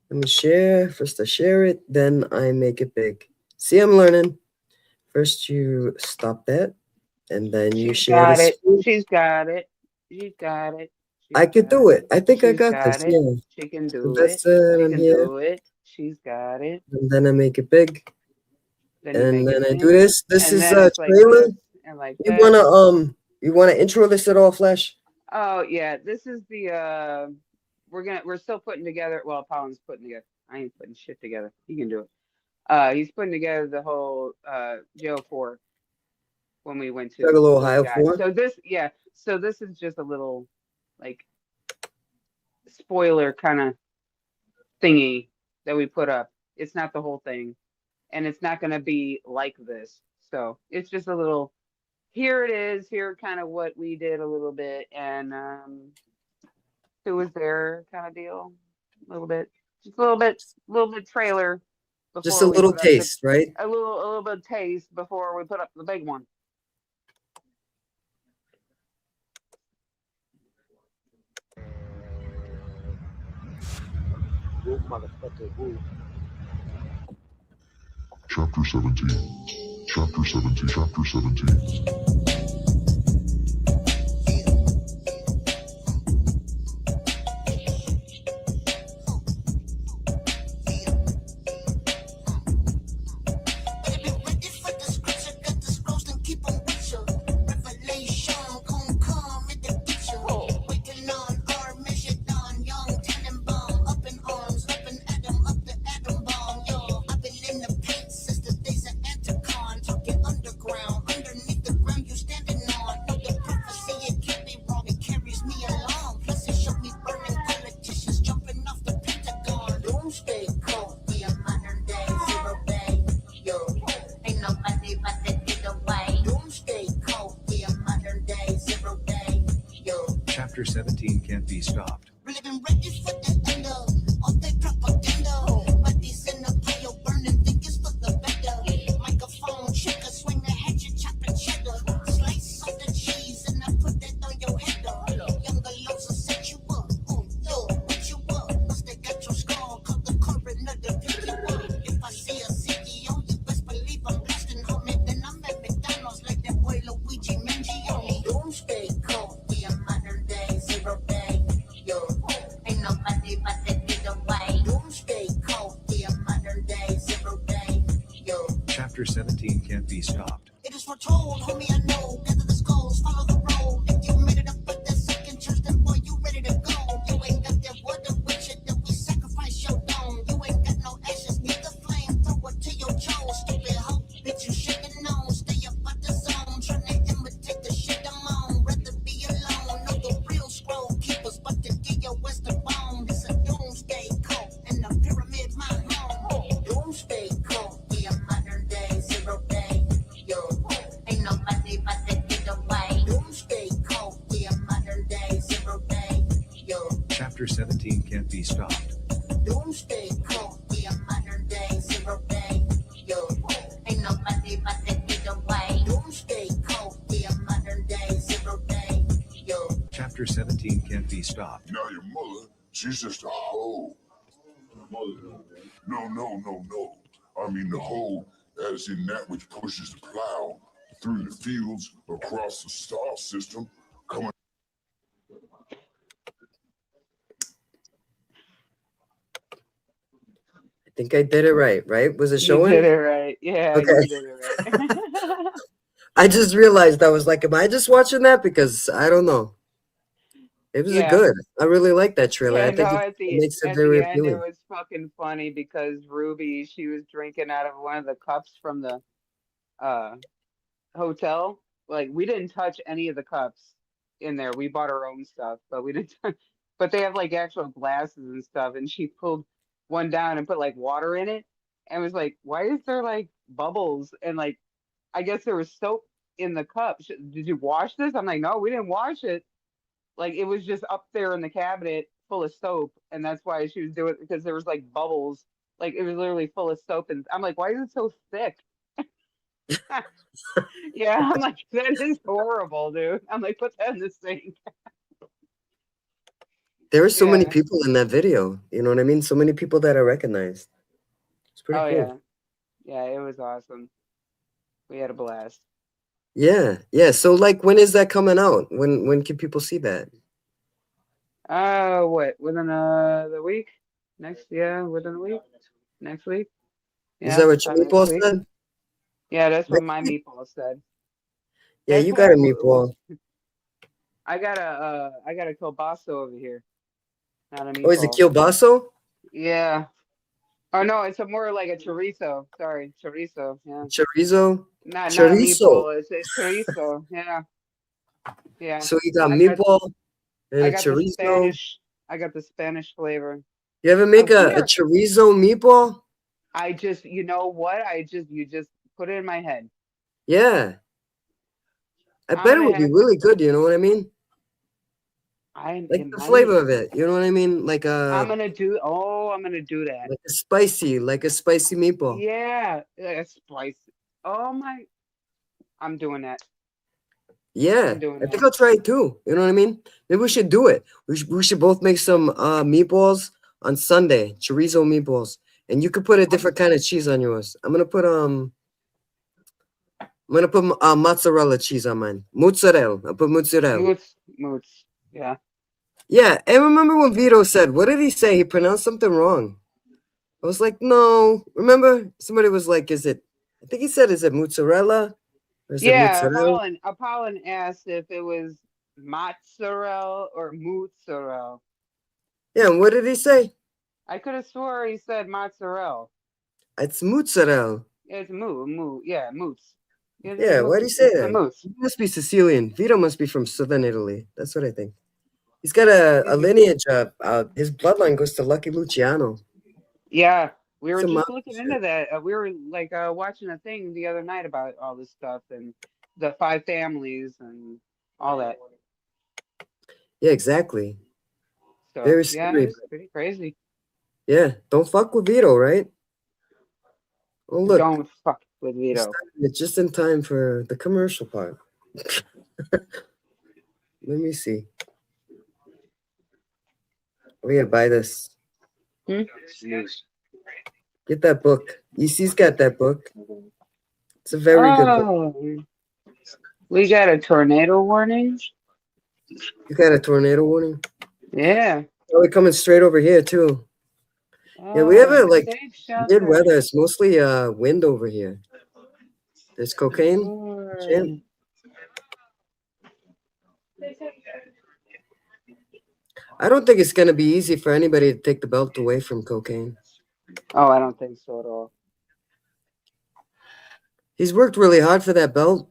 Let me share. First I share it, then I make it big. See, I'm learning. First you stop that, and then you share Got the it. screen. She's got it. She's got it. I could do it. I think I She's got this. it. Yeah. She can do Invest it. it She in can here. do it. She's got it. And then I make it big. Then you And make then it I do big. this. This And is then a it's like trailer. this and like that. You wanna intro this at all, Flash? Oh yeah, this is the we're still putting together. Well, Pollen's putting together. I ain't putting shit together. He can do it. He's putting together the whole JO4 when we went to Juggalo those guys. 4. So this is just a little like spoiler kind of thingy that we put up. It's not the whole thing, and it's not going to be like this. So it's just a little. Here it is. Here kind of what we did a little bit, and who was there kind of deal, a little bit, just a little bit trailer. Just a little taste, right? A little bit of taste before we put up the big one. Chapter 17. Chapter 17. Chapter 17. Chapter 17 can't be stopped. Chapter 17 can't be stopped. It is foretold, homie, I know. Gather the skulls, follow the road. If you made it up with that second church, then boy, you ready to go. You ain't got that water with you, then we sacrifice your dome. You ain't got no ashes, neither flame, throw it to your jaw. Stupid hoe, bitch, you should've known. Stay up out the zone, tryna imitate the shit I'm on. Rather be alone, know the real scroll keepers, but to get your western bone. It's a doomsday cult, and the pyramid my home. Doomsday cult, yeah, modern day, zero day. Yo, ain't nobody but to get away. Doomsday cult, yeah, modern day, zero day. Yo, Chapter 17 can't be stopped. doomsday cult, yeah, modern day, zero day. Yo, ain't nobody but to get away. Doomsday cult, yeah, modern day, zero day. Yo, Chapter 17 can't be stopped. Now your mother, she's just a hoe. No. I mean the hoe as in that which pushes the plow through the fields across the star system, coming. I think I did it right, Was it You showing? did it right. Yeah, Okay. you did it right. I just realized I was like, am I just watching that? Because I don't know. It was a Yeah. good. I really like that trailer. Yeah, I think no, it makes it at very the end it appealing. was fucking funny because Ruby, she was drinking out of one of the cups from the hotel. Like we didn't touch any of the cups in there. We bought our own stuff, but we didn't touch, but they have like actual glasses and stuff, and she pulled one down and put like water in it and was like, why is there like bubbles? And like I guess there was soap in the cup. Did you wash this? I'm like, no, we didn't wash it. Like it was just up there in the cabinet full of soap, and that's why she was doing it because there was like bubbles. Like it was literally full of soap, and I'm like, why is it so thick? Yeah, I'm like, that is horrible, dude. I'm like, put that in the sink. There were so many Yeah. people in that video. You know what I mean? So many people that I recognized. It's pretty Oh cool. yeah, it was awesome. We had a blast. Yeah. So like when is that coming out? When can people see that? What? Within the week? Within a week? Next week? Is Yeah, that what your sometime next meatball week. said? Yeah, that's what Next my week? meatball said. Yeah, That's you got why a meatball. I got a kielbasa over here, not a Oh, is it meatball. kielbaso? Yeah. Oh no, it's a more like a chorizo. Sorry, chorizo. Yeah. Chorizo? Not a Chorizo. meatball. It's chorizo. Yeah. Yeah. So you got I got meatball and I a got the chorizo. Spanish. I got the Spanish flavor. You ever I'm make a here. chorizo meatball? You know what? You just put it in my head. Yeah. I I'm bet it gonna would be have really good, you know what I mean? Like it the might. flavor of it, you know what I mean? Like I'm gonna do that. a spicy meatball. Yeah, it's spicy. Oh my, I'm doing that. Yeah, I'm doing I think that. I'll try it too. You know what I mean? Maybe we should do it. We should both make some meatballs on Sunday, chorizo meatballs, and you could put a different kind of cheese on yours. I'm gonna put mozzarella cheese on mine. Mozzarella. I'll put mozzarella. Moots. Yeah. Yeah, and remember when Vito said, what did he say? He pronounced something wrong. I was like, no. Remember? Somebody was like, is it mozzarella? Or is it Yeah, mozzarella? Apollon asked if it was mozzarella or mozzarella. Yeah, and what did he say? I could have swore he said mozzarella. It's mozzarella. It's yeah, moots. Yeah, why do you say It's the that? moots. He must be Sicilian. Vito must be from southern Italy. That's what I think. He's got a lineage. His bloodline goes to Lucky Luciano. Yeah, we were Some just mountain looking shit. into that. We were like watching a thing the other night about all this stuff and the 5 families and all that. Yeah, exactly. So Very yeah, scary. it's pretty crazy. Yeah, don't fuck with Vito, right? Oh, look. Don't fuck with we Vito. started it just in time for the commercial part. Let me see. We gotta buy this. Get that book. EC's got that book. It's a very good book. We got a tornado warning. You got a tornado warning? Yeah. Oh, we're coming straight over here too. Yeah, we have a Safe weird shelter. weather. It's mostly wind over here. There's cocaine. Champ. I don't think it's gonna be easy for anybody to take the belt away from cocaine. Oh, I don't think so at all. He's worked really hard for that belt.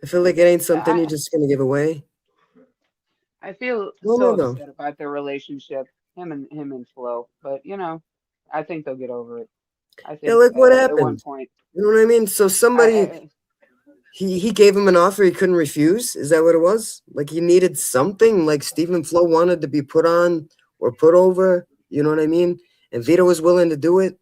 I feel like it ain't something you're just gonna give away. I feel Well, so no, upset about their relationship, him and Flo. But I think they'll get over it. I think Yeah, like what at one happened? point. You know what I mean? So somebody he gave him an offer he couldn't refuse. Is that what it was? Like he needed something, like Stephen Flo wanted to be put on or put over. You know what I mean? And Vito was willing to do it.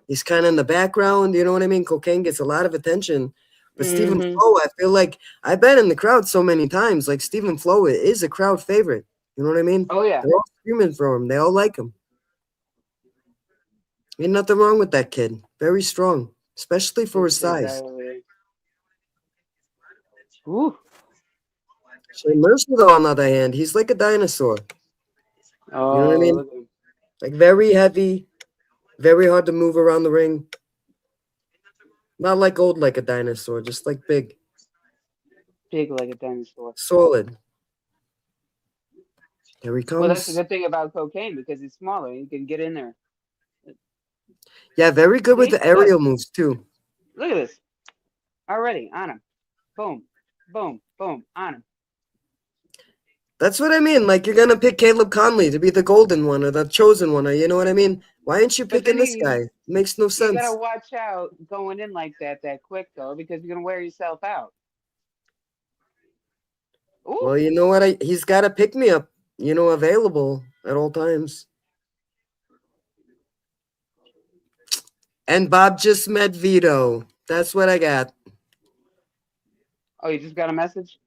He's kind of in the background. You know what I mean? Cocaine gets a lot of attention. But Stephen Flo, I feel like I've been in the crowd so many times. Like Stephen Flo is a crowd favorite. You know what I mean? Oh yeah. They're all screaming for him. They all like him. Ain't nothing wrong with that kid. Very strong, especially for his size. Ooh. Shea Mercer, though, on the other hand, he's like a dinosaur. Oh, You know what I mean? Like very heavy, very hard to move around the ring. Not like old like a dinosaur, just like big. Big like a dinosaur. Solid. Here he comes. Well, that's the good thing about cocaine because he's smaller. You can get in there. Yeah, very good with the aerial moves too. Look at this. Already on him. Boom. Boom. Boom. On him. That's what I mean. Like you're gonna pick Caleb Conley to be the golden one or the chosen one, or you know what I mean? Why aren't you picking this guy? It makes no sense. You gotta watch out going in like that quick though, because you're gonna wear yourself out. Ooh. Well, you know what? He's got to pick me up, available at all times. And Bob just met Vito. That's what I got. Oh, you just got a message?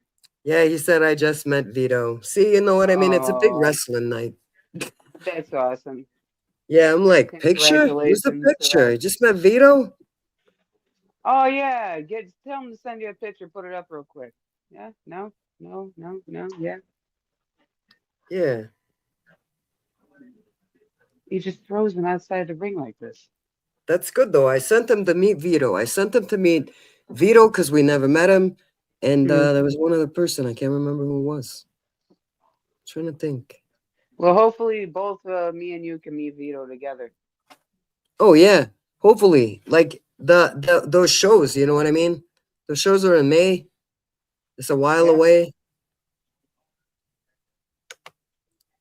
Yeah, he said I just met Vito. See, you know what I mean? It's a big wrestling night. That's awesome. Yeah, I'm like, picture? Who's the picture? You just met Vito? Oh yeah, tell him to send you a picture. Put it up real quick. Yeah, no. No, yeah. Yeah. He just throws him outside the ring like this. That's good though. I sent him to meet Vito. I sent him to meet Vito because we never met him, and there was one other person. I can't remember who it was. I'm trying to think. Well, hopefully both me and you can meet Vito together. Oh yeah, hopefully. Like those shows, you know what I mean? Those shows are in May. It's a while away.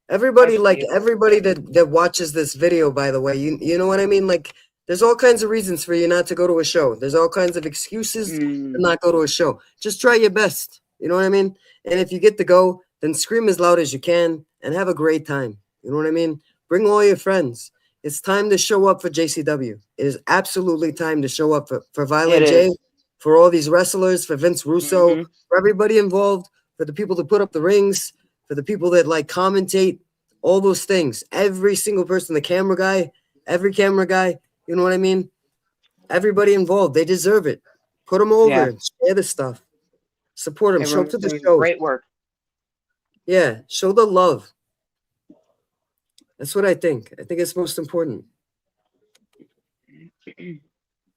Everybody, everybody that watches this video, by the way, you know what I mean? Like, there's all kinds of reasons for you not to go to a show. There's all kinds of excuses to not go to a show. Just try your best. You know what I mean? And if you get to go, then scream as loud as you can and have a great time. You know what I mean? Bring all your friends. It's time to show up for JCW. It is absolutely time to show up for Violent J, for all these wrestlers, for Vince Russo, for everybody involved, for the people that put up the rings, for the people that like commentate, all those things. Every single person, the camera guy, every camera guy, you know what I mean? Everybody involved, they deserve it. Put them over, share the stuff, support them, show up to the show. Great work. Yeah, show the love. That's what I think. I think it's most important.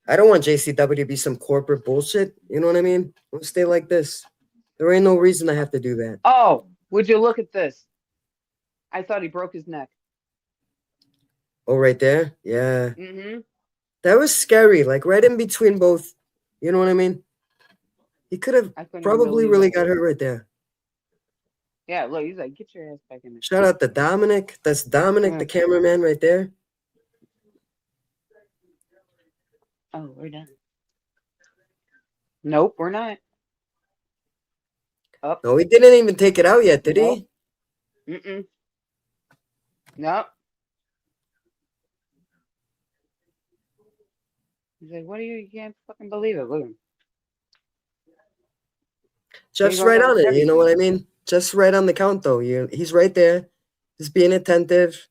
I don't want JCW to be some corporate bullshit. You know what I mean? I want to stay like this. There ain't no reason I have to do that. Oh, would you look at this? I thought he broke his neck. Oh, right there? Yeah. Mm-hmm. That was scary, like right in between both. You know what I mean? He could have probably really got hurt right there. Yeah, look, he's like, get your ass back in there. Shout out to Dominic. That's Dominic, the cameraman right there. Oh, we're done. Nope, we're not. Up. No, he didn't even take it out yet, did he? Mm-mm. Nope. He's like, what are you? You can't fucking believe it. Look at him. Jeff's right on it. You know what I mean? Just right on the count, though. He's right there. He's being attentive.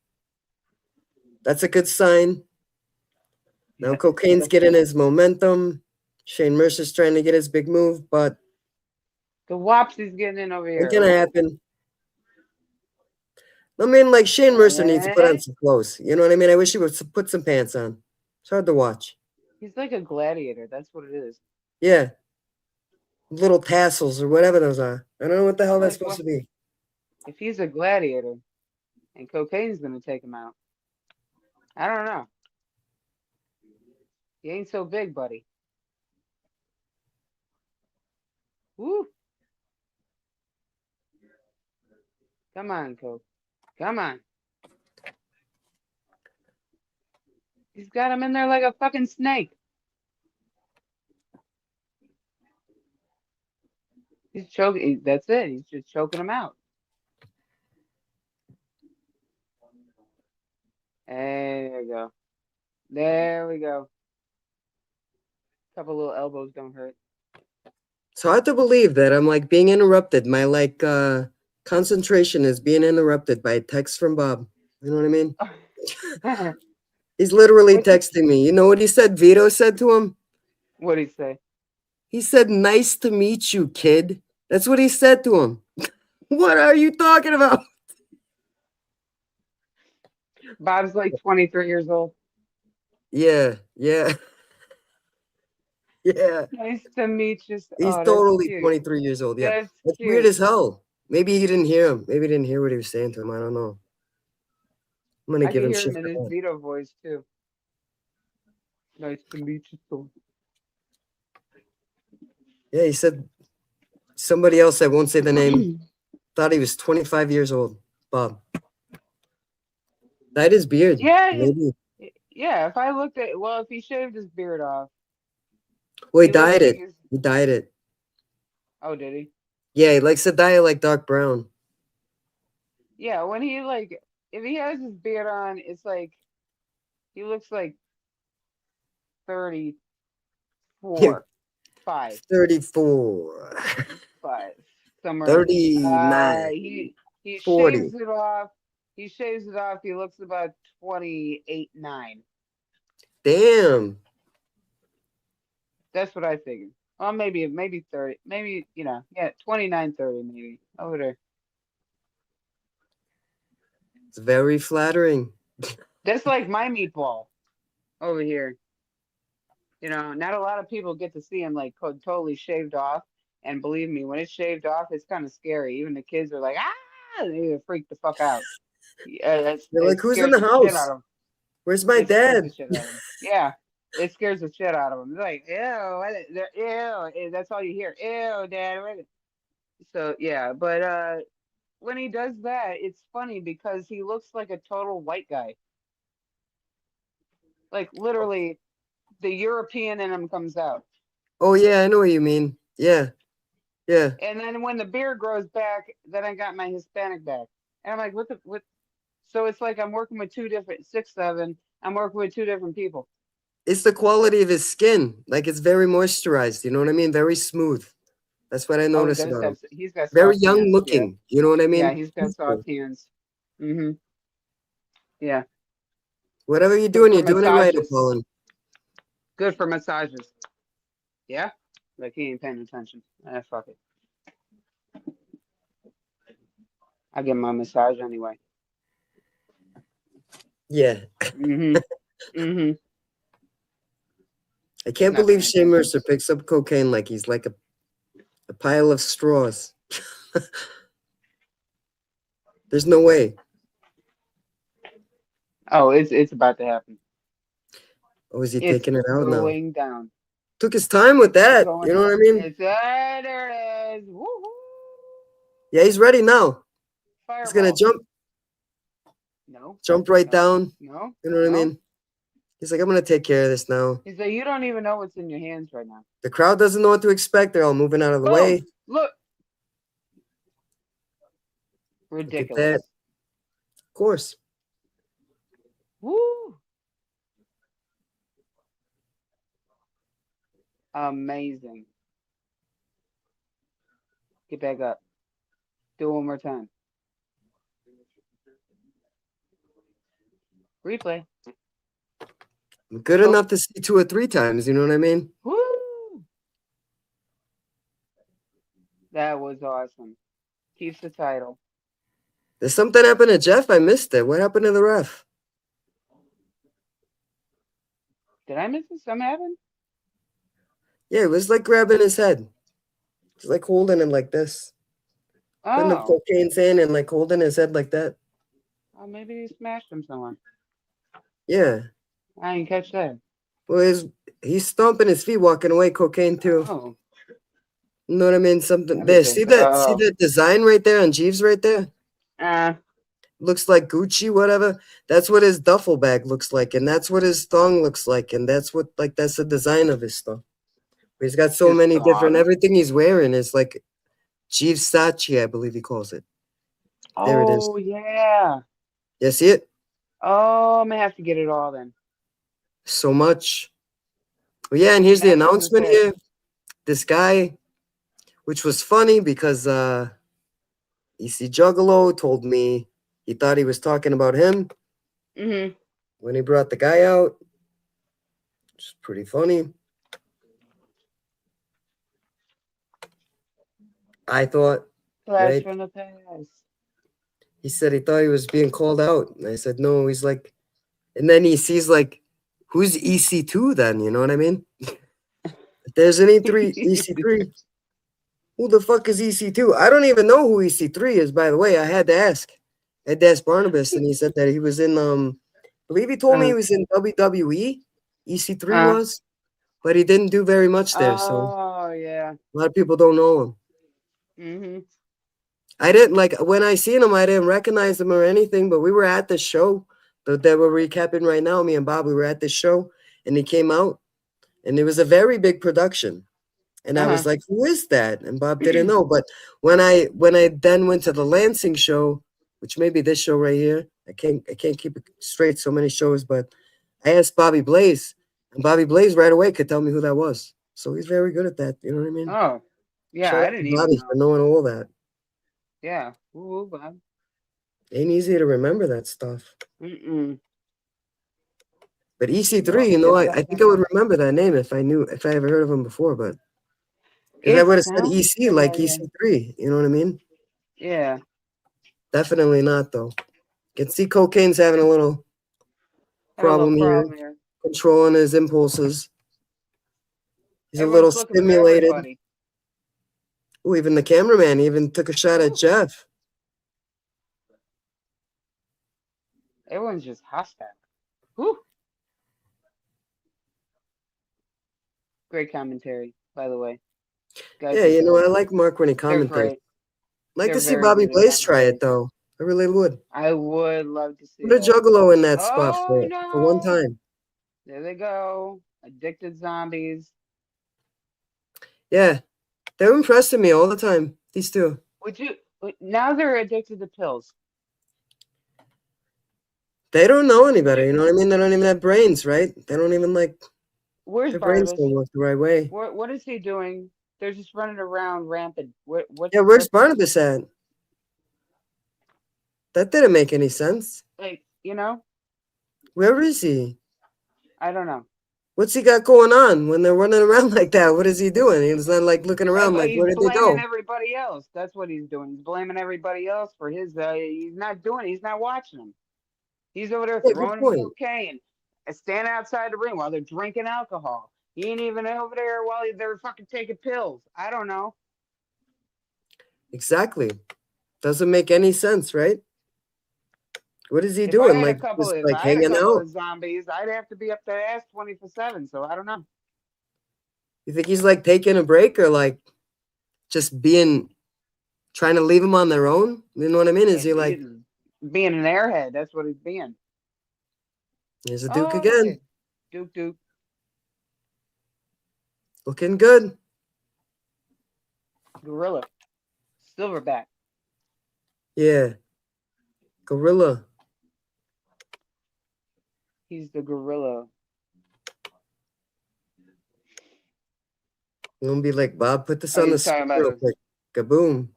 That's a good sign. Now Cocaine's getting his momentum. Shane Mercer's trying to get his big move, but the Wopsy's getting in over here. It's gonna happen. I mean, like Shane Mercer needs to put on some clothes. You know what I mean? I wish he would put some pants on. It's hard to watch. He's like a gladiator. That's what it is. Yeah. Little tassels or whatever those are. I don't know what the hell that's supposed to be. If he's a gladiator and Cocaine's going to take him out, I don't know. He ain't so big, buddy. Woo. Come on, Coke. Come on. He's got him in there like a fucking snake. He's choking. That's it. He's just choking him out. There we go. There we go. Couple little elbows don't hurt. It's hard to believe that I'm like being interrupted. My like concentration is being interrupted by a text from Bob. You know what I mean? He's literally texting me. You know what he said? Vito said to him? What'd he say? He said, "Nice to meet you, kid." That's what he said to him. What are you talking about? Bob's like 23 years old. Yeah. Yeah. Nice to meet you. He's totally 23 years old. Yeah. That's weird as hell. Maybe he didn't hear him. Maybe he didn't hear what he was saying to him. I don't know. I'm going to give him shit. I can hear him in his Vito voice, too. Nice to meet you, too. Yeah, he said somebody else, I won't say the name, thought he was 25 years old. Bob. Dyed his beard. Yeah. Maybe. Yeah, if I looked at, well, if he shaved his beard off. Well, he dyed it. He dyed it. Oh, did he? Yeah, he likes to dye it like dark brown. Yeah, when he like, if he has his beard on, it's like, he looks like 34, 5. 34. 5. Somewhere. 39. He 40. shaves it off. He shaves it off. He looks about 28, 9. Damn. That's what I figured. Well, maybe 30. Maybe, 29, 30 maybe. Over there. It's very flattering. That's like my meatball over here. Not a lot of people get to see him like totally shaved off. And believe me, when it's shaved off, it's kind of scary. Even the kids are like, ah, they freak the fuck out. Yeah, They're like, it who's in scares the the shit house? out of them. Where's my It scares dad? the shit out of them. Yeah, it scares the shit out of them. They're like, ew, that's all you hear. Ew, dad. So yeah, but when he does that, it's funny because he looks like a total white guy. Like literally, the European in him comes out. Oh yeah, I know what you mean. Yeah. Yeah. And then when the beard grows back, then I got my Hispanic back. And I'm like, what? So it's like I'm working with 6'7". I'm working with 2 different people. It's the quality of his skin. Like it's very moisturized. You know what I mean? Very smooth. That's what I noticed about him. He's got Very soft young hands, looking. yeah. You know what I mean? Yeah, he's got soft hands. Mm-hmm. Yeah. Whatever you're doing, for you're doing it right, massages. Apollon. Good for massages. Yeah? Like he ain't paying attention. Fuck it. I get my massage anyway. Yeah. Mm-hmm. Mm-hmm. I can't Not believe paying Shane attention. Mercer picks up cocaine like he's like a pile of straws. There's no way. Oh, it's about to happen. Oh, is he It's taking it out now? going down. Took his time with that. You know what I mean? There it is. Woo-hoo. Yeah, he's ready now. Fireball. He's gonna jump. No. Jump right down. No. You know what I mean? He's like, I'm gonna take care of this now. He's like, you don't even know what's in your hands right now. The crowd doesn't know what to expect. They're all moving out of the way. Look. Look Ridiculous. at that. Of course. Woo. Amazing. Get back up. Do it one more time. Replay. Good enough to see 2 or 3 times. You know what I mean? Woo. That was awesome. Keeps the title. There's something happened to Jeff. I missed it. What happened to the ref? Did I miss it? Something happened? Yeah, it was like grabbing his head. It's like holding him like this. Putting the cocaine's in and like holding his head like that. Oh, maybe he smashed him somewhere. Yeah. I didn't catch that. Well, he's stomping his feet, walking away, cocaine too. Oh. You know what I mean? Something there. See that? See that design right there on Jeeves right there? Looks like Gucci, whatever. That's what his duffel bag looks like, and that's what his thong looks like, and that's what that's the design of his stuff. He's got so many different. Everything he's wearing is like Jeeves Sachi, I believe he calls it. There it is. Oh yeah. Yeah, see it? Oh, I'm gonna have to get it all then. So much. Well, yeah, and here's the announcement here. This guy, which was funny because EC Juggalo told me he thought he was talking about him when he brought the guy out. Which is pretty funny. I thought, Blast from the past. He said he thought he was being called out. And I said, no, he's like, and then he sees like, who's EC2 then? You know what I mean? If there's any EC3, who the fuck is EC2? I don't even know who EC3 is, by the way. I had to ask. I had to ask Barnabas, and he said that he was in, I believe he told me he was in WWE, EC3 was, but he didn't do very much there. So yeah. A lot of people don't know him. I didn't like when I seen him, I didn't recognize him or anything, but we were at the show that we're recapping right now. Me and Bob, we were at the show and he came out and it was a very big production. And I was like, who is that? And Bob didn't know. But when I then went to the Lansing show, which may be this show right here, I can't keep it straight, so many shows, but I asked Bobby Blaze, and Bobby Blaze right away could tell me who that was. So he's very good at that. You know what I mean? Oh, yeah. Shout I out didn't to even Bobby know. for knowing all that. Yeah. Ooh, Bob. Ain't easy to remember that stuff. But EC3, No, you know, it's I think I would remember that name if I ever heard of him before, but Because I It would have said sounds EC, like familiar. EC3. You know what I mean? Yeah. Definitely not, though. Can see cocaine's having a little Have a little problem here, problem here. controlling his impulses. He's a little Everyone's looking for stimulated. everybody. Oh, even the cameraman even took a shot at Jeff. Everyone's just hostile. Whew. Great commentary, by the way. Guys Yeah, are you know, good. I like Mark when he They're commentates. great. Like They're to see very Bobby good at Blaze try it, commentary. though. I really would. I would love to see Put a that. Juggalo in that spot Oh for one no! time. There they go. Addicted zombies. Yeah, they're impressing me all the time. These two. Now they're addicted to pills. They don't know any better. You know what I mean? They don't even have brains, right? They don't even like. Where's Their brains Barnabas? don't work the right way. What is he doing? They're just running around rampant. Yeah, where's Barnabas at? That didn't make any sense. Like, you know? Where is he? I don't know. What's he got going on when they're running around like that? What is he doing? He's not like looking around like, He's where did they blaming go? everybody else. That's what he's doing. He's blaming everybody else for his. He's not watching them. He's over there Yeah, good throwing point. cocaine and standing outside the ring while they're drinking alcohol. He ain't even over there while they're fucking taking pills. I don't know. Exactly. Doesn't make any sense, right? What is he If doing? I had Like a couple, just if like I had a hanging couple out? of zombies, I'd have to be up their ass 24/7. So I don't know. You think he's like taking a break or like just trying to leave them on their own? You know what I mean? Is he like He's being an airhead? That's what he's being. here's a Duke Oh, again? okay. Duke. Looking good. Gorilla. Silverback. Yeah. Gorilla. He's the gorilla. I'm gonna be like, Bob, put this Oh, on the he's talking screen about real quick. Kaboom.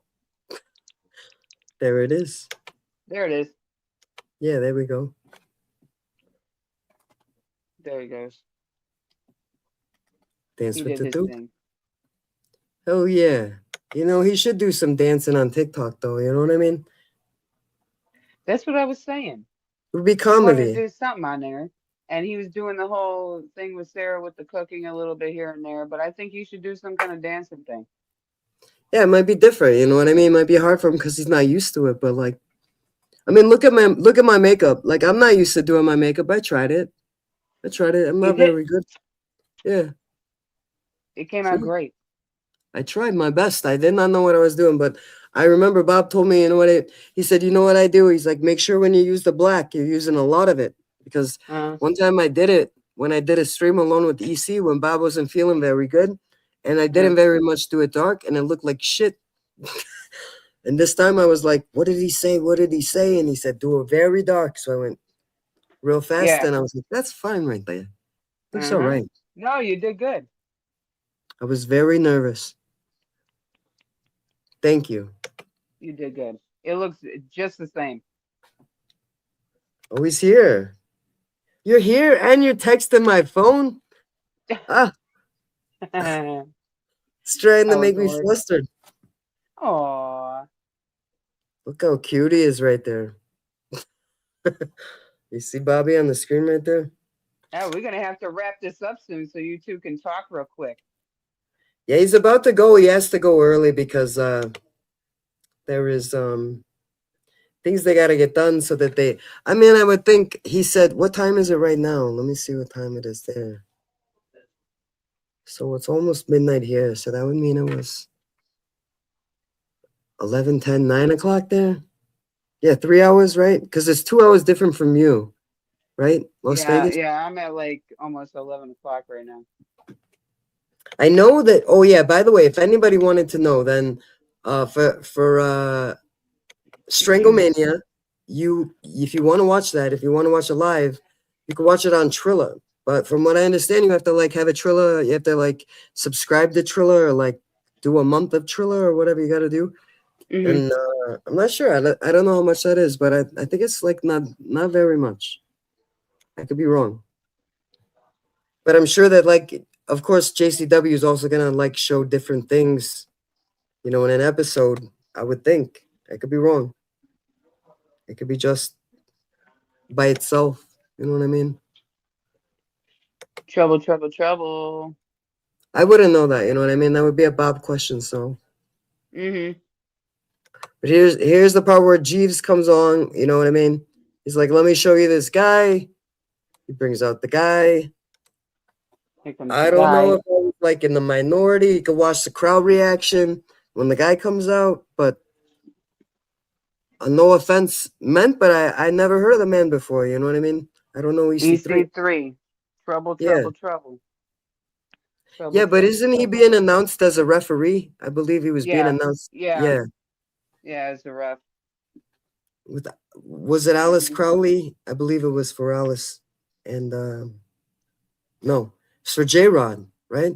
There it is. There it is. Yeah, there we go. There he goes. Dance He with did the his Duke. thing. Oh yeah. You know, he should do some dancing on TikTok though, you know what I mean? That's what I was saying. It would be He wanted to comedy. do something on there. And he was doing the whole thing with Sarah with the cooking a little bit here and there. But I think you should do some kind of dancing thing. Yeah, it might be different, you know what I mean? It might be hard for him because he's not used to it, but like I mean, look at my makeup. Like I'm not used to doing my makeup. I tried it. I'm You not did. very good. Yeah. It came out great. I tried my best. I did not know what I was doing, but I remember Bob told me, you know what he said, you know what I do? He's like, make sure when you use the black, you're using a lot of it. Because one time I did it when I did a stream alone with EC when Bob wasn't feeling very good. And I didn't very much do it dark and it looked like shit. And this time I was like, what did he say? What did he say? And he said, do it very dark. So I went real fast Yeah. and I was like, that's fine right there. Looks all right. No, you did good. I was very nervous. Thank you. You did good. It looks just the same. Oh, he's here. You're here and you're texting my phone? Ah. It's trying to make me flustered. Aww. Look how cute he is right there. You see Bobby on the screen right there? Yeah, we're going to have to wrap this up soon so you two can talk real quick. Yeah, he's about to go. He has to go early because there is things they got to get done so that I mean, I would think he said, what time is it right now? Let me see what time it is there. So it's almost midnight here. So that would mean it was 11, 10, 9 o'clock there. Yeah, 3 hours, right? Because it's 2 hours different from you, right? Las Vegas? Yeah, I'm at like almost 11 o'clock right now. I know that. Oh yeah. By the way, if anybody wanted to know, then for Stranglemania, if you want to watch that, if you want to watch it live, you can watch it on Trilla. But from what I understand, you have to like have a Trilla. You have to like subscribe to Trilla or like do a month of Trilla or whatever you got to do. And I'm not sure. I don't know how much that is, but I think it's like not very much. I could be wrong. But I'm sure that like of course, JCW is also gonna like show different things, in an episode. I would think. I could be wrong. It could be just by itself. You know what I mean? Trouble, trouble, trouble. I wouldn't know that. You know what I mean? That would be a Bob question. So. Mm-hmm. But here's the part where Jeeves comes on. You know what I mean? He's like, "Let me show you this guy." He brings out the guy. Here comes I the don't know guy. if I was like in the minority. You can watch the crowd reaction when the guy comes out, but no offense meant, but I never heard of the man before. You know what I mean? I don't know EC3. EC3. Trouble, Yeah. trouble, trouble. Trouble, Yeah, but trouble, isn't he trouble. being announced as a referee? I believe he was being Yeah. announced. Yeah. Yeah. As a ref. Was it Alice Crowley? I believe it was for Alice. And no, it's for J-Rod, right?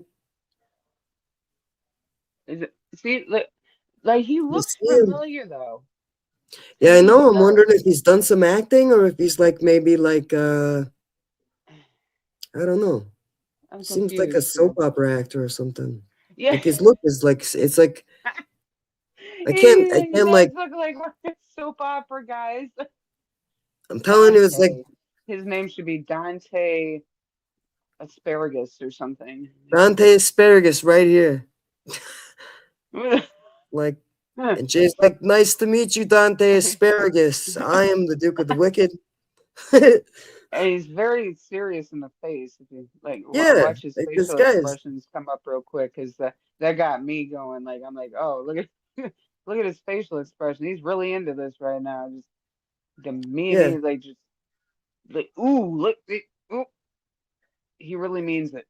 Is it? See, like he looks see him? familiar though. Yeah, I He know. I'm does. wondering if he's done some acting or if he's like maybe like I don't know. I'm Seems like a confused, soap opera actor or something. Yeah. Like his look is like it's like I He can't does like look like one of the soap opera guys. I'm telling you it's like His name should be Dante Asparagus or something. Dante Asparagus right here. Like and Jay's like, "Nice to meet you, Dante Asparagus. I am the Duke of the Wicked." And he's very serious in the face. If you like, Yeah, watch his like this facial guy is- expressions come up real quick, because that got me going. Like I'm like, oh, look at look at his facial expression. He's really into this right now. Just demeaning, like just like ooh, look, ooh. He really means it.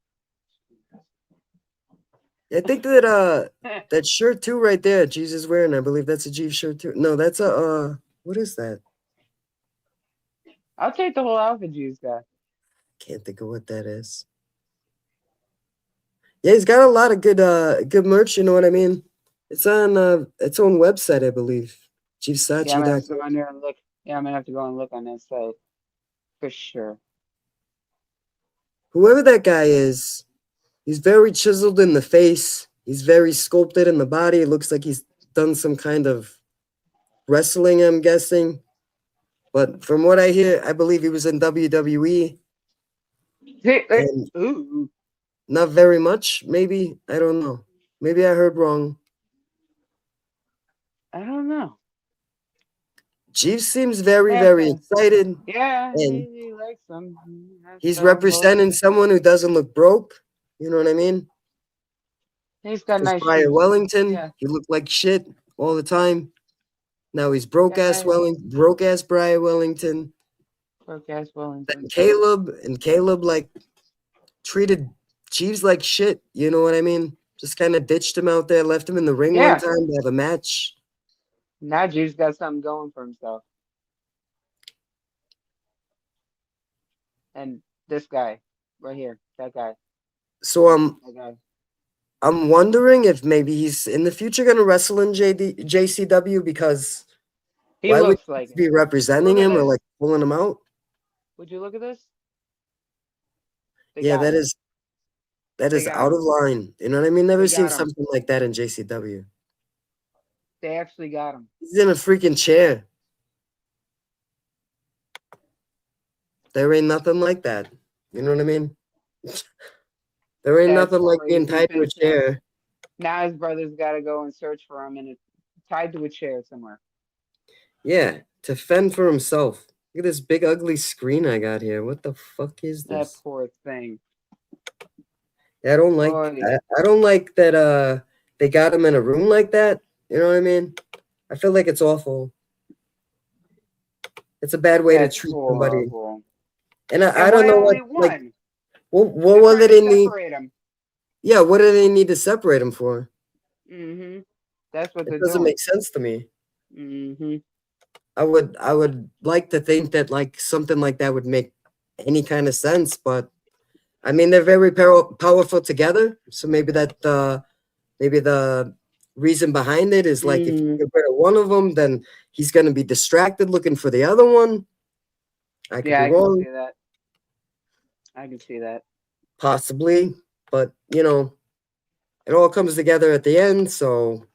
I think that that shirt too right there, Jesus wearing, I believe that's a Jeeves shirt too. No, that's a what is that? I'll take the whole outfit, Jews guy. Can't think of what that is. Yeah, he's got a lot of good merch, you know what I mean? It's on its own website, I believe. Yeah, I'm gonna have to Jeevsachi.com. go on there and look. Yeah, I'm gonna have to go and look on that site for sure. Whoever that guy is, he's very chiseled in the face. He's very sculpted in the body. It looks like he's done some kind of wrestling, I'm guessing. But from what I hear, I believe he was in WWE. And Ooh. not very much, maybe. I don't know. Maybe I heard wrong. I don't know. Jeeves seems very excited. Yeah, And he likes them. he's representing someone who doesn't look broke. You know what I mean? He's got Because nice Brian shoes. Wellington, Yeah. he looked like shit all the time. Now he's broke ass nice- Brian Wellington. Broke ass Wellington. And Caleb like treated Jeeves like shit. You know what I mean? Just kind of ditched him out there, left him in the ring Yeah. one time to have a match. Now Jews got something going for himself. And this guy right here, that guy. So That guy. I'm wondering if maybe he's in the future going to wrestle in JCW because He why would looks you like be it. representing Look at him or this. like pulling him out? Would you look at this? They Yeah, got that him. is They got out him. of line. You know what I mean? Never They seen got him. something like that in JCW. They actually got him. He's in a freaking chair. There ain't nothing like that. You know what I mean? There ain't That's nothing like being crazy. tied to a chair. Now his brother's got to go and search for him, and it's tied to a chair somewhere. Yeah, to fend for himself. Look at this big ugly screen I got here. What the fuck is That this? poor thing. Yeah, I don't like Boy. I don't like that they got him in a room like that. You know what I mean? I feel like it's awful. It's a bad way That's to treat somebody. horrible. And I don't why know only what like one? what They're was trying it to in the separate him. yeah, what do they need to separate him for? Mm-hmm. That's what It they're doesn't doing. make sense to me. Mm-hmm. I would like to think that like something like that would make any kind of sense, but I mean they're very powerful together. So maybe the reason behind it is like if you get rid of one of them, then he's going to be distracted looking for the other one. I could Yeah, be I can wrong, see that. I can see that. possibly, But, you know, it all comes together at the end. So,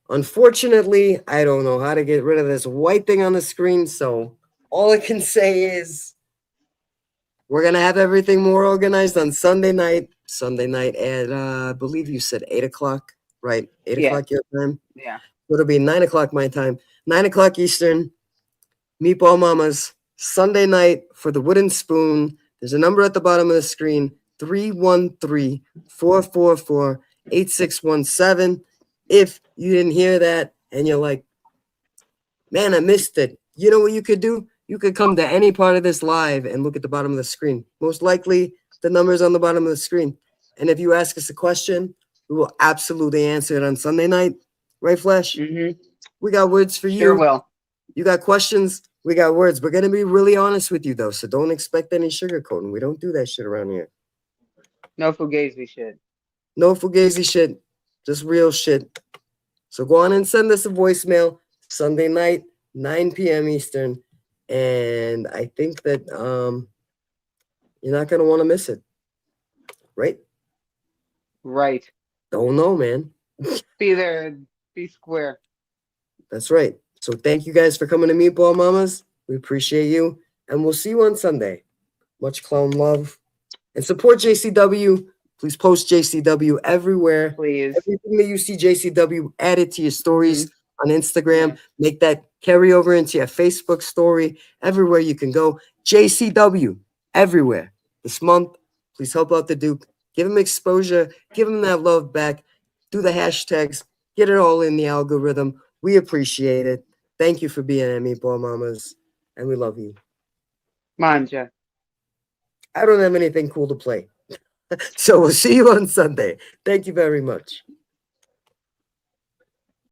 unfortunately, I don't know how to get rid of this white thing on the screen. So, all I can say is we're going to have everything more organized on Sunday night. Sunday night at, I believe you said 8 o'clock, right? 8 Yeah. o'clock your time. Yeah. It'll be 9 o'clock my time. 9 o'clock Eastern. Meatball Mamas. Sunday night for the wooden spoon. There's a number at the bottom of the screen. 313-444-8617. If you didn't hear that and you're like, man, I missed it. You know what you could do? You could come to any part of this live and look at the bottom of the screen. Most likely, the number's on the bottom of the screen. And if you ask us a question, we will absolutely answer it on Sunday night. Right, Flash? Mm-hmm. We got words for you. Sure will. You got questions, we got words. We're going to be really honest with you, though, so don't expect any sugarcoating. We don't do that shit around here. No fugazi shit. No fugazi shit, just real shit. So go on and send us a voicemail Sunday night, 9 p.m. Eastern, and I think that you're not going to want to miss it, right? Right. Don't know, man. Be there. Be square. That's right. So thank you guys for coming to Meatball Mamas. We appreciate you, and we'll see you on Sunday. Much clown love. And support JCW. Please post JCW everywhere. Please. Everything that you see JCW, add it to your stories on Instagram. Make that carry over into your Facebook story. Everywhere you can go. JCW everywhere. This month, please help out the Duke. Give him exposure. Give him that love back. Do the hashtags. Get it all in the algorithm. We appreciate it. Thank you for being at Meatball Mamas. And we love you. Manja. I don't have anything cool to play. So we'll see you on Sunday. Thank you very much.